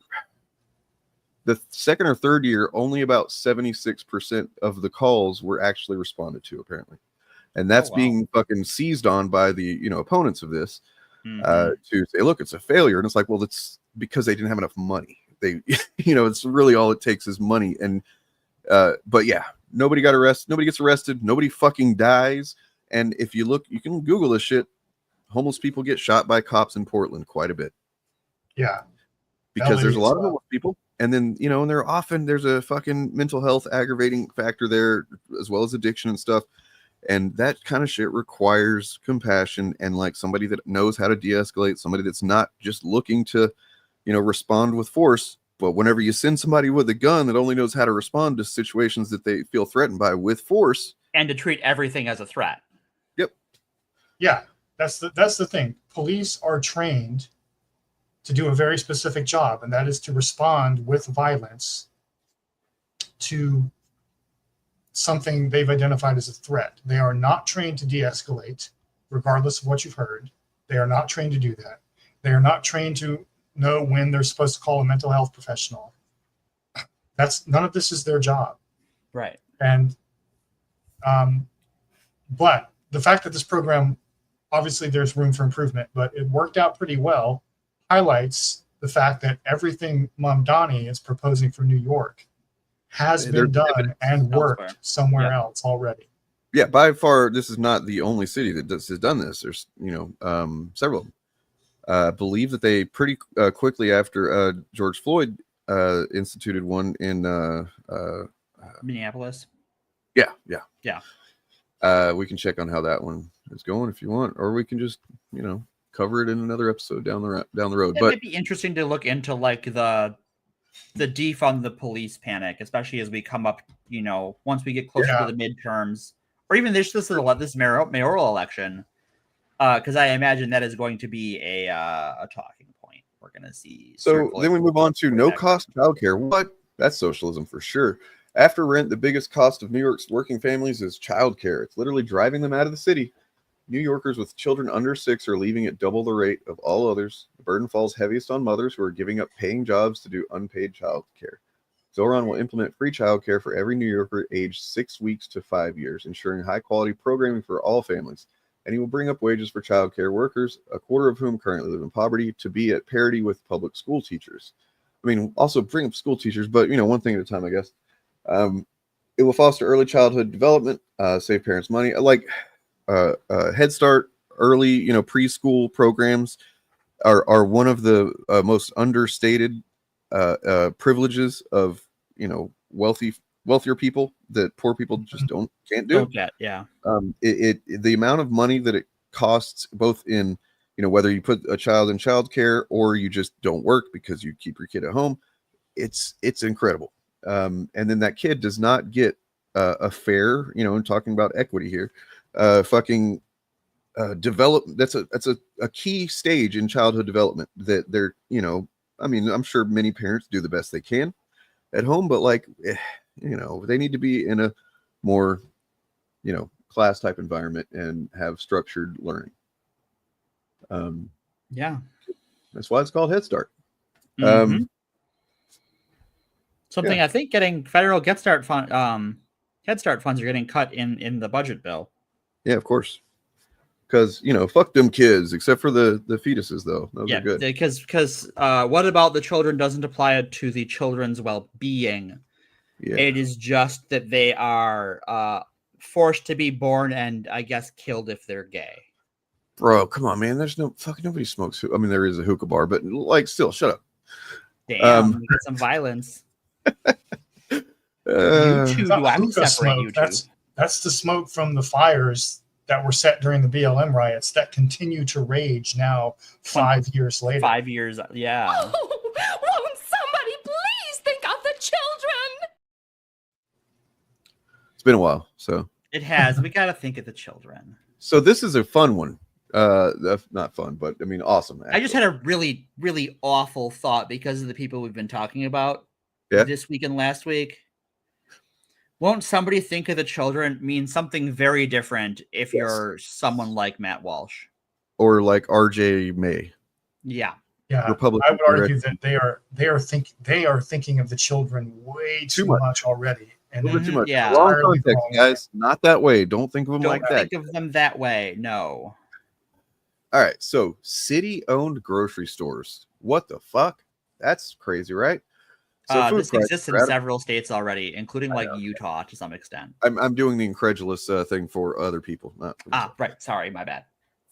[SPEAKER 1] the second or third year, only about 76% of the calls were actually responded to, apparently. And that's being fucking seized on by the opponents of this to say, look, it's a failure. And it's like, well, it's because they didn't have enough money. It's really all it takes is money. And but yeah, nobody got arrested. Nobody gets arrested. Nobody fucking dies. And if you look, you can Google this shit. Homeless people get shot by cops in Portland quite a bit.
[SPEAKER 15] Yeah.
[SPEAKER 1] Because there's a lot of homeless people. And then, and there's a fucking mental health aggravating factor there, as well as addiction and stuff. And that kind of shit requires compassion and like somebody that knows how to de-escalate, somebody that's not just looking to, respond with force. But whenever you send somebody with a gun that only knows how to respond to situations that they feel threatened by with force.
[SPEAKER 11] And to treat everything as a threat.
[SPEAKER 1] Yep.
[SPEAKER 15] Yeah, that's the thing. Police are trained to do a very specific job, and that is to respond with violence to something they've identified as a threat. They are not trained to de-escalate, regardless of what you've heard. They are not trained to do that. They are not trained to know when they're supposed to call a mental health professional. None of this is their job.
[SPEAKER 11] Right.
[SPEAKER 15] And but the fact that this program, obviously there's room for improvement, but it worked out pretty well, highlights the fact that everything MamDADDY is proposing for New York has been done and worked somewhere else already.
[SPEAKER 1] Yeah, by far, this is not the only city that has done this. There's, several of them. I believe that they pretty quickly after George Floyd instituted one in
[SPEAKER 11] Minneapolis.
[SPEAKER 1] Yeah.
[SPEAKER 11] We
[SPEAKER 1] can check on how that one is going if you want, or we can just, cover it in another episode down the road.
[SPEAKER 11] It might be interesting to look into like the defund the police panic, especially as we come up, once we get closer to the midterms, or even this mayoral election, because I imagine that is going to be a talking point. We're going to see.
[SPEAKER 1] So then we move on to no-cost childcare. What? That's socialism for sure. After rent, the biggest cost of New York's working families is childcare. It's literally driving them out of the city. New Yorkers with children under 6 are leaving at double the rate of all others. The burden falls heaviest on mothers who are giving up paying jobs to do unpaid child care. Zohran will implement free childcare for every New Yorker aged 6 weeks to 5 years, ensuring high-quality programming for all families. And he will bring up wages for childcare workers, a quarter of whom currently live in poverty, to be at parity with public school teachers. I mean, also bring up school teachers, but, one thing at a time, I guess. It will foster early childhood development, save parents money, like Head Start, early, preschool programs are one of the most understated privileges of wealthier people that poor people just can't do.
[SPEAKER 11] Don't get, yeah.
[SPEAKER 1] The amount of money that it costs, both in whether you put a child in childcare or you just don't work because you keep your kid at home, it's incredible. And then that kid does not get a fair, I'm talking about equity here, develop. That's a key stage in childhood development that they're, I'm sure many parents do the best they can at home, but they need to be in a more, class type environment and have structured learning.
[SPEAKER 11] Yeah.
[SPEAKER 1] That's why it's called Head Start.
[SPEAKER 11] Something I think getting federal Head Start funds are getting cut in the budget bill.
[SPEAKER 1] Yeah, of course. Because fuck them kids, except for the fetuses, though. Those are good.
[SPEAKER 11] Because what about the children doesn't apply to the children's well-being.
[SPEAKER 1] Yeah.
[SPEAKER 11] It is just that they are forced to be born and I guess killed if they're gay.
[SPEAKER 1] Bro, come on, man. There's nobody smokes. I mean, there is a hookah bar, but still, shut up.
[SPEAKER 11] Damn, we get some violence. You two, do I separate
[SPEAKER 15] smoke.
[SPEAKER 11] You two?
[SPEAKER 15] That's the smoke from the fires that were set during the BLM riots that continue to rage now 5 years later.
[SPEAKER 11] 5 years, yeah.
[SPEAKER 14] Oh, won't somebody please think of the children?
[SPEAKER 1] It's been a while, so.
[SPEAKER 11] It has. We got to think of the children.
[SPEAKER 1] So this is a fun one. Not fun, but I mean, awesome. Actually.
[SPEAKER 11] I just had a really, really awful thought because of the people we've been talking about this week and last week. Won't somebody think of the children mean something very different if you're someone like Matt Walsh
[SPEAKER 1] or like RJ May?
[SPEAKER 15] Yeah.
[SPEAKER 1] Republican
[SPEAKER 15] I would argue that they are thinking of the children way too much already. And
[SPEAKER 1] too much.
[SPEAKER 11] Yeah.
[SPEAKER 1] Wrong context, guys. Not that way. Don't think of them like that.
[SPEAKER 11] Think of them that way. No.
[SPEAKER 1] All right. So city-owned grocery stores. What the fuck? That's crazy, right? So
[SPEAKER 11] this exists in several states already, including like Utah to some extent.
[SPEAKER 1] I'm doing the incredulous thing for other people. Not for myself.
[SPEAKER 11] Right. Sorry, my bad.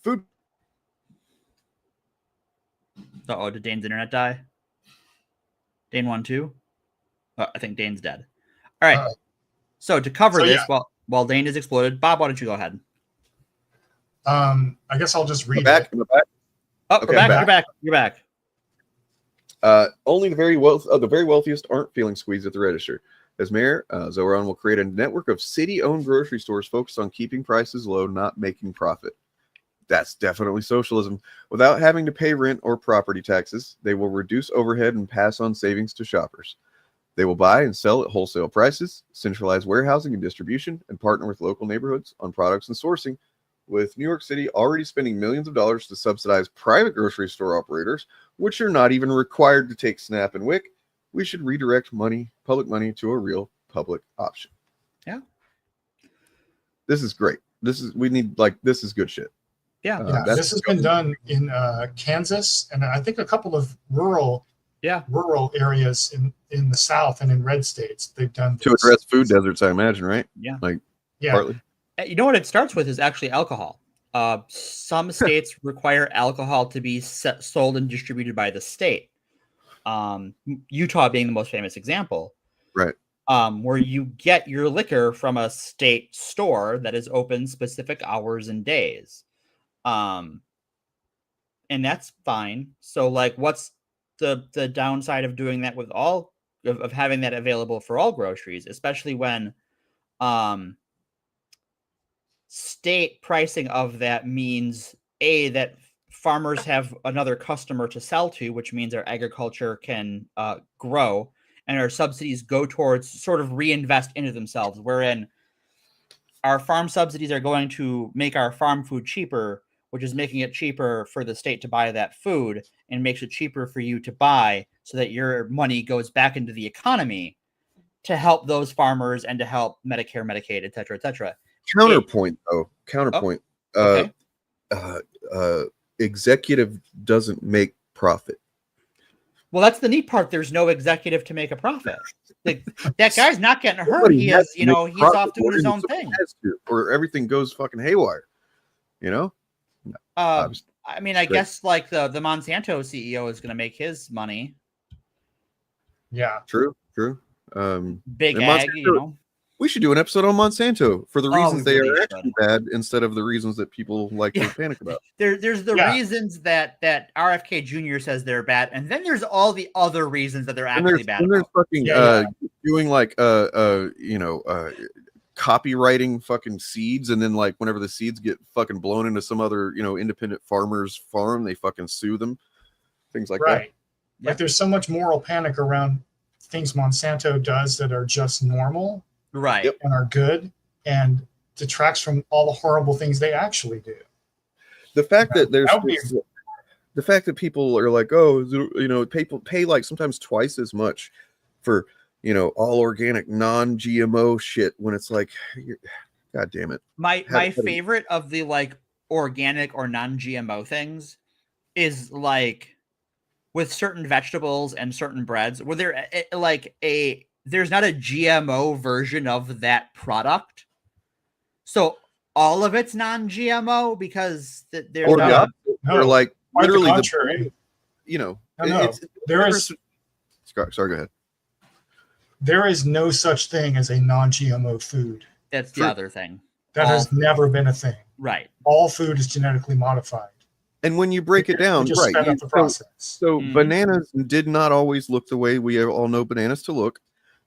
[SPEAKER 1] Food.
[SPEAKER 11] Did Dane's internet die? Dane 1 2? I think Dane's dead. All right. So to cover this, while Dane is exploded, Bob, why don't you go ahead?
[SPEAKER 15] I guess I'll just read it.
[SPEAKER 1] Back.
[SPEAKER 11] Oh, okay, You're back.
[SPEAKER 1] Only the very wealthiest aren't feeling squeezed at the register. As mayor, Zohran will create a network of city-owned grocery stores focused on keeping prices low, not making profit. That's definitely socialism. Without having to pay rent or property taxes, they will reduce overhead and pass on savings to shoppers. They will buy and sell at wholesale prices, centralize warehousing and distribution, and partner with local neighborhoods on products and sourcing. With New York City already spending millions of dollars to subsidize private grocery store operators, which are not even required to take SNAP and WIC, we should redirect public money to a real public option.
[SPEAKER 11] Yeah.
[SPEAKER 15] This is great.
[SPEAKER 1] This is good shit.
[SPEAKER 11] Yeah.
[SPEAKER 15] This has been done in Kansas and I think a couple of rural areas in the South and in red states. They've done
[SPEAKER 1] to address food deserts, I imagine, right?
[SPEAKER 11] Yeah.
[SPEAKER 1] Partly.
[SPEAKER 11] You know what it starts with is actually alcohol. Some states require alcohol to be sold and distributed by the state. Utah being the most famous example.
[SPEAKER 1] Right.
[SPEAKER 11] Where you get your liquor from a state store that is open specific hours and days. And that's fine. So like what's the downside of doing that with all of having that available for all groceries, especially when state pricing of that means that farmers have another customer to sell to, which means our agriculture can grow and our subsidies go towards sort of reinvest into themselves, wherein our farm subsidies are going to make our farm food cheaper, which is making it cheaper for the state to buy that food and makes it cheaper for you to buy so that your money goes back into the economy. to help those farmers and to help Medicare, Medicaid, et cetera, et cetera.
[SPEAKER 1] Counterpoint, though. Counterpoint.
[SPEAKER 11] Okay.
[SPEAKER 1] Executive doesn't make profit.
[SPEAKER 11] Well, that's the neat part. There's no executive to make a profit. Like, that guy's not getting hurt.
[SPEAKER 1] Somebody
[SPEAKER 11] He
[SPEAKER 1] has
[SPEAKER 11] is,
[SPEAKER 1] to
[SPEAKER 11] you know,
[SPEAKER 1] make
[SPEAKER 11] he's
[SPEAKER 1] profit,
[SPEAKER 11] off doing his
[SPEAKER 1] or
[SPEAKER 11] own
[SPEAKER 1] somebody
[SPEAKER 11] thing.
[SPEAKER 1] has to, or everything goes fucking haywire. You know?
[SPEAKER 11] I mean, I guess like the Monsanto CEO is going to make his money.
[SPEAKER 15] Yeah.
[SPEAKER 1] True.
[SPEAKER 11] Big
[SPEAKER 1] and
[SPEAKER 11] ag,
[SPEAKER 1] Monsanto,
[SPEAKER 11] you know.
[SPEAKER 1] We should do an episode on Monsanto for the reasons they
[SPEAKER 11] really
[SPEAKER 1] are actually bad instead of the reasons that people like to panic about.
[SPEAKER 11] There's the reasons that RFK Jr. says they're bad, and then there's all the other reasons that they're actually bad.
[SPEAKER 1] And there's fucking doing like copywriting fucking seeds, and then like whenever the seeds get fucking blown into some other independent farmer's farm, they fucking sue them. Things like that.
[SPEAKER 15] Like there's so much moral panic around things Monsanto does that are just normal.
[SPEAKER 11] Right.
[SPEAKER 15] And are good, and detracts from all the horrible things they actually do.
[SPEAKER 1] The fact that the fact that people are like, people pay like sometimes twice as much for all organic non-GMO shit when it's like, god damn it.
[SPEAKER 11] My favorite of the like organic or non-GMO things is like with certain vegetables and certain breads where they're like there's not a GMO version of that product. So all of it's non-GMO because there's
[SPEAKER 1] or like literally
[SPEAKER 15] contrary. There is
[SPEAKER 1] sorry, go ahead.
[SPEAKER 15] There is no such thing as a non-GMO food.
[SPEAKER 11] That's the other thing.
[SPEAKER 15] That has never been a thing.
[SPEAKER 11] Right.
[SPEAKER 15] All food is genetically modified.
[SPEAKER 1] And when you break it down,
[SPEAKER 15] just
[SPEAKER 1] right?
[SPEAKER 15] sped up the process.
[SPEAKER 1] So bananas did not always look the way we all know bananas to look.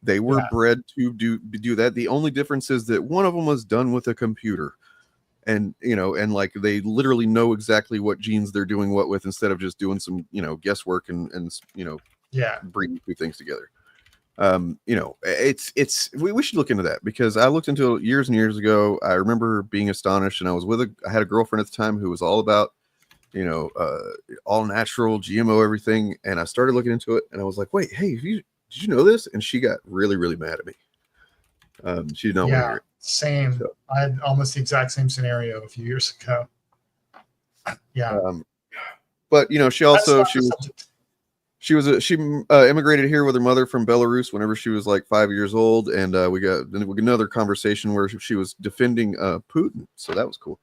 [SPEAKER 1] They were bred to do that. The only difference is that one of them was done with a computer, and and like they literally know exactly what genes they're doing what with instead of just doing some guesswork and breeding two things together. We should look into that because I looked into it years and years ago. I remember being astonished, and I had a girlfriend at the time who was all about all natural GMO everything, and I started looking into it, and I was like, wait, hey, did you know this? And she got really, really mad at me. She did not want to hear it.
[SPEAKER 15] Same. So, I had almost the exact same scenario a few years ago. Yeah.
[SPEAKER 1] But she also she immigrated here with her mother from Belarus whenever she was like 5 years old, and we got another conversation where she was defending Putin, so that was cool.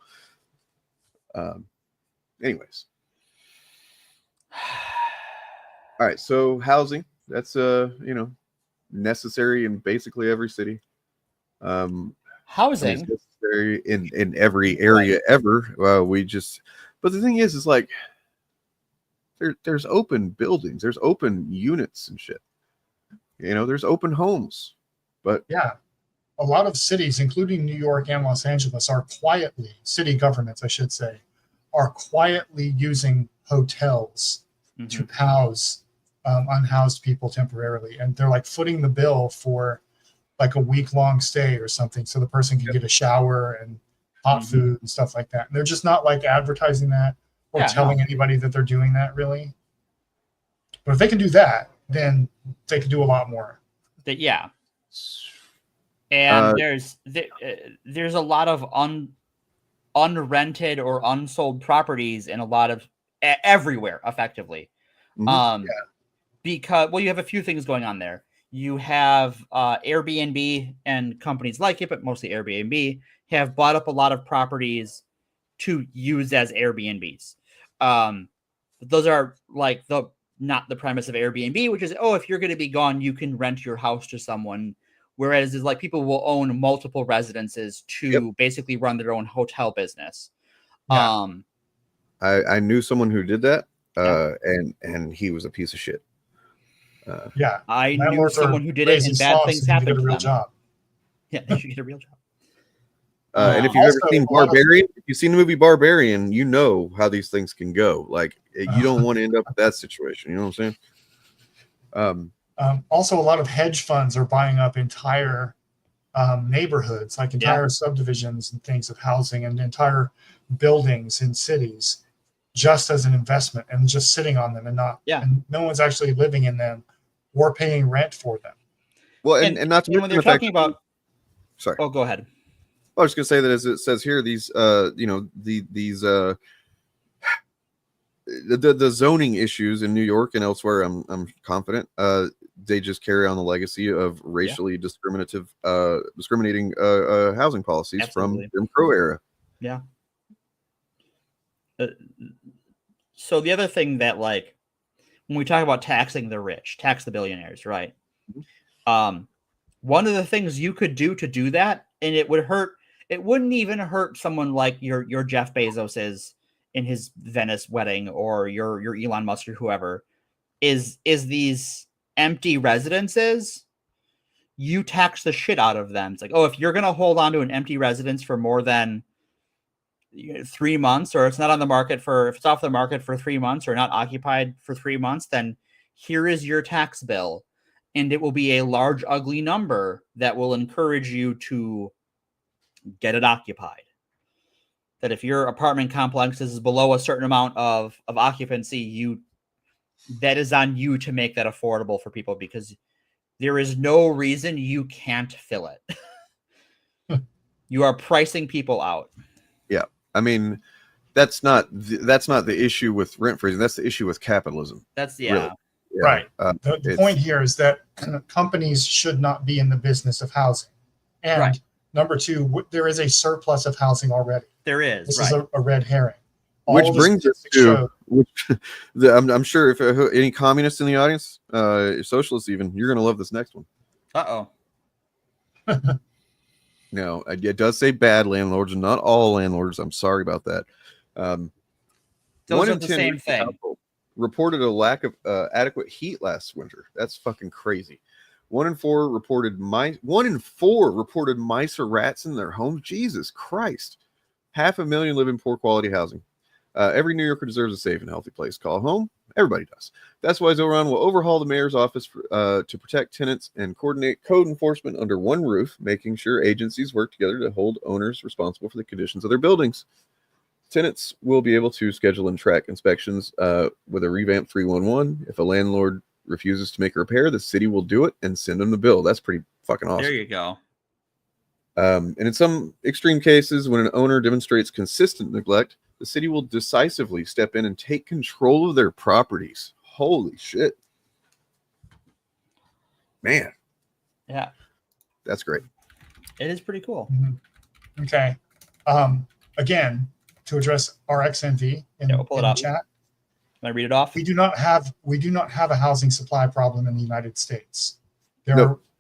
[SPEAKER 1] Anyways, all right. So housing. That's necessary in basically every city.
[SPEAKER 11] Housing
[SPEAKER 1] necessary in every area ever. But the thing is like there's open buildings, there's open units and shit. There's open homes. But
[SPEAKER 15] yeah, a lot of cities, including New York and Los Angeles, are quietly, city governments, I should say, are quietly using hotels to house unhoused people temporarily, and they're like footing the bill for like a week-long stay or something so the person can get a shower and hot food and stuff like that, and they're just not like advertising that or telling anybody that they're doing that really. But if they can do that, then they can do a lot more.
[SPEAKER 11] And there's a lot of unrented or unsold properties in a lot of everywhere effectively. Because you have a few things going on there. You have Airbnb and companies like it, but mostly Airbnb, have bought up a lot of properties to use as Airbnbs. Those are like not the premise of Airbnb, which is, if you're going to be gone, you can rent your house to someone. Whereas is like people will own multiple residences to basically run their own hotel business.
[SPEAKER 1] I knew someone who did that, and he was a piece of shit.
[SPEAKER 11] I knew someone who did it, and bad things happened to them. Yeah, they should get a real job.
[SPEAKER 1] And if you've ever seen Barbarian, if you've seen the movie Barbarian, you know how these things can go. Like you don't want to end up in that situation. You know what I'm saying?
[SPEAKER 15] Also, a lot of hedge funds are buying up entire neighborhoods, like entire subdivisions and things of housing and entire buildings in cities, just as an investment and just sitting on them and and no one's actually living in them or paying rent for them.
[SPEAKER 1] Well, and not to
[SPEAKER 11] when
[SPEAKER 1] mention
[SPEAKER 11] they're
[SPEAKER 1] the fact
[SPEAKER 11] talking about.
[SPEAKER 1] Sorry.
[SPEAKER 11] Oh, go ahead.
[SPEAKER 1] I was just gonna say that as it says here, these the zoning issues in New York and elsewhere, I'm confident they just carry on the legacy of racially discriminating housing policies from Jim Crow era.
[SPEAKER 11] Yeah. So the other thing that, like, when we talk about taxing the rich, tax the billionaires, right? One of the things you could do to do that, and it wouldn't even hurt someone like your Jeff Bezos is in his Venice wedding, or your Elon Musk or whoever, is these empty residences. You tax the shit out of them. It's like, oh, if you're gonna hold on to an empty residence for more than 3 months, or it's not on the market if it's off the market for 3 months, or not occupied for 3 months, then here is your tax bill, and it will be a large, ugly number that will encourage you to get it occupied. That if your apartment complex is below a certain amount of occupancy, that is on you to make that affordable for people, because there is no reason you can't fill it. You are pricing people out.
[SPEAKER 1] Yeah. I mean, that's not the issue with rent freezing. That's the issue with capitalism.
[SPEAKER 11] That's
[SPEAKER 1] really. Yeah.
[SPEAKER 15] Right. The point here is that companies should not be in the business of housing. And number two, there is a surplus of housing already.
[SPEAKER 11] There is.
[SPEAKER 15] This is a red herring.
[SPEAKER 1] Which brings us to, I'm sure if any communists in the audience, socialists even, you're going to love this next one.
[SPEAKER 11] Uh-oh.
[SPEAKER 1] No, it does say bad landlords, and not all landlords. I'm sorry about that.
[SPEAKER 11] Those are the same thing.
[SPEAKER 1] Reported a lack of adequate heat last winter. That's fucking crazy. 1 in 4 reported mice or rats in their homes. Jesus Christ. 500,000 live in poor quality housing. Every New Yorker deserves a safe and healthy place to call home. Everybody does. That's why Zohran will overhaul the mayor's office to protect tenants and coordinate code enforcement under one roof, making sure agencies work together to hold owners responsible for the conditions of their buildings. Tenants will be able to schedule and track inspections with a revamped 311. If a landlord refuses to make a repair, the city will do it and send them the bill. That's pretty fucking awesome.
[SPEAKER 11] There you go.
[SPEAKER 1] And in some extreme cases, when an owner demonstrates consistent neglect, the city will decisively step in and take control of their properties. Holy shit. Man.
[SPEAKER 11] Yeah.
[SPEAKER 1] That's great.
[SPEAKER 11] It is pretty cool.
[SPEAKER 15] Mm-hmm. Okay. Again, to address RXNV in the chat.
[SPEAKER 11] Can I read it off?
[SPEAKER 15] We do not have a housing supply problem in the United States.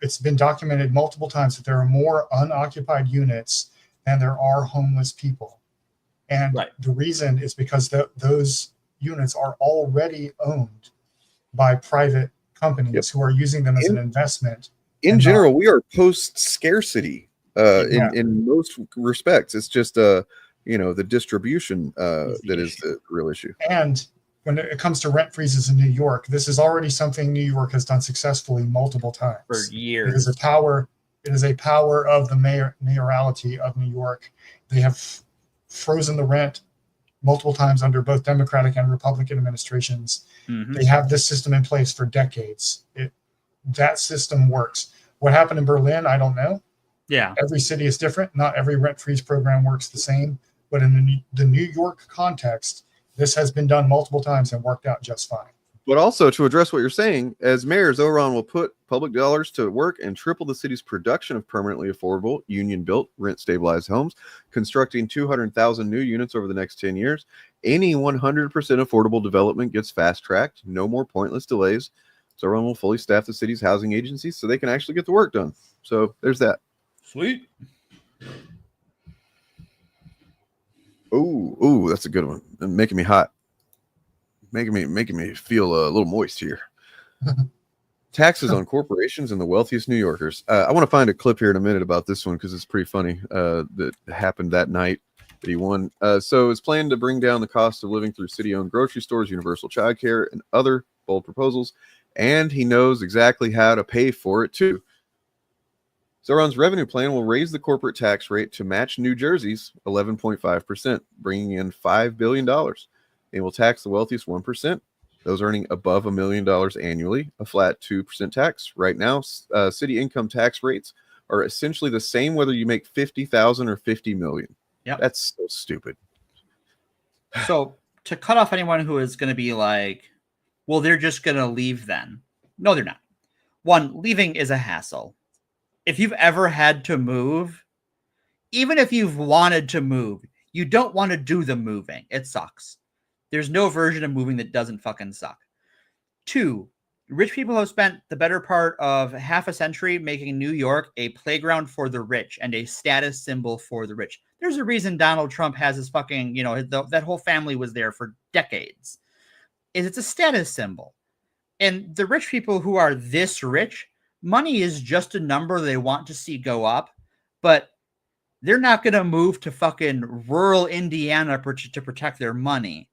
[SPEAKER 15] It's been documented multiple times that there are more unoccupied units than there are homeless people. And the reason is because those units are already owned by private companies who are using them as an investment.
[SPEAKER 1] In general, we are post-scarcity in most respects. It's just the distribution that is the real issue.
[SPEAKER 15] And when it comes to rent freezes in New York, this is already something New York has done successfully multiple times.
[SPEAKER 11] For years.
[SPEAKER 15] It is a power of the mayoralty of New York. They have frozen the rent multiple times under both Democratic and Republican administrations. Mm-hmm. They have this system in place for decades. That system works. What happened in Berlin, I don't know.
[SPEAKER 11] Yeah.
[SPEAKER 15] Every city is different. Not every rent freeze program works the same. But in the New York context, this has been done multiple times and worked out just fine.
[SPEAKER 1] But also, to address what you're saying, as mayor, Zohran will put public dollars to work and triple the city's production of permanently affordable, union-built, rent-stabilized homes, constructing 200,000 new units over the next 10 years. Any 100% affordable development gets fast-tracked. No more pointless delays. Zohran will fully staff the city's housing agencies so they can actually get the work done. So there's that.
[SPEAKER 11] Sweet.
[SPEAKER 1] Ooh, that's a good one. Making me hot. Making me feel a little moist here. Taxes on corporations and the wealthiest New Yorkers. I want to find a clip here in a minute about this one because it's pretty funny that happened that night that he won. So it's planned to bring down the cost of living through city-owned grocery stores, universal childcare, and other bold proposals. And he knows exactly how to pay for it, too. Zohran's revenue plan will raise the corporate tax rate to match New Jersey's 11.5%, bringing in $5 billion. They will tax the wealthiest 1%, Those earning above $1 million annually, a flat 2% tax. Right now, city income tax rates are essentially the same whether you make 50,000 or 50 million.
[SPEAKER 11] Yep.
[SPEAKER 1] That's so stupid.
[SPEAKER 11] So to cut off anyone who is going to be like, well, they're just going to leave then. No, they're not. One, leaving is a hassle. If you've ever had to move, even if you've wanted to move, you don't want to do the moving. It sucks. There's no version of moving that doesn't fucking suck. Two, rich people have spent the better part of half a century making New York a playground for the rich and a status symbol for the rich. There's a reason Donald Trump has his fucking, that whole family was there for decades. It's a status symbol. And the rich people who are this rich, money is just a number they want to see go up, but they're not going to move to fucking rural Indiana to protect their money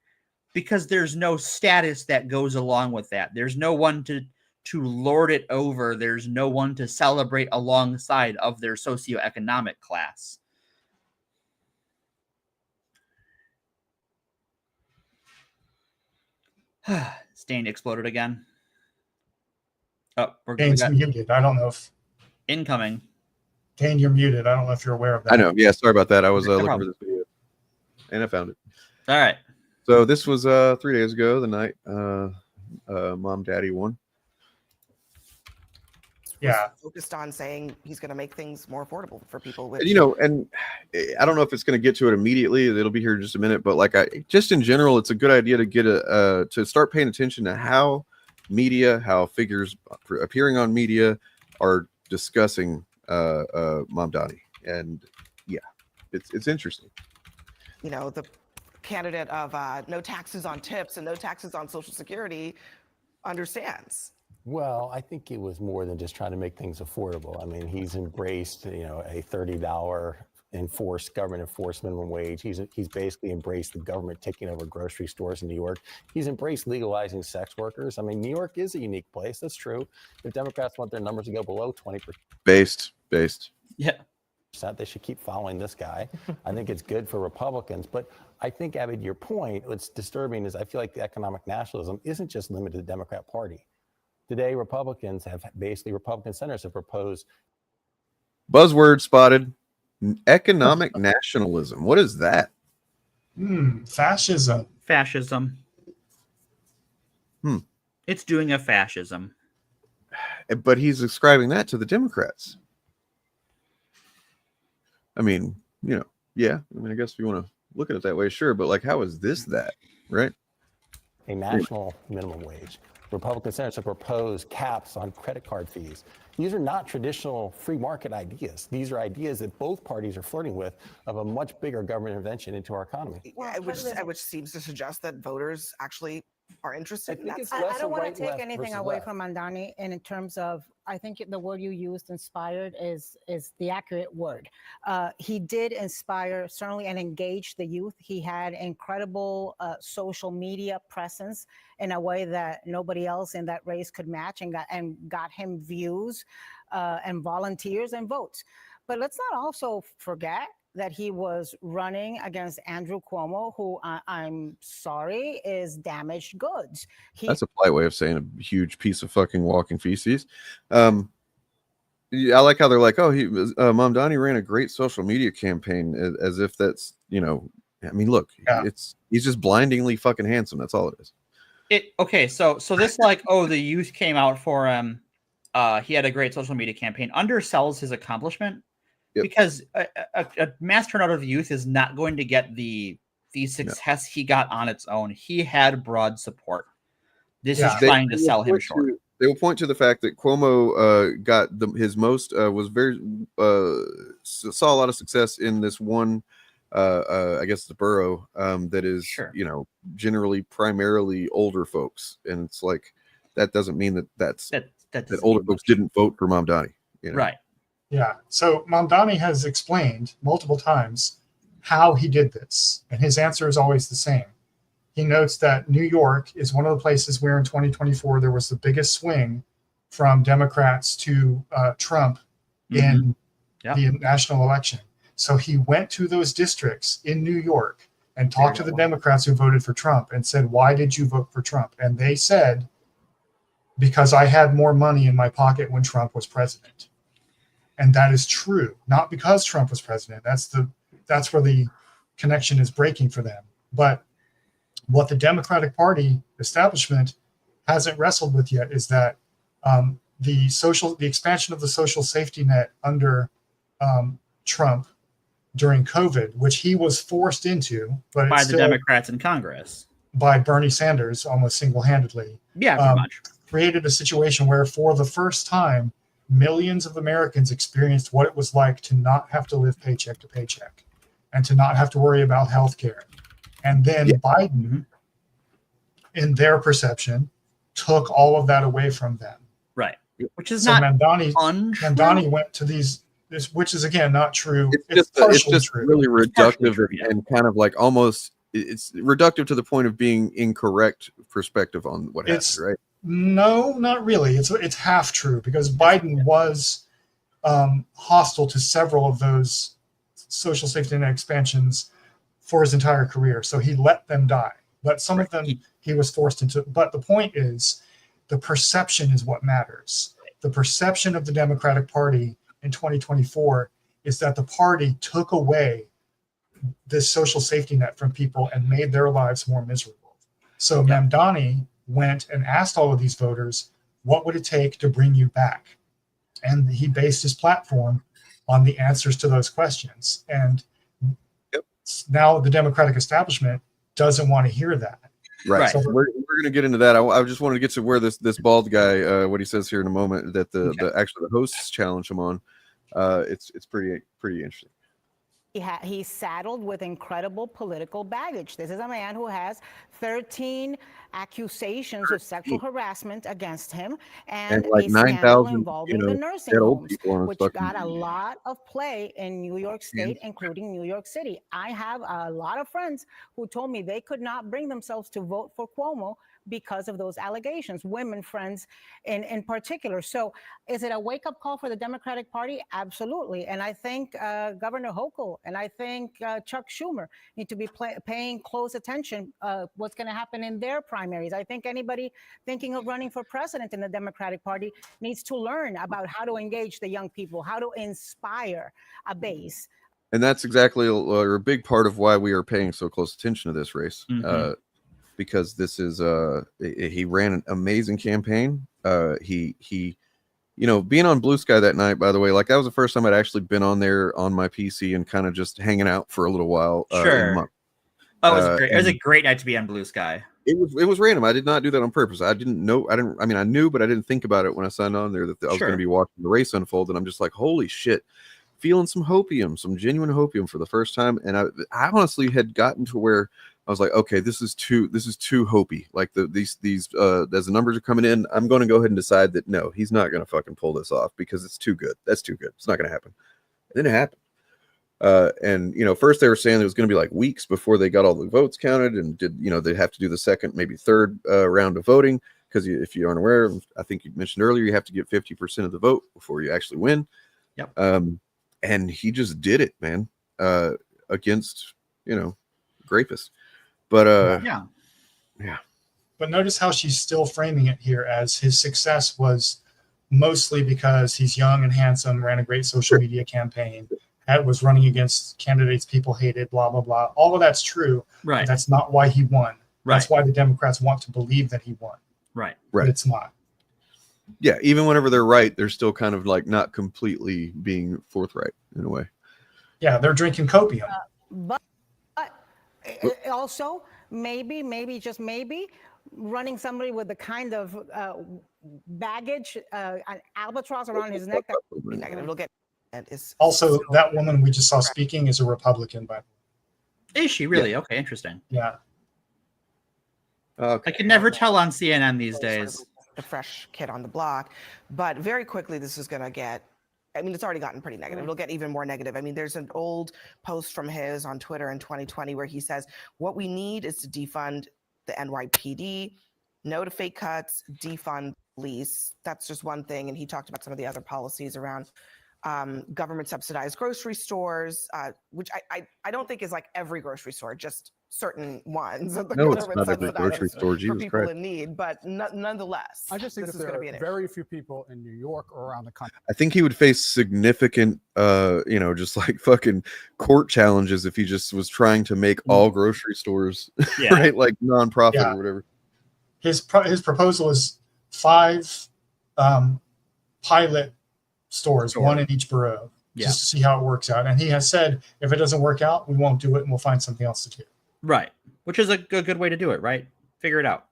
[SPEAKER 11] because there's no status that goes along with that. There's no one to lord it over. There's no one to celebrate alongside of their socioeconomic class. Stain exploded again. Oh,
[SPEAKER 15] Dane's muted. I don't know if
[SPEAKER 11] incoming.
[SPEAKER 15] Dane, you're muted. I don't know if you're aware of that.
[SPEAKER 1] I know. Yeah, sorry about that. I was looking for this video, and I found it.
[SPEAKER 11] All right.
[SPEAKER 1] So this was 3 days ago, the night MamDADDY won.
[SPEAKER 15] Yeah,
[SPEAKER 16] focused on saying he's going to make things more affordable for people. Which...
[SPEAKER 1] And I don't know if it's going to get to it immediately. It'll be here in just a minute. But like, just in general, it's a good idea to get to start paying attention to how media, how figures appearing on media are discussing MamDADDY, and yeah, it's interesting.
[SPEAKER 16] The candidate of no taxes on tips and no taxes on Social Security understands.
[SPEAKER 17] Well, I think it was more than just trying to make things affordable. I mean, he's embraced, a $30 enforced government enforced minimum wage. He's basically embraced the government taking over grocery stores in New York. He's embraced legalizing sex workers. I mean, New York is a unique place. That's true. If Democrats want their numbers to go below 20%.
[SPEAKER 1] Based.
[SPEAKER 11] Yeah.
[SPEAKER 17] They should keep following this guy. I think it's good for Republicans. But I think, Abby, your point, what's disturbing is I feel like the economic nationalism isn't just limited to the Democrat Party. Today, Republican senators have proposed.
[SPEAKER 1] Buzzword spotted. Economic nationalism. What is that?
[SPEAKER 15] Fascism.
[SPEAKER 11] Fascism. It's doing a fascism.
[SPEAKER 1] But he's ascribing that to the Democrats. I mean, yeah. I mean, I guess if you want to look at it that way, sure. But like, how is this that, right?
[SPEAKER 17] A national minimum wage. Republican senators have proposed caps on credit card fees. These are not traditional free market ideas. These are ideas that both parties are flirting with of a much bigger government intervention into our economy.
[SPEAKER 16] Well, which seems to suggest that voters actually are interested in that.
[SPEAKER 18] I don't want to take anything away from MamDADDY, and in terms of, I think the word you used, inspired, is the accurate word. He did inspire, certainly, and engage the youth. He had incredible social media presence in a way that nobody else in that race could match, and got him views and volunteers and votes. But let's not also forget that he was running against Andrew Cuomo, who I'm sorry is damaged goods.
[SPEAKER 1] That's a polite way of saying a huge piece of fucking walking feces. I like how they're like, oh, MamDADDY ran a great social media campaign, as if that's, I mean, look, he's just blindingly fucking handsome. That's all it is.
[SPEAKER 11] Okay, so this like, oh, the youth came out for him. He had a great social media campaign. Undersells his accomplishment. Yep. Because a mass turnout of youth is not going to get the success he got on its own. He had broad support. This is trying to sell him short.
[SPEAKER 1] They will point to the fact that Cuomo got his most saw a lot of success in this one. I guess the borough that is generally primarily older folks, and it's like that doesn't mean that older folks didn't vote for MamDADDY.
[SPEAKER 11] Right.
[SPEAKER 15] Yeah. So MamDADDY has explained multiple times how he did this, and his answer is always the same. He notes that New York is one of the places where in 2024 there was the biggest swing from Democrats to Trump in the national election. So he went to those districts in New York and talked to the Democrats who voted for Trump and said, why did you vote for Trump? And they said, because I had more money in my pocket when Trump was president. And that is true, not because Trump was president. That's where the connection is breaking for them. But what the Democratic Party establishment hasn't wrestled with yet is that the expansion of the social safety net under Trump during COVID, which he was forced into, but
[SPEAKER 11] by
[SPEAKER 15] it's
[SPEAKER 11] the
[SPEAKER 15] still,
[SPEAKER 11] Democrats in Congress,
[SPEAKER 15] by Bernie Sanders almost single-handedly,
[SPEAKER 11] pretty much,
[SPEAKER 15] created a situation where for the first time, millions of Americans experienced what it was like to not have to live paycheck to paycheck and to not have to worry about health care. And then Biden, in their perception, took all of that away from them.
[SPEAKER 11] Right. Which is
[SPEAKER 15] so
[SPEAKER 11] not
[SPEAKER 15] Mamdani went to this, which is again not true.
[SPEAKER 1] It's just
[SPEAKER 15] true.
[SPEAKER 1] really reductive and kind of like almost it's reductive to the point of being incorrect perspective on what happened, right?
[SPEAKER 15] No, not really. It's half true because Biden was hostile to several of those social safety net expansions for his entire career. So he let them die. But some of them he was forced into. But the point is, the perception is what matters. The perception of the Democratic Party in 2024 is that the party took away this social safety net from people and made their lives more miserable. So Mamdani went and asked all of these voters, what would it take to bring you back? And he based his platform on the answers to those questions. And now the Democratic establishment doesn't want to hear that.
[SPEAKER 1] Right. So we're going to get into that. I just wanted to get to where this bald guy, what he says here in a moment, that the hosts challenge him on. It's pretty interesting.
[SPEAKER 18] He's saddled with incredible political baggage. This is a man who has 13 accusations of sexual harassment against him and
[SPEAKER 1] like
[SPEAKER 18] a scandal
[SPEAKER 1] 9,000
[SPEAKER 18] involving the nursing homes, which got a lot of play in New York State, including New York City. I have a lot of friends who told me they could not bring themselves to vote for Cuomo because of those allegations, women friends in particular. So is it a wake-up call for the Democratic Party? Absolutely. And I think Governor Hochul and I think Chuck Schumer need to be paying close attention what's going to happen in their primaries. I think anybody thinking of running for president in the Democratic Party needs to learn about how to engage the young people, how to inspire a base.
[SPEAKER 1] And that's exactly a big part of why we are paying so close attention to this race. Because this is he ran an amazing campaign. He being on Blue Sky that night, by the way, like that was the first time I'd actually been on there on my PC and kind of just hanging out for a little while.
[SPEAKER 11] Sure. It was a great night to be on Blue Sky.
[SPEAKER 1] It was random. I did not do that on purpose. I didn't know. I mean, I knew, but I didn't think about it when I signed on there that I was going to be watching the race unfold. And I'm just like, holy shit, feeling some genuine hopium for the first time. And I honestly had gotten to where I was like, okay, this is too hopey. Like these as the numbers are coming in, I'm going to go ahead and decide that no, he's not going to fucking pull this off because it's too good. That's too good. It's not going to happen. And then it happened. And first they were saying it was going to be like weeks before they got all the votes counted, and they'd have to do the second, maybe third round of voting because if you aren't aware, I think you mentioned earlier, you have to get 50% of the vote before you actually win.
[SPEAKER 11] Yep.
[SPEAKER 1] And he just did it, man. Against Grapist. But
[SPEAKER 15] yeah. But notice how she's still framing it here as his success was mostly because he's young and handsome, ran a great social media campaign, was running against candidates people hated, blah, blah, blah. All of that's true.
[SPEAKER 11] Right.
[SPEAKER 15] But that's not why he won.
[SPEAKER 11] Right.
[SPEAKER 15] That's why the Democrats want to believe that he won.
[SPEAKER 11] Right.
[SPEAKER 15] But it's not.
[SPEAKER 1] Yeah, even whenever they're right, they're still kind of like not completely being forthright in a way.
[SPEAKER 15] Yeah, they're drinking copium.
[SPEAKER 18] But also, maybe, just maybe, running somebody with the kind of baggage, an albatross around his neck, that would be negative.
[SPEAKER 16] It'll get.
[SPEAKER 15] Also, that woman we just saw speaking is a Republican, by the way.
[SPEAKER 11] Is she really? Yeah. Okay, interesting.
[SPEAKER 15] Yeah.
[SPEAKER 11] I can never tell on CNN these days.
[SPEAKER 16] The fresh kid on the block, but very quickly this is going to get. I mean, it's already gotten pretty negative. It'll get even more negative. I mean, there's an old post from his on Twitter in 2020 where he says, what we need is to defund the NYPD, no to fake cuts, defund police. That's just one thing. And he talked about some of the other policies around government subsidized grocery stores, which I don't think is like every grocery store, just certain ones. That the
[SPEAKER 1] No, it's
[SPEAKER 16] government
[SPEAKER 1] not every grocery
[SPEAKER 16] subsidizes
[SPEAKER 1] store.
[SPEAKER 16] for
[SPEAKER 1] Jesus
[SPEAKER 16] people
[SPEAKER 1] Christ.
[SPEAKER 16] in need, but nonetheless,
[SPEAKER 19] I just think
[SPEAKER 16] this
[SPEAKER 19] that
[SPEAKER 16] is
[SPEAKER 19] there
[SPEAKER 16] going to
[SPEAKER 19] are
[SPEAKER 16] be an issue.
[SPEAKER 19] very few people in New York or around the country.
[SPEAKER 1] I think he would face significant, just like fucking court challenges if he just was trying to make all grocery stores, right, like nonprofit or whatever.
[SPEAKER 15] His proposal is 5 pilot stores, one in each borough, just to see how it works out. And he has said, if it doesn't work out, we won't do it, and we'll find something else to do.
[SPEAKER 11] Right. Which is a good way to do it, right? Figure it out.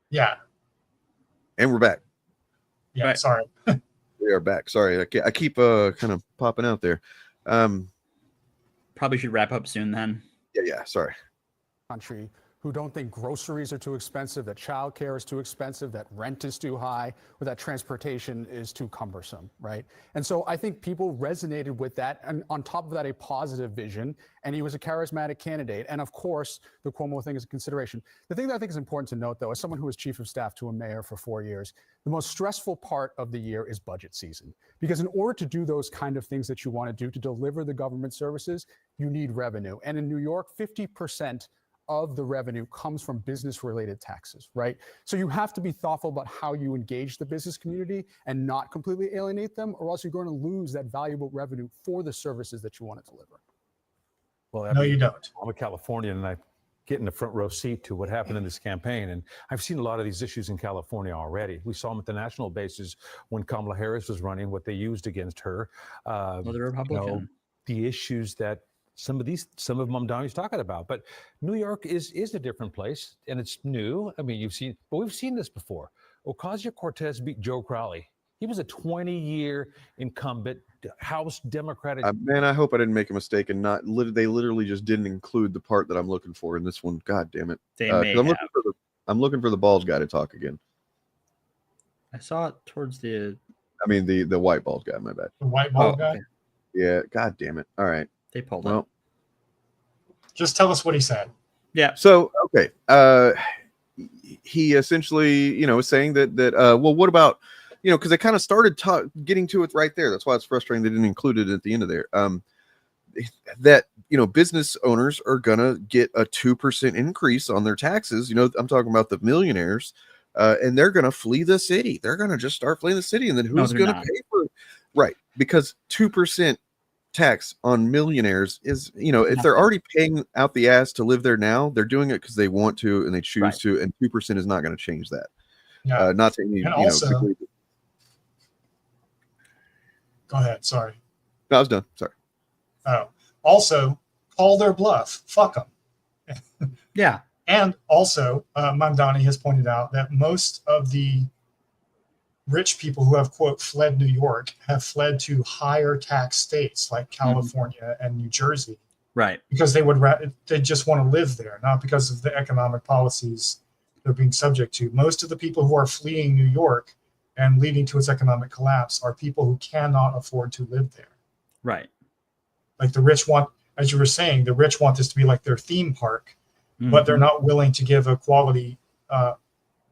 [SPEAKER 15] Yeah.
[SPEAKER 1] And we're back.
[SPEAKER 15] Yeah,
[SPEAKER 11] right.
[SPEAKER 15] Sorry.
[SPEAKER 1] We are back. Sorry, I keep kind of popping out there.
[SPEAKER 11] Probably should wrap up soon then.
[SPEAKER 1] Yeah, sorry.
[SPEAKER 19] Country who don't think groceries are too expensive, that childcare is too expensive, that rent is too high, or that transportation is too cumbersome, right? And so I think people resonated with that, and on top of that, a positive vision, and he was a charismatic candidate. And of course, the Cuomo thing is a consideration. The thing that I think is important to note, though, as someone who was chief of staff to a mayor for 4 years, the most stressful part of the year is budget season. Because in order to do those kind of things that you want to do to deliver the government services, you need revenue. And in New York, 50% of the revenue comes from business-related taxes, right? So you have to be thoughtful about how you engage the business community and not completely alienate them, or else you're going to lose that valuable revenue for the services that you want to deliver.
[SPEAKER 20] Well,
[SPEAKER 15] No, you don't.
[SPEAKER 20] I'm a Californian, and I get in the front row seat to what happened in this campaign. And I've seen a lot of these issues in California already. We saw them at the national basis when Kamala Harris was running, what they used against her.
[SPEAKER 11] The Republican.
[SPEAKER 20] The issues that some of MamDADDY's talking about. But New York is a different place, and it's new. I mean, we've seen this before. Ocasio-Cortez beat Joe Crowley. He was a 20-year incumbent House Democratic.
[SPEAKER 1] Man, I hope I didn't make a mistake and they literally just didn't include the part that I'm looking for in this one. God damn it.
[SPEAKER 11] They may have.
[SPEAKER 1] I'm looking for the bald guy to talk again.
[SPEAKER 11] I saw it towards the...
[SPEAKER 1] I mean, the white bald guy, my bad.
[SPEAKER 15] The white bald guy?
[SPEAKER 1] Okay. Yeah, god damn it. All right.
[SPEAKER 11] They pulled
[SPEAKER 1] it.
[SPEAKER 15] Just tell us what he said.
[SPEAKER 11] Yeah.
[SPEAKER 1] So, okay. He essentially, was saying that well, what about, because they kind of started getting to it right there. That's why it's frustrating they didn't include it at the end of there. That, business owners are going to get a 2% increase on their taxes. I'm talking about the millionaires, and they're going to flee the city. They're going to just start fleeing the city. And then who's going to pay for it? Right. Because 2% tax on millionaires is, if they're already paying out the ass to live there now, they're doing it because they want to and they choose to, and 2% is not going to change that.
[SPEAKER 15] Yeah.
[SPEAKER 1] Not to any,
[SPEAKER 15] also, go ahead. Sorry.
[SPEAKER 1] No, I was done. Sorry.
[SPEAKER 15] Oh, also call their bluff. Fuck them.
[SPEAKER 11] Yeah.
[SPEAKER 15] And also, MamDADDY has pointed out that most of the rich people who have, quote, fled New York have fled to higher tax states like California and New Jersey.
[SPEAKER 11] Right.
[SPEAKER 15] Because they just want to live there, not because of the economic policies they're being subject to. Most of the people who are fleeing New York and leading to its economic collapse are people who cannot afford to live there.
[SPEAKER 11] Right.
[SPEAKER 15] Like the rich want, as you were saying, the rich want this to be like their theme park, but they're not willing to give a quality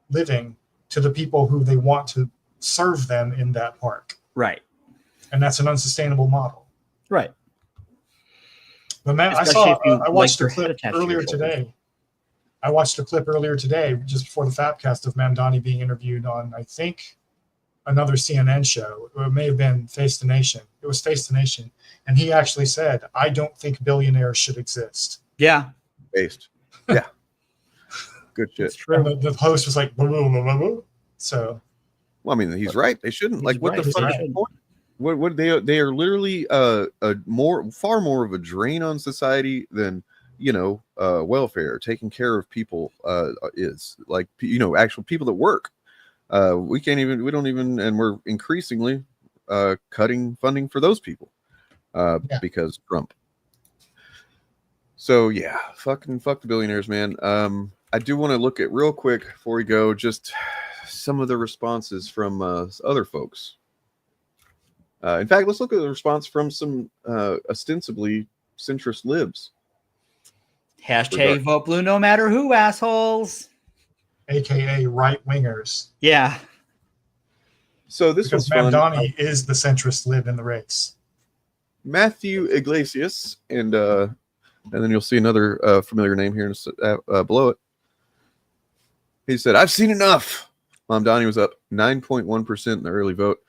[SPEAKER 15] living to the people who they want to serve them in that park.
[SPEAKER 11] Right.
[SPEAKER 15] And that's an unsustainable model.
[SPEAKER 11] Right.
[SPEAKER 15] But man, I watched a clip earlier today. I watched a clip earlier today, just before the Fapcast, of MamDADDY being interviewed on, I think, another CNN show. It may have been Face the Nation. It was Face the Nation. And he actually said, I don't think billionaires should exist.
[SPEAKER 11] Yeah.
[SPEAKER 1] Based. Yeah. Good shit.
[SPEAKER 15] And the host was like, blah, blah, blah, blah, blah. So.
[SPEAKER 1] Well, I mean, he's right. They shouldn't. Like, what
[SPEAKER 15] right.
[SPEAKER 1] the fuck is the point? What they are literally far more of a drain on society than welfare, taking care of people is. Like, actual people that work. We don't even, and we're increasingly cutting funding for those people because Trump. So yeah, fuck the billionaires, man. I do want to look at real quick before we go, just some of the responses from other folks. In fact, let's look at the response from some ostensibly centrist libs.
[SPEAKER 11] Hashtag vote blue no matter who, assholes.
[SPEAKER 15] aka right wingers.
[SPEAKER 11] Yeah.
[SPEAKER 1] So this
[SPEAKER 15] because
[SPEAKER 1] one's fun.
[SPEAKER 15] MamDADDY is the centrist lib in the race.
[SPEAKER 1] Matthew Iglesias, and then you'll see another familiar name here below it. He said, "I've seen enough." MamDADDY was up 9.1% in the early vote,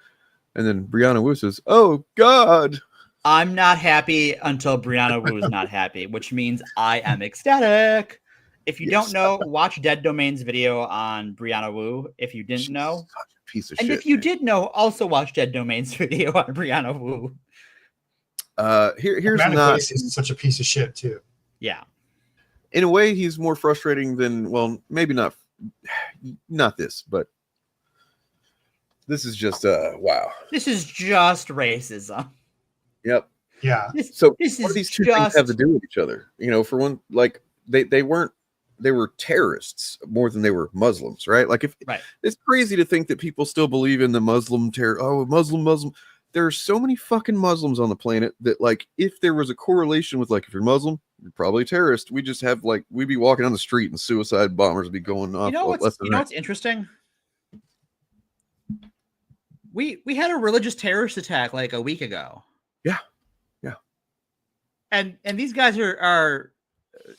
[SPEAKER 1] and then Brianna Wu says, "Oh God."
[SPEAKER 11] I'm not happy until Brianna Wu is not happy, which means I am ecstatic. If you don't know, watch Dead Domain's video on Brianna Wu. If you didn't know,
[SPEAKER 1] piece of
[SPEAKER 11] and
[SPEAKER 1] shit,
[SPEAKER 11] if you did know, also watch Dead Domain's video on Brianna Wu.
[SPEAKER 1] Here's
[SPEAKER 15] Amanda
[SPEAKER 1] not
[SPEAKER 15] Iglesias is such a piece of shit too.
[SPEAKER 11] Yeah.
[SPEAKER 1] In a way, he's more frustrating than, well, maybe not this, but this is just wow.
[SPEAKER 11] This is just racism.
[SPEAKER 1] Yep.
[SPEAKER 15] Yeah.
[SPEAKER 1] So
[SPEAKER 11] this
[SPEAKER 1] what do
[SPEAKER 11] is
[SPEAKER 1] these two things have to do with each other? You know, for one, like they were terrorists more than they were Muslims, right? Like it's crazy to think that people still believe in the Muslim terror. Oh, Muslim. There are so many fucking Muslims on the planet that, like, if there was a correlation with, like, if you're Muslim, you're probably a terrorist. We just have, like, we'd be walking down the street and suicide bombers would be going off.
[SPEAKER 11] You know what's interesting? We had a religious terrorist attack like a week ago.
[SPEAKER 1] Yeah.
[SPEAKER 11] And these guys are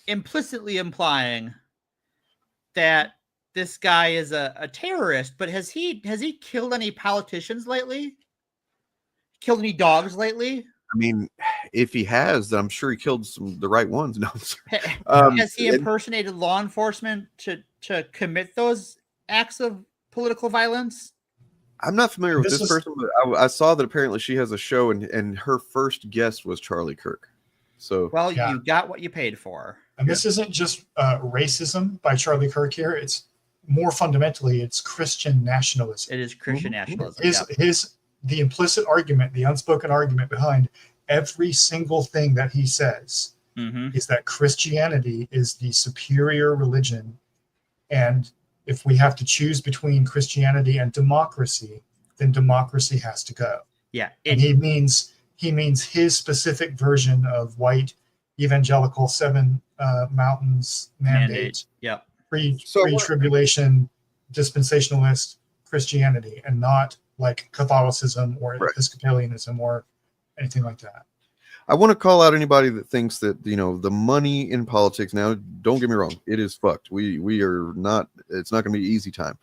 [SPEAKER 11] implicitly implying that this guy is a terrorist, but has he killed any politicians lately? Killed any dogs lately?
[SPEAKER 1] I mean, if he has, then I'm sure he killed the right ones. No,
[SPEAKER 11] has he impersonated law enforcement to commit those acts of political violence?
[SPEAKER 1] I'm not familiar with this person, but I saw that apparently she has a show, and her first guest was Charlie Kirk. So,
[SPEAKER 11] well, you got what you paid for.
[SPEAKER 15] And this isn't just racism by Charlie Kirk here. It's more fundamentally, it's Christian nationalism.
[SPEAKER 11] It is Christian nationalism.
[SPEAKER 15] The implicit argument, the unspoken argument behind every single thing that he says is that Christianity is the superior religion. And if we have to choose between Christianity and democracy, then democracy has to go.
[SPEAKER 11] Yeah.
[SPEAKER 15] And he means his specific version of white evangelical seven mountains mandate.
[SPEAKER 11] Yeah.
[SPEAKER 15] Pre-tribulation dispensationalist Christianity, and not like Catholicism or Episcopalianism or anything like that.
[SPEAKER 1] I want to call out anybody that thinks that, you know, the money in politics now, don't get me wrong, it is fucked. We are not, it's not going to be an easy time.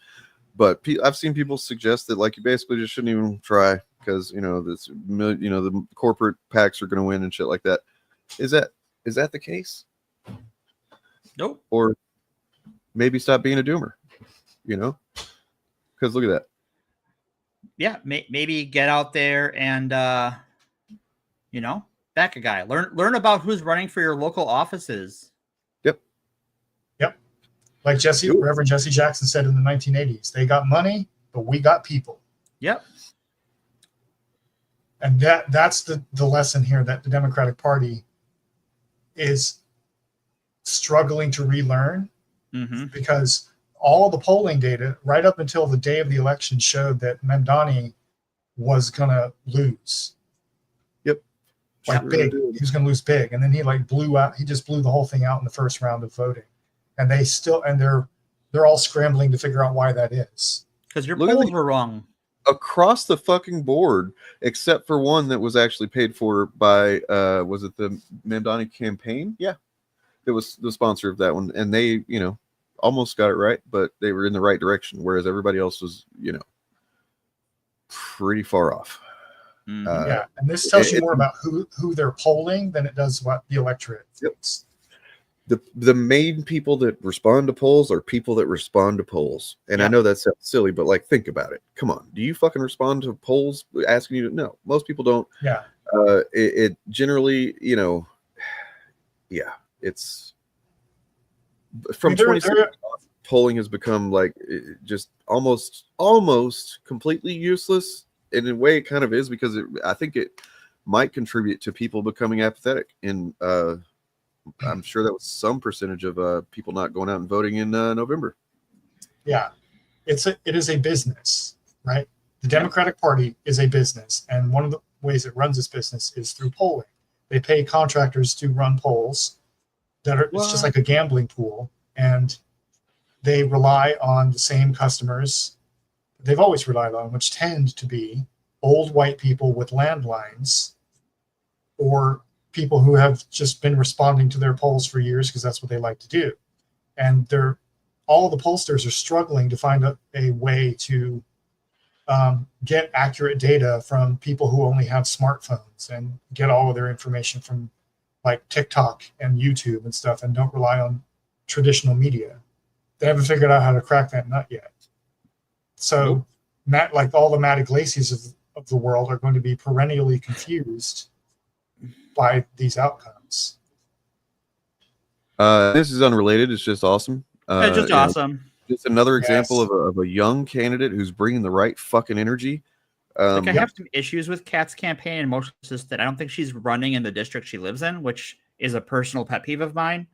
[SPEAKER 1] But I've seen people suggest that, like, you basically just shouldn't even try because, you know, the corporate PACs are going to win and shit like that. Is that the case?
[SPEAKER 11] Nope.
[SPEAKER 1] Or maybe stop being a doomer, you know? Because look at that.
[SPEAKER 11] Yeah, maybe get out there and, you know, back a guy. Learn about who's running for your local offices.
[SPEAKER 1] Yep.
[SPEAKER 15] Like Reverend Jesse Jackson said in the 1980s, they got money, but we got people.
[SPEAKER 11] Yep.
[SPEAKER 15] And that's the lesson here that the Democratic Party is struggling to relearn, because all the polling data right up until the day of the election showed that MamDADDY was going to lose.
[SPEAKER 1] Yep.
[SPEAKER 15] Like big. He was going to lose big. And then he just blew the whole thing out in the first round of voting. And they're all scrambling to figure out why that is.
[SPEAKER 11] Because your polls were wrong.
[SPEAKER 1] Across the fucking board, except for one that was actually paid for by, was it the MamDADDY campaign? Yeah. It was the sponsor of that one. And they, you know, almost got it right, but they were in the right direction, whereas everybody else was, you know, pretty far off.
[SPEAKER 15] Yeah, and this tells you more about who they're polling than it does what the electorate thinks.
[SPEAKER 1] The main people that respond to polls are people that respond to polls. And I know that sounds silly, but, like, think about it. Come on. Do you fucking respond to polls asking you to? No, most people don't.
[SPEAKER 15] Yeah.
[SPEAKER 1] It generally, you know, yeah, it's from 2016, polling has become, like, just almost completely useless. And in a way it kind of is, because I think it might contribute to people becoming apathetic. And I'm sure that was some percentage of people not going out and voting in November.
[SPEAKER 15] Yeah, it is a business, right? The Democratic Party is a business, and one of the ways it runs its business is through polling. They pay contractors to run polls it's just like a gambling pool, and they rely on the same customers they've always relied on, which tend to be old white people with landlines or people who have just been responding to their polls for years because that's what they like to do. And all the pollsters are struggling to find a way to get accurate data from people who only have smartphones and get all of their information from like TikTok and YouTube and stuff and don't rely on traditional media. They haven't figured out how to crack that nut yet. So like all the Matt Iglesias of the world are going to be perennially confused by these outcomes.
[SPEAKER 1] This is unrelated. It's just awesome.
[SPEAKER 11] It's just awesome.
[SPEAKER 1] Just another example of a young candidate who's bringing the right fucking energy.
[SPEAKER 11] I have some issues with Kat's campaign, and mostly just that I don't think she's running in the district she lives in, which is a personal pet peeve of mine.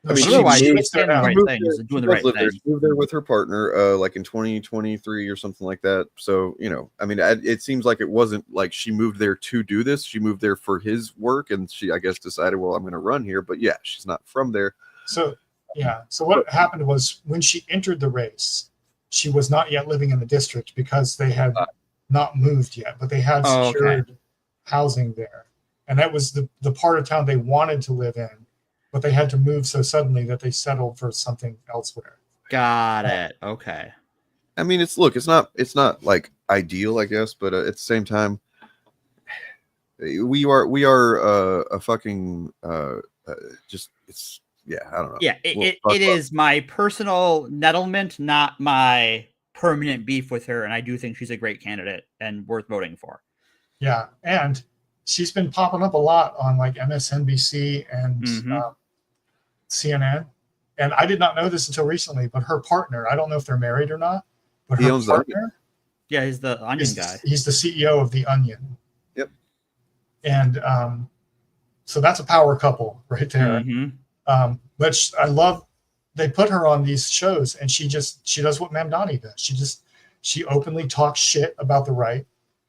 [SPEAKER 1] I mean,
[SPEAKER 11] otherwise,
[SPEAKER 1] she
[SPEAKER 11] she's saying the right things and doing the right thing.
[SPEAKER 1] She moved there with her partner, like in 2023 or something like that. So, you know, I mean, it seems like it wasn't like she moved there to do this. She moved there for his work, and she, I guess, decided, well, I'm going to run here. But yeah, she's not from there.
[SPEAKER 15] So, yeah. So what happened was when she entered the race, she was not yet living in the district because they had not moved yet, but they had secured housing there. And that was the part of town they wanted to live in. But they had to move so suddenly that they settled for something elsewhere.
[SPEAKER 11] Got it. Okay.
[SPEAKER 1] I mean, it's not like ideal, I guess, but at the same time, we are a fucking just it's I don't know.
[SPEAKER 11] Yeah, it is my personal nettlement, not my permanent beef with her, and I do think she's a great candidate and worth voting for.
[SPEAKER 15] Yeah, and she's been popping up a lot on like MSNBC and CNN, and I did not know this until recently, but her partner, I don't know if they're married or not, but her partner,
[SPEAKER 11] he's the Onion guy.
[SPEAKER 15] He's the CEO of the Onion.
[SPEAKER 1] Yep.
[SPEAKER 15] And so that's a power couple right there. But I love, they put her on these shows, and she does what MamDADDY does. She openly talks shit about the right.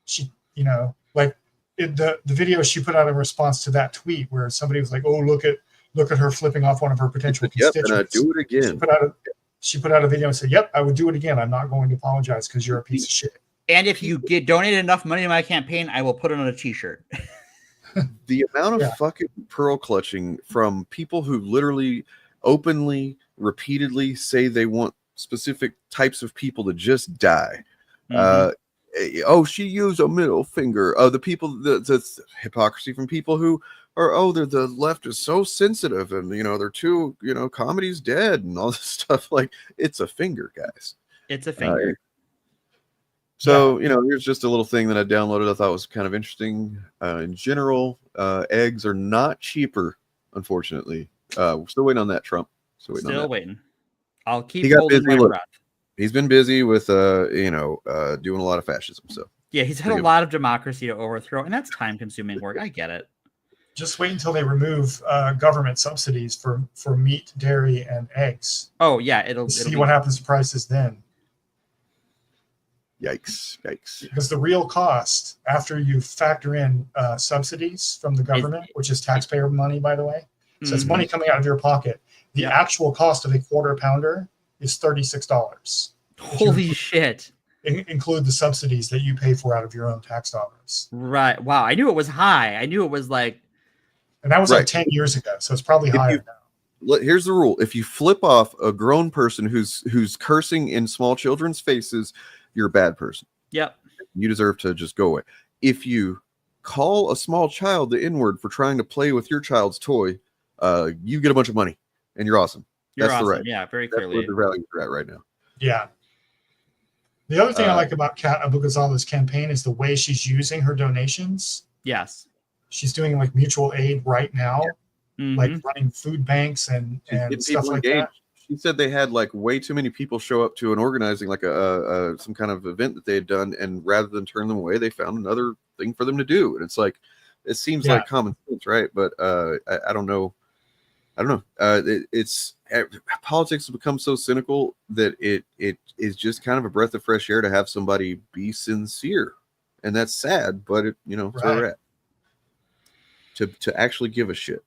[SPEAKER 15] She, like the video she put out in response to that tweet where somebody was like, "Oh, look at her flipping off one of her potential constituents."
[SPEAKER 1] And I do it again.
[SPEAKER 15] She put out a video and said, "Yep, I would do it again. I'm not going to apologize because you're a piece of shit."
[SPEAKER 11] And if you donate enough money to my campaign, I will put it on a T-shirt.
[SPEAKER 1] The amount of fucking pearl clutching from people who literally openly, repeatedly say they want specific types of people to just die. She used a middle finger. The people, the hypocrisy from people who are, the left is so sensitive, and they're too, comedy's dead and all this stuff. Like, it's a finger, guys.
[SPEAKER 11] It's a finger.
[SPEAKER 1] So, here's just a little thing that I downloaded. I thought was kind of interesting. In general, eggs are not cheaper, unfortunately. We're still waiting on that, Trump.
[SPEAKER 11] Still waiting. I'll keep holding my breath.
[SPEAKER 1] He's been busy with, doing a lot of fascism. So
[SPEAKER 11] yeah, he's had a lot of democracy to overthrow, and that's time-consuming work. I get it.
[SPEAKER 15] Just wait until they remove government subsidies for meat, dairy, and eggs.
[SPEAKER 11] Oh yeah, it'll
[SPEAKER 15] see what happens to prices then.
[SPEAKER 1] Yikes.
[SPEAKER 15] Because the real cost, after you factor in subsidies from the government, which is taxpayer money, by the way, so it's money coming out of your pocket, the actual cost of a quarter pounder is $36.
[SPEAKER 11] Holy shit.
[SPEAKER 15] Include the subsidies that you pay for out of your own tax dollars.
[SPEAKER 11] Right. Wow. I knew it was high. I knew it was like...
[SPEAKER 15] And that was like 10 years ago, so it's probably higher now.
[SPEAKER 1] Here's the rule. If you flip off a grown person who's cursing in small children's faces, you're a bad person.
[SPEAKER 11] Yep.
[SPEAKER 1] You deserve to just go away. If you call a small child the N-word for trying to play with your child's toy, you get a bunch of money, and you're awesome.
[SPEAKER 11] You're
[SPEAKER 1] That's
[SPEAKER 11] awesome.
[SPEAKER 1] the right.
[SPEAKER 11] Yeah, very clearly.
[SPEAKER 1] That's where the rally at right now.
[SPEAKER 15] Yeah. The other thing I like about Kat Abu-Ghazaleh's campaign is the way she's using her donations.
[SPEAKER 11] Yes.
[SPEAKER 15] She's doing like mutual aid right now, like running food banks and stuff like that.
[SPEAKER 1] She said they had like way too many people show up to an organizing like some kind of event that they had done, and rather than turn them away, they found another thing for them to do. And it's like, it seems like common sense, right? But I don't know. It's politics has become so cynical that it is just kind of a breath of fresh air to have somebody be sincere, and that's sad. But it's where we're at. To actually give a shit,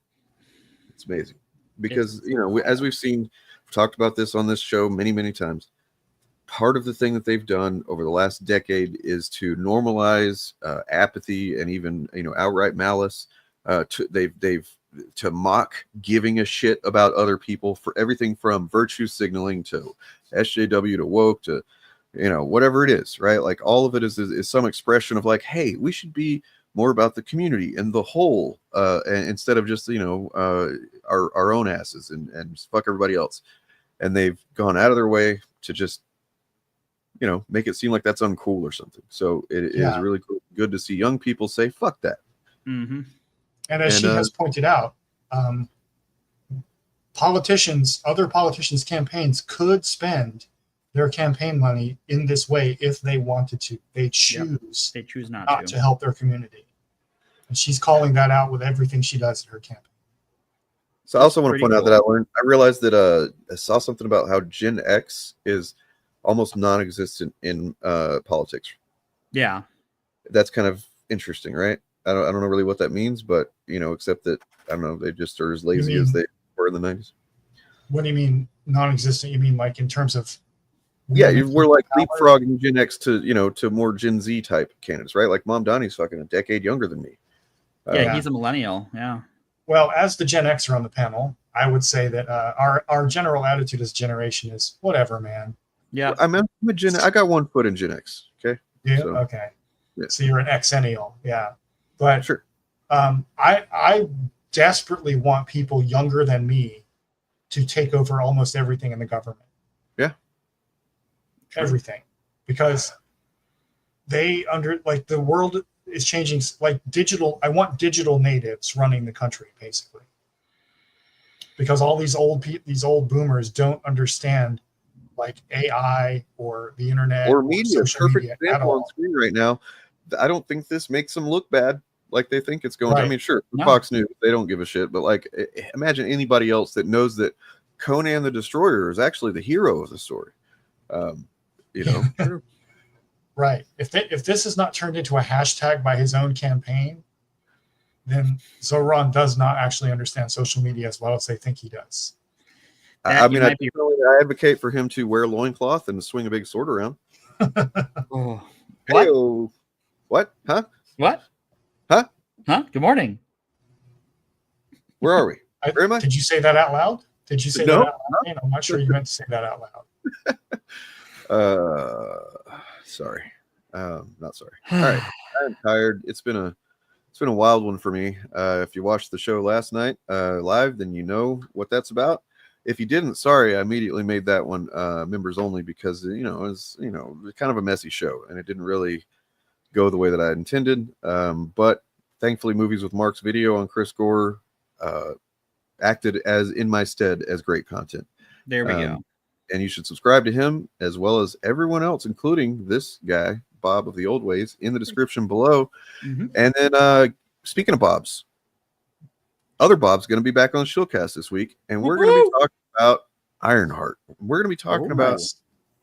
[SPEAKER 1] it's amazing because as we've seen talked about this on this show many, many times. Part of the thing that they've done over the last decade is to normalize apathy and even, outright malice. They've to mock giving a shit about other people, for everything from virtue signaling to SJW to woke to, whatever it is, right? Like all of it is some expression of like, hey, we should be more about the community and the whole, and instead of just, our own asses and fuck everybody else. And they've gone out of their way to just, make it seem like that's uncool or something. So it is really cool, good to see young people say, fuck that.
[SPEAKER 11] Mm-hmm.
[SPEAKER 15] And as she has pointed out, other politicians' campaigns could spend their campaign money in this way if they wanted to. They choose.
[SPEAKER 11] They choose not
[SPEAKER 15] to help their community. And she's calling that out with everything she does in her campaign.
[SPEAKER 1] So I also want to point out that I realized that I saw something about how Gen X is almost non-existent in politics.
[SPEAKER 11] Yeah.
[SPEAKER 1] That's kind of interesting, right? I don't know really what that means, but except that I don't know, they just are as lazy as they were in the 90s.
[SPEAKER 15] What do you mean non-existent? You mean like in terms of
[SPEAKER 1] we're like leapfrogging Gen X to to more Gen Z type candidates, right? Like MamDADDY's fucking a decade younger than me.
[SPEAKER 11] He's a millennial. Yeah.
[SPEAKER 15] Well, as the Gen Xer on the panel, I would say that our general attitude as a generation is whatever, man.
[SPEAKER 11] Yeah.
[SPEAKER 1] I'm a Gen. I got one foot in Gen X. Okay.
[SPEAKER 15] Yeah.
[SPEAKER 1] So,
[SPEAKER 15] okay.
[SPEAKER 1] Yeah.
[SPEAKER 15] So you're an Xennial. Yeah. But
[SPEAKER 1] sure.
[SPEAKER 15] I desperately want people younger than me to take over almost everything in the government.
[SPEAKER 1] Yeah.
[SPEAKER 15] Everything. Because the world is changing, like digital. I want digital natives running the country, basically. Because all these old boomers don't understand like AI or the internet
[SPEAKER 1] or media. Perfect example on
[SPEAKER 15] all.
[SPEAKER 1] screen right now. I don't think this makes them look bad like they think it's going to. I mean, sure,
[SPEAKER 11] No.
[SPEAKER 1] Fox News, they don't give a shit, but like imagine anybody else that knows that Conan the Destroyer is actually the hero of the story.
[SPEAKER 15] Right. If this is not turned into a hashtag by his own campaign, then Zohran does not actually understand social media as well as they think he does.
[SPEAKER 1] I mean, I advocate for him to wear a loincloth and swing a big sword around.
[SPEAKER 11] Oh.
[SPEAKER 1] What? What? Huh?
[SPEAKER 11] What?
[SPEAKER 1] Huh?
[SPEAKER 11] Huh? Good morning.
[SPEAKER 1] Where are we? Where am I?
[SPEAKER 15] Did you say that out loud? Did you say that out loud? I'm not sure you meant to say that out loud.
[SPEAKER 1] Sorry. Not sorry. All right. I'm tired. It's been a wild one for me. If you watched the show last night live, then you know what that's about. If you didn't, sorry, I immediately made that one members only because it was kind of a messy show and it didn't really go the way that I intended. But thankfully, Movies with Mark's video on Chris Gore acted as in my stead as great content.
[SPEAKER 11] There we go.
[SPEAKER 1] And you should subscribe to him as well as everyone else, including this guy, Bob of the Old Ways, in the description below.
[SPEAKER 11] Mm-hmm.
[SPEAKER 1] And then speaking of Bob's, other Bob's going to be back on the Shillcast this week, and we're going to be talking about Ironheart. We're going to be talking about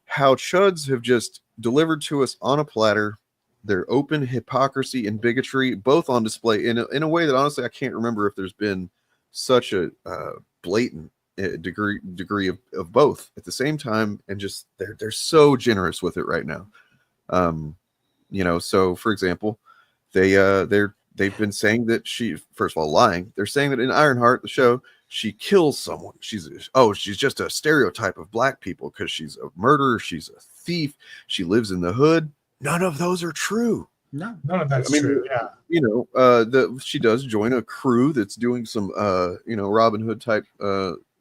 [SPEAKER 1] how Chuds have just delivered to us on a platter their open hypocrisy and bigotry, both on display in a way that honestly I can't remember if there's been such a blatant degree of both at the same time, and just they're so generous with it right now. So for example, they've been saying that she, first of all, lying. They're saying that in Ironheart, the show, she kills someone. She's just a stereotype of black people because she's a murderer. She's a thief. She lives in the hood. None of those are true.
[SPEAKER 11] No,
[SPEAKER 15] none of that's true. Yeah.
[SPEAKER 1] She does join a crew that's doing some, Robin Hood type.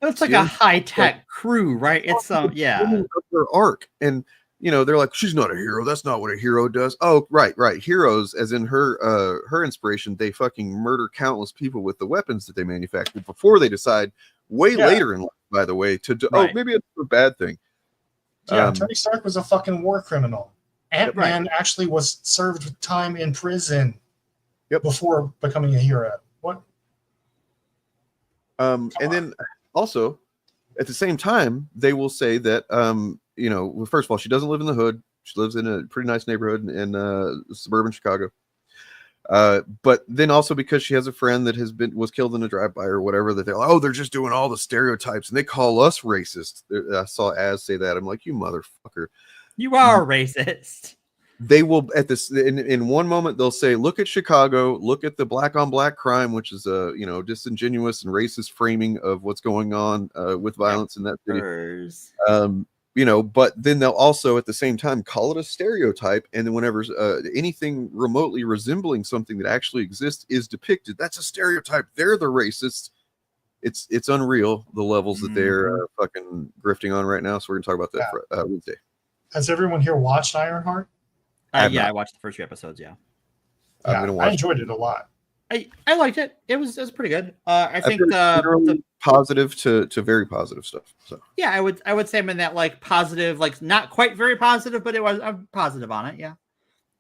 [SPEAKER 11] It's like a high tech crew, right? It's yeah.
[SPEAKER 1] Her arc, and they're like, she's not a hero. That's not what a hero does. Oh, right. Heroes, as in her inspiration, they fucking murder countless people with the weapons that they manufactured before they decide later in life, by the way, to do. Oh, maybe it's a bad thing.
[SPEAKER 15] Yeah, Tony Stark was a fucking war criminal. Ant-Man actually was served time in prison before becoming a hero. What?
[SPEAKER 1] And then also, at the same time, they will say that, first of all, she doesn't live in the hood. She lives in a pretty nice neighborhood in suburban Chicago. But then also because she has a friend that was killed in a drive-by or whatever, that they're like, oh, they're just doing all the stereotypes and they call us racist. I saw Az say that. I'm like, you motherfucker.
[SPEAKER 11] You are racist.
[SPEAKER 1] They will at this in one moment they'll say, look at Chicago, look at the black on black crime, which is a disingenuous and racist framing of what's going on with violence in that city. But then they'll also at the same time call it a stereotype, and then whenever anything remotely resembling something that actually exists is depicted, that's a stereotype. They're the racists. It's unreal the levels that they're fucking grifting on right now. So we're gonna talk about that for Wednesday.
[SPEAKER 15] Has everyone here watched Ironheart?
[SPEAKER 11] I watched the first few episodes. Yeah,
[SPEAKER 15] I enjoyed it a lot.
[SPEAKER 11] I liked it. It was pretty good. I think the
[SPEAKER 1] positive to very positive stuff. So
[SPEAKER 11] yeah, I would say I'm in that like positive, like not quite very positive, but I'm positive on it. Yeah,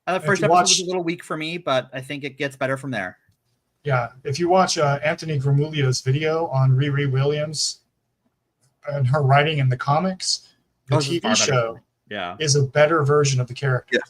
[SPEAKER 11] the first episode was a little weak for me, but I think it gets better from there.
[SPEAKER 15] Yeah, if you watch Anthony Gramulio's video on Riri Williams and her writing in the comics, the TV show is a better version of the character.
[SPEAKER 1] Yeah.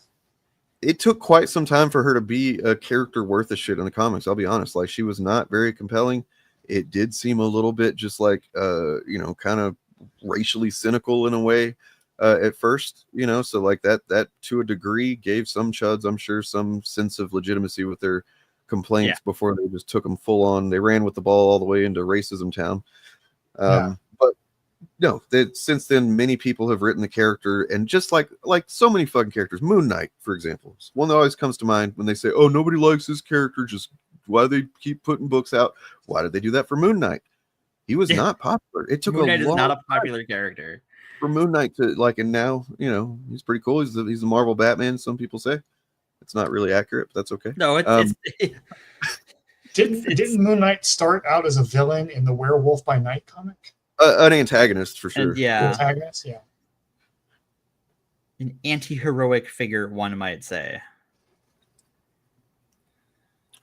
[SPEAKER 1] It took quite some time for her to be a character worth a shit in the comics. I'll be honest. Like, she was not very compelling. It did seem a little bit just like, kind of racially cynical in a way at first, so like that to a degree gave some chuds, I'm sure, some sense of legitimacy with their complaints before they just took them full on. They ran with the ball all the way into racism town. But no, since then, many people have written the character, and just like so many fucking characters, Moon Knight, for example, is one that always comes to mind when they say, "Oh, nobody likes this character. Just why do they keep putting books out? Why did they do that for Moon Knight? He was not popular. It took
[SPEAKER 11] Moon Knight
[SPEAKER 1] is
[SPEAKER 11] not a popular character
[SPEAKER 1] for Moon Knight to like, and now he's pretty cool. He's the Marvel Batman. Some people say it's not really accurate, but that's okay.
[SPEAKER 11] No, it's
[SPEAKER 15] didn't Moon Knight start out as a villain in the Werewolf by Night comic?
[SPEAKER 1] An antagonist for sure.
[SPEAKER 15] Antagonist, yeah.
[SPEAKER 11] An anti-heroic figure, one might say.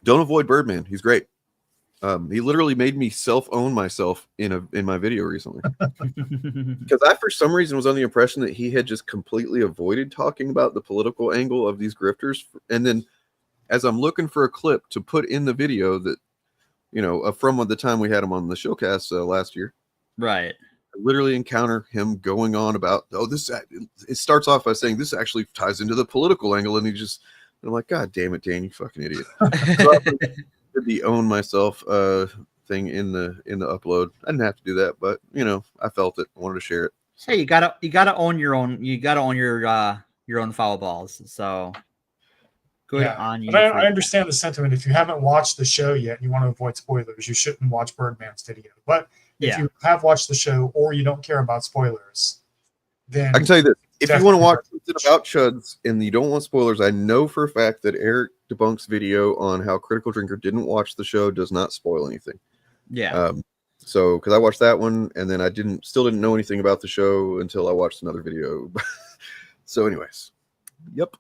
[SPEAKER 1] Don't avoid Birdman. He's great. He literally made me self-own myself in my video recently. Because I, for some reason, was under the impression that he had just completely avoided talking about the political angle of these grifters. And then as I'm looking for a clip to put in the video that, from the time we had him on the Shillcast last year.
[SPEAKER 11] Right.
[SPEAKER 1] I literally encounter him going on about, it starts off by saying this actually ties into the political angle. And I'm like, God damn it, Dan, you fucking idiot. So I did the own myself thing in the upload. I didn't have to do that, but I felt it. I wanted to share it.
[SPEAKER 11] Hey, you gotta own your own. You gotta own your own foul balls. So good on you.
[SPEAKER 15] But I understand the sentiment. If you haven't watched the show yet, and you want to avoid spoilers, you shouldn't watch Birdman's video. But if you have watched the show or you don't care about spoilers, then
[SPEAKER 1] I can tell you this. If you want to watch something about chuds and you don't want spoilers, I know for a fact that Eric Debunk's video on how Critical Drinker didn't watch the show does not spoil anything.
[SPEAKER 11] Yeah.
[SPEAKER 1] So, because I watched that one and then I still didn't know anything about the show until I watched another video. So, anyways, yep.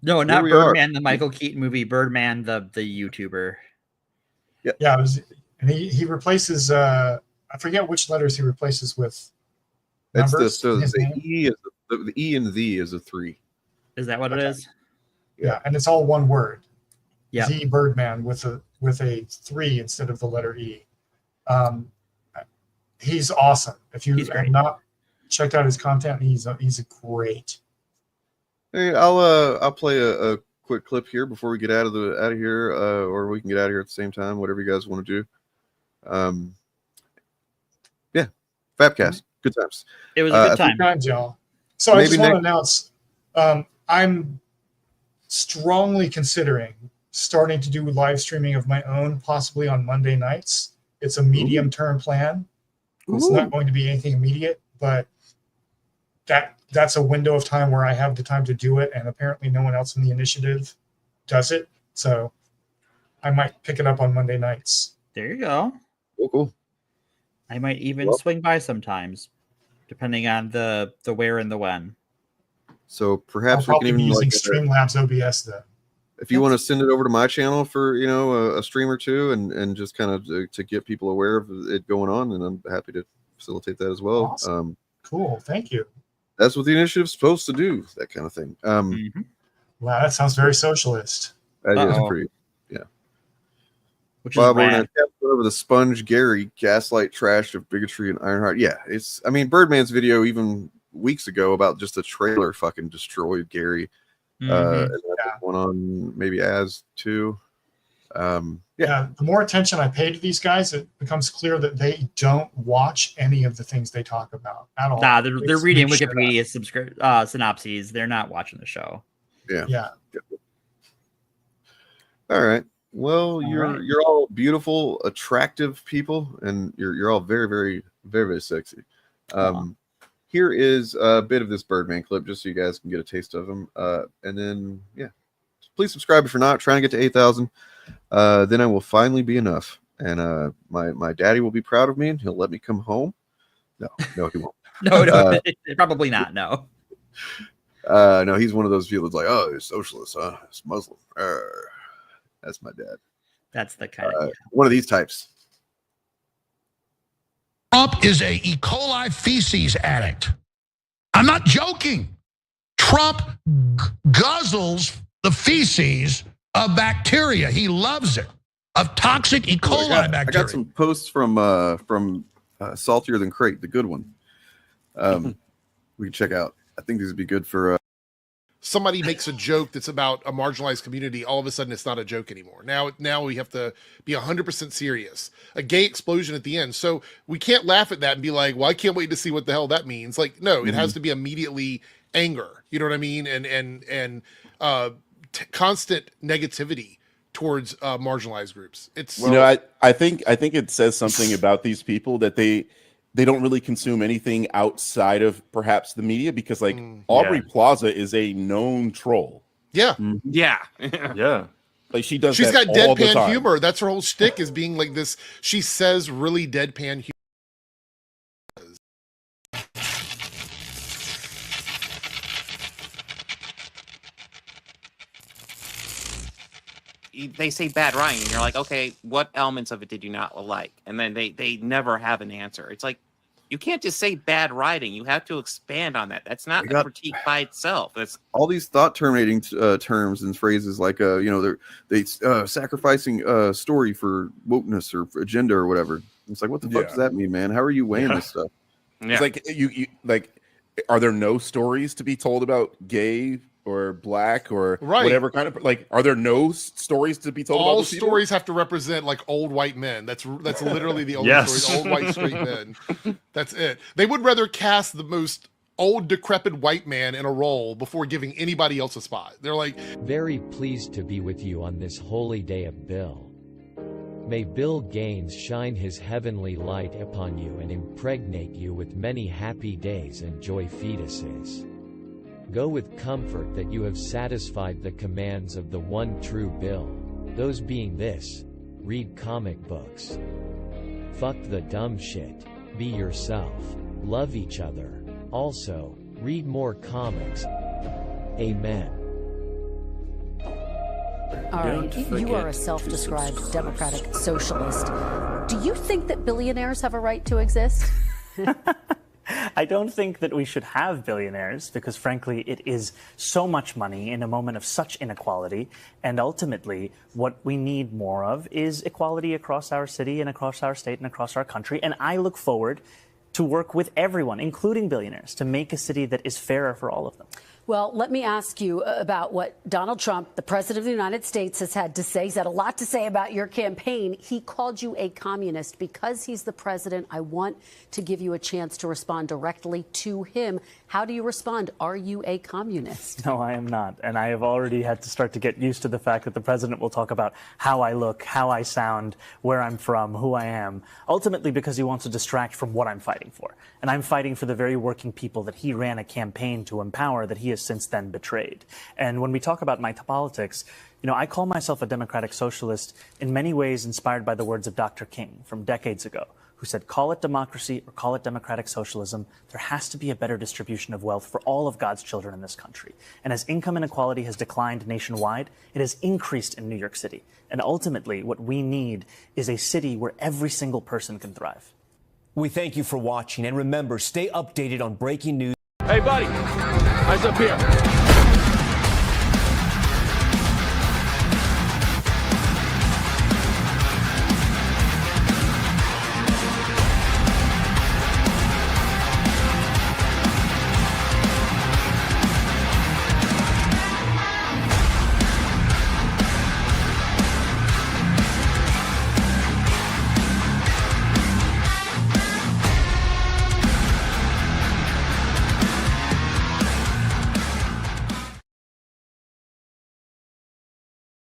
[SPEAKER 11] No, not Birdman, the Michael Keaton movie. Birdman, the YouTuber.
[SPEAKER 15] Yeah. And he replaces. I forget which letters he replaces with. Numbers.
[SPEAKER 1] The E and the is a 3.
[SPEAKER 11] Is that what it is?
[SPEAKER 15] Yeah, and it's all one word.
[SPEAKER 11] Yeah.
[SPEAKER 15] The Birdman with a 3 instead of the letter E. He's awesome. If you have not checked out his content, he's great.
[SPEAKER 1] Hey, I'll play a quick clip here before we get out of here, or we can get out of here at the same time, whatever you guys want to do. Fabcast. Good times.
[SPEAKER 11] It was a good time.
[SPEAKER 15] Good times, y'all. So I just want to announce, I'm strongly considering starting to do live streaming of my own, possibly on Monday nights. It's a medium-term plan. It's not going to be anything immediate, but that's a window of time where I have the time to do it, and apparently no one else in the initiative does it. So I might pick it up on Monday nights.
[SPEAKER 11] There you go.
[SPEAKER 1] Cool.
[SPEAKER 11] I might even swing by sometimes, depending on the where and the when.
[SPEAKER 1] So perhaps we can even
[SPEAKER 15] using Streamlabs OBS then.
[SPEAKER 1] If you want to send it over to my channel for a stream or two, and just kind of to get people aware of it going on, and I'm happy to facilitate that as well.
[SPEAKER 15] Awesome. Cool, thank you.
[SPEAKER 1] That's what the initiative's supposed to do, that kind of thing.
[SPEAKER 15] Wow, that sounds very socialist.
[SPEAKER 1] That is pretty. Yeah.
[SPEAKER 11] Which
[SPEAKER 1] Bob
[SPEAKER 11] is
[SPEAKER 1] Orton
[SPEAKER 11] rad.
[SPEAKER 1] over the Sponge Gary gaslight trash of bigotry and Ironheart. Yeah, it's. I mean, Birdman's video even weeks ago about just the trailer fucking destroyed Gary. And that's one on maybe As too.
[SPEAKER 15] Yeah, the more attention I pay to these guys, it becomes clear that they don't watch any of the things they talk about at all.
[SPEAKER 11] Nah, they're
[SPEAKER 15] just
[SPEAKER 11] reading
[SPEAKER 15] make shit up.
[SPEAKER 11] Wikipedia synopses. They're not watching the show.
[SPEAKER 15] Yeah.
[SPEAKER 1] All right. Well, you're all beautiful, attractive people, and you're all very, very, very, very sexy. Here is a bit of this Birdman clip, just so you guys can get a taste of them. And then, yeah, please subscribe if you're not. Trying to get to 8,000. Then I will finally be enough, and my daddy will be proud of me, and he'll let me come home. No, he won't.
[SPEAKER 11] No, probably not. No.
[SPEAKER 1] No, he's one of those people that's like, oh, you're socialist, huh? It's Muslim. That's my dad.
[SPEAKER 11] That's the kind of
[SPEAKER 1] one of these types.
[SPEAKER 5] Trump is a E. coli feces addict. I'm not joking. Trump guzzles the feces of bacteria. He loves it, of toxic E. coli bacteria.
[SPEAKER 1] I got some posts from Saltier Than Crate, the good one. We can check out. I think these would be good for.
[SPEAKER 21] Somebody makes a joke that's about a marginalized community, all of a sudden it's not a joke anymore. Now we have to be 100% serious. A gay explosion at the end. So we can't laugh at that and be like, well, I can't wait to see what the hell that means. Like, no, it has to be immediately anger. You know what I mean? And constant negativity towards marginalized groups. It's
[SPEAKER 22] I think it says something about these people that they don't really consume anything outside of perhaps the media, because like Aubrey Plaza is a known troll.
[SPEAKER 21] Yeah.
[SPEAKER 22] Yeah. Like she's got
[SPEAKER 21] deadpan
[SPEAKER 22] all the time.
[SPEAKER 21] humor. That's her whole shtick, is being like this. She says really deadpan humor.
[SPEAKER 23] They say bad writing, and you're like, okay, what elements of it did you not like? And then they never have an answer. It's like, you can't just say bad writing. You have to expand on that. That's not a critique by itself. That's
[SPEAKER 1] all these thought terminating terms and phrases like they sacrificing story for wokeness or for agenda or whatever. It's like, what the fuck does that mean, man? How are you weighing this stuff?
[SPEAKER 22] It's like you like, are there no stories to be told about gay or black or whatever kind of, like, are there no stories to be told about
[SPEAKER 21] all
[SPEAKER 22] those people?
[SPEAKER 21] stories have to represent like old white men. That's literally the only story. Old white straight men. That's it. They would rather cast the most old decrepit white man in a role before giving anybody else a spot. They're like,
[SPEAKER 24] very pleased to be with you on this holy day of Bill. May Bill Gaines shine his heavenly light upon you and impregnate you with many happy days and joy fetuses. Go with comfort that you have satisfied the commands of the one true Bill, those being this: read comic books, fuck the dumb shit, be yourself, love each other, also, read more comics. Amen.
[SPEAKER 25] All right, you are a self-described democratic socialist. Do you think that billionaires have a right to exist?
[SPEAKER 26] I don't think that we should have billionaires because, frankly, it is so much money in a moment of such inequality. And ultimately, what we need more of is equality across our city and across our state and across our country. And I look forward to work with everyone, including billionaires, to make a city that is fairer for all of them.
[SPEAKER 25] Well, let me ask you about what Donald Trump, the president of the United States, has had to say. He's had a lot to say about your campaign. He called you a communist. Because he's the president, I want to give you a chance to respond directly to him. How do you respond? Are you a communist?
[SPEAKER 26] No, I am not. And I have already had to start to get used to the fact that the president will talk about how I look, how I sound, where I'm from, who I am, ultimately because he wants to distract from what I'm fighting for. And I'm fighting for the very working people that he ran a campaign to empower, that he has since then betrayed. And when we talk about my politics, you know, I call myself a democratic socialist in many ways inspired by the words of Dr. King from decades ago, who said, call it democracy or call it democratic socialism, there has to be a better distribution of wealth for all of God's children in this country. And as income inequality has declined nationwide, it has increased in New York City. And ultimately, what we need is a city where every single person can thrive.
[SPEAKER 27] We thank you for watching, and remember, stay updated on breaking news.
[SPEAKER 28] Hey, buddy, eyes up here.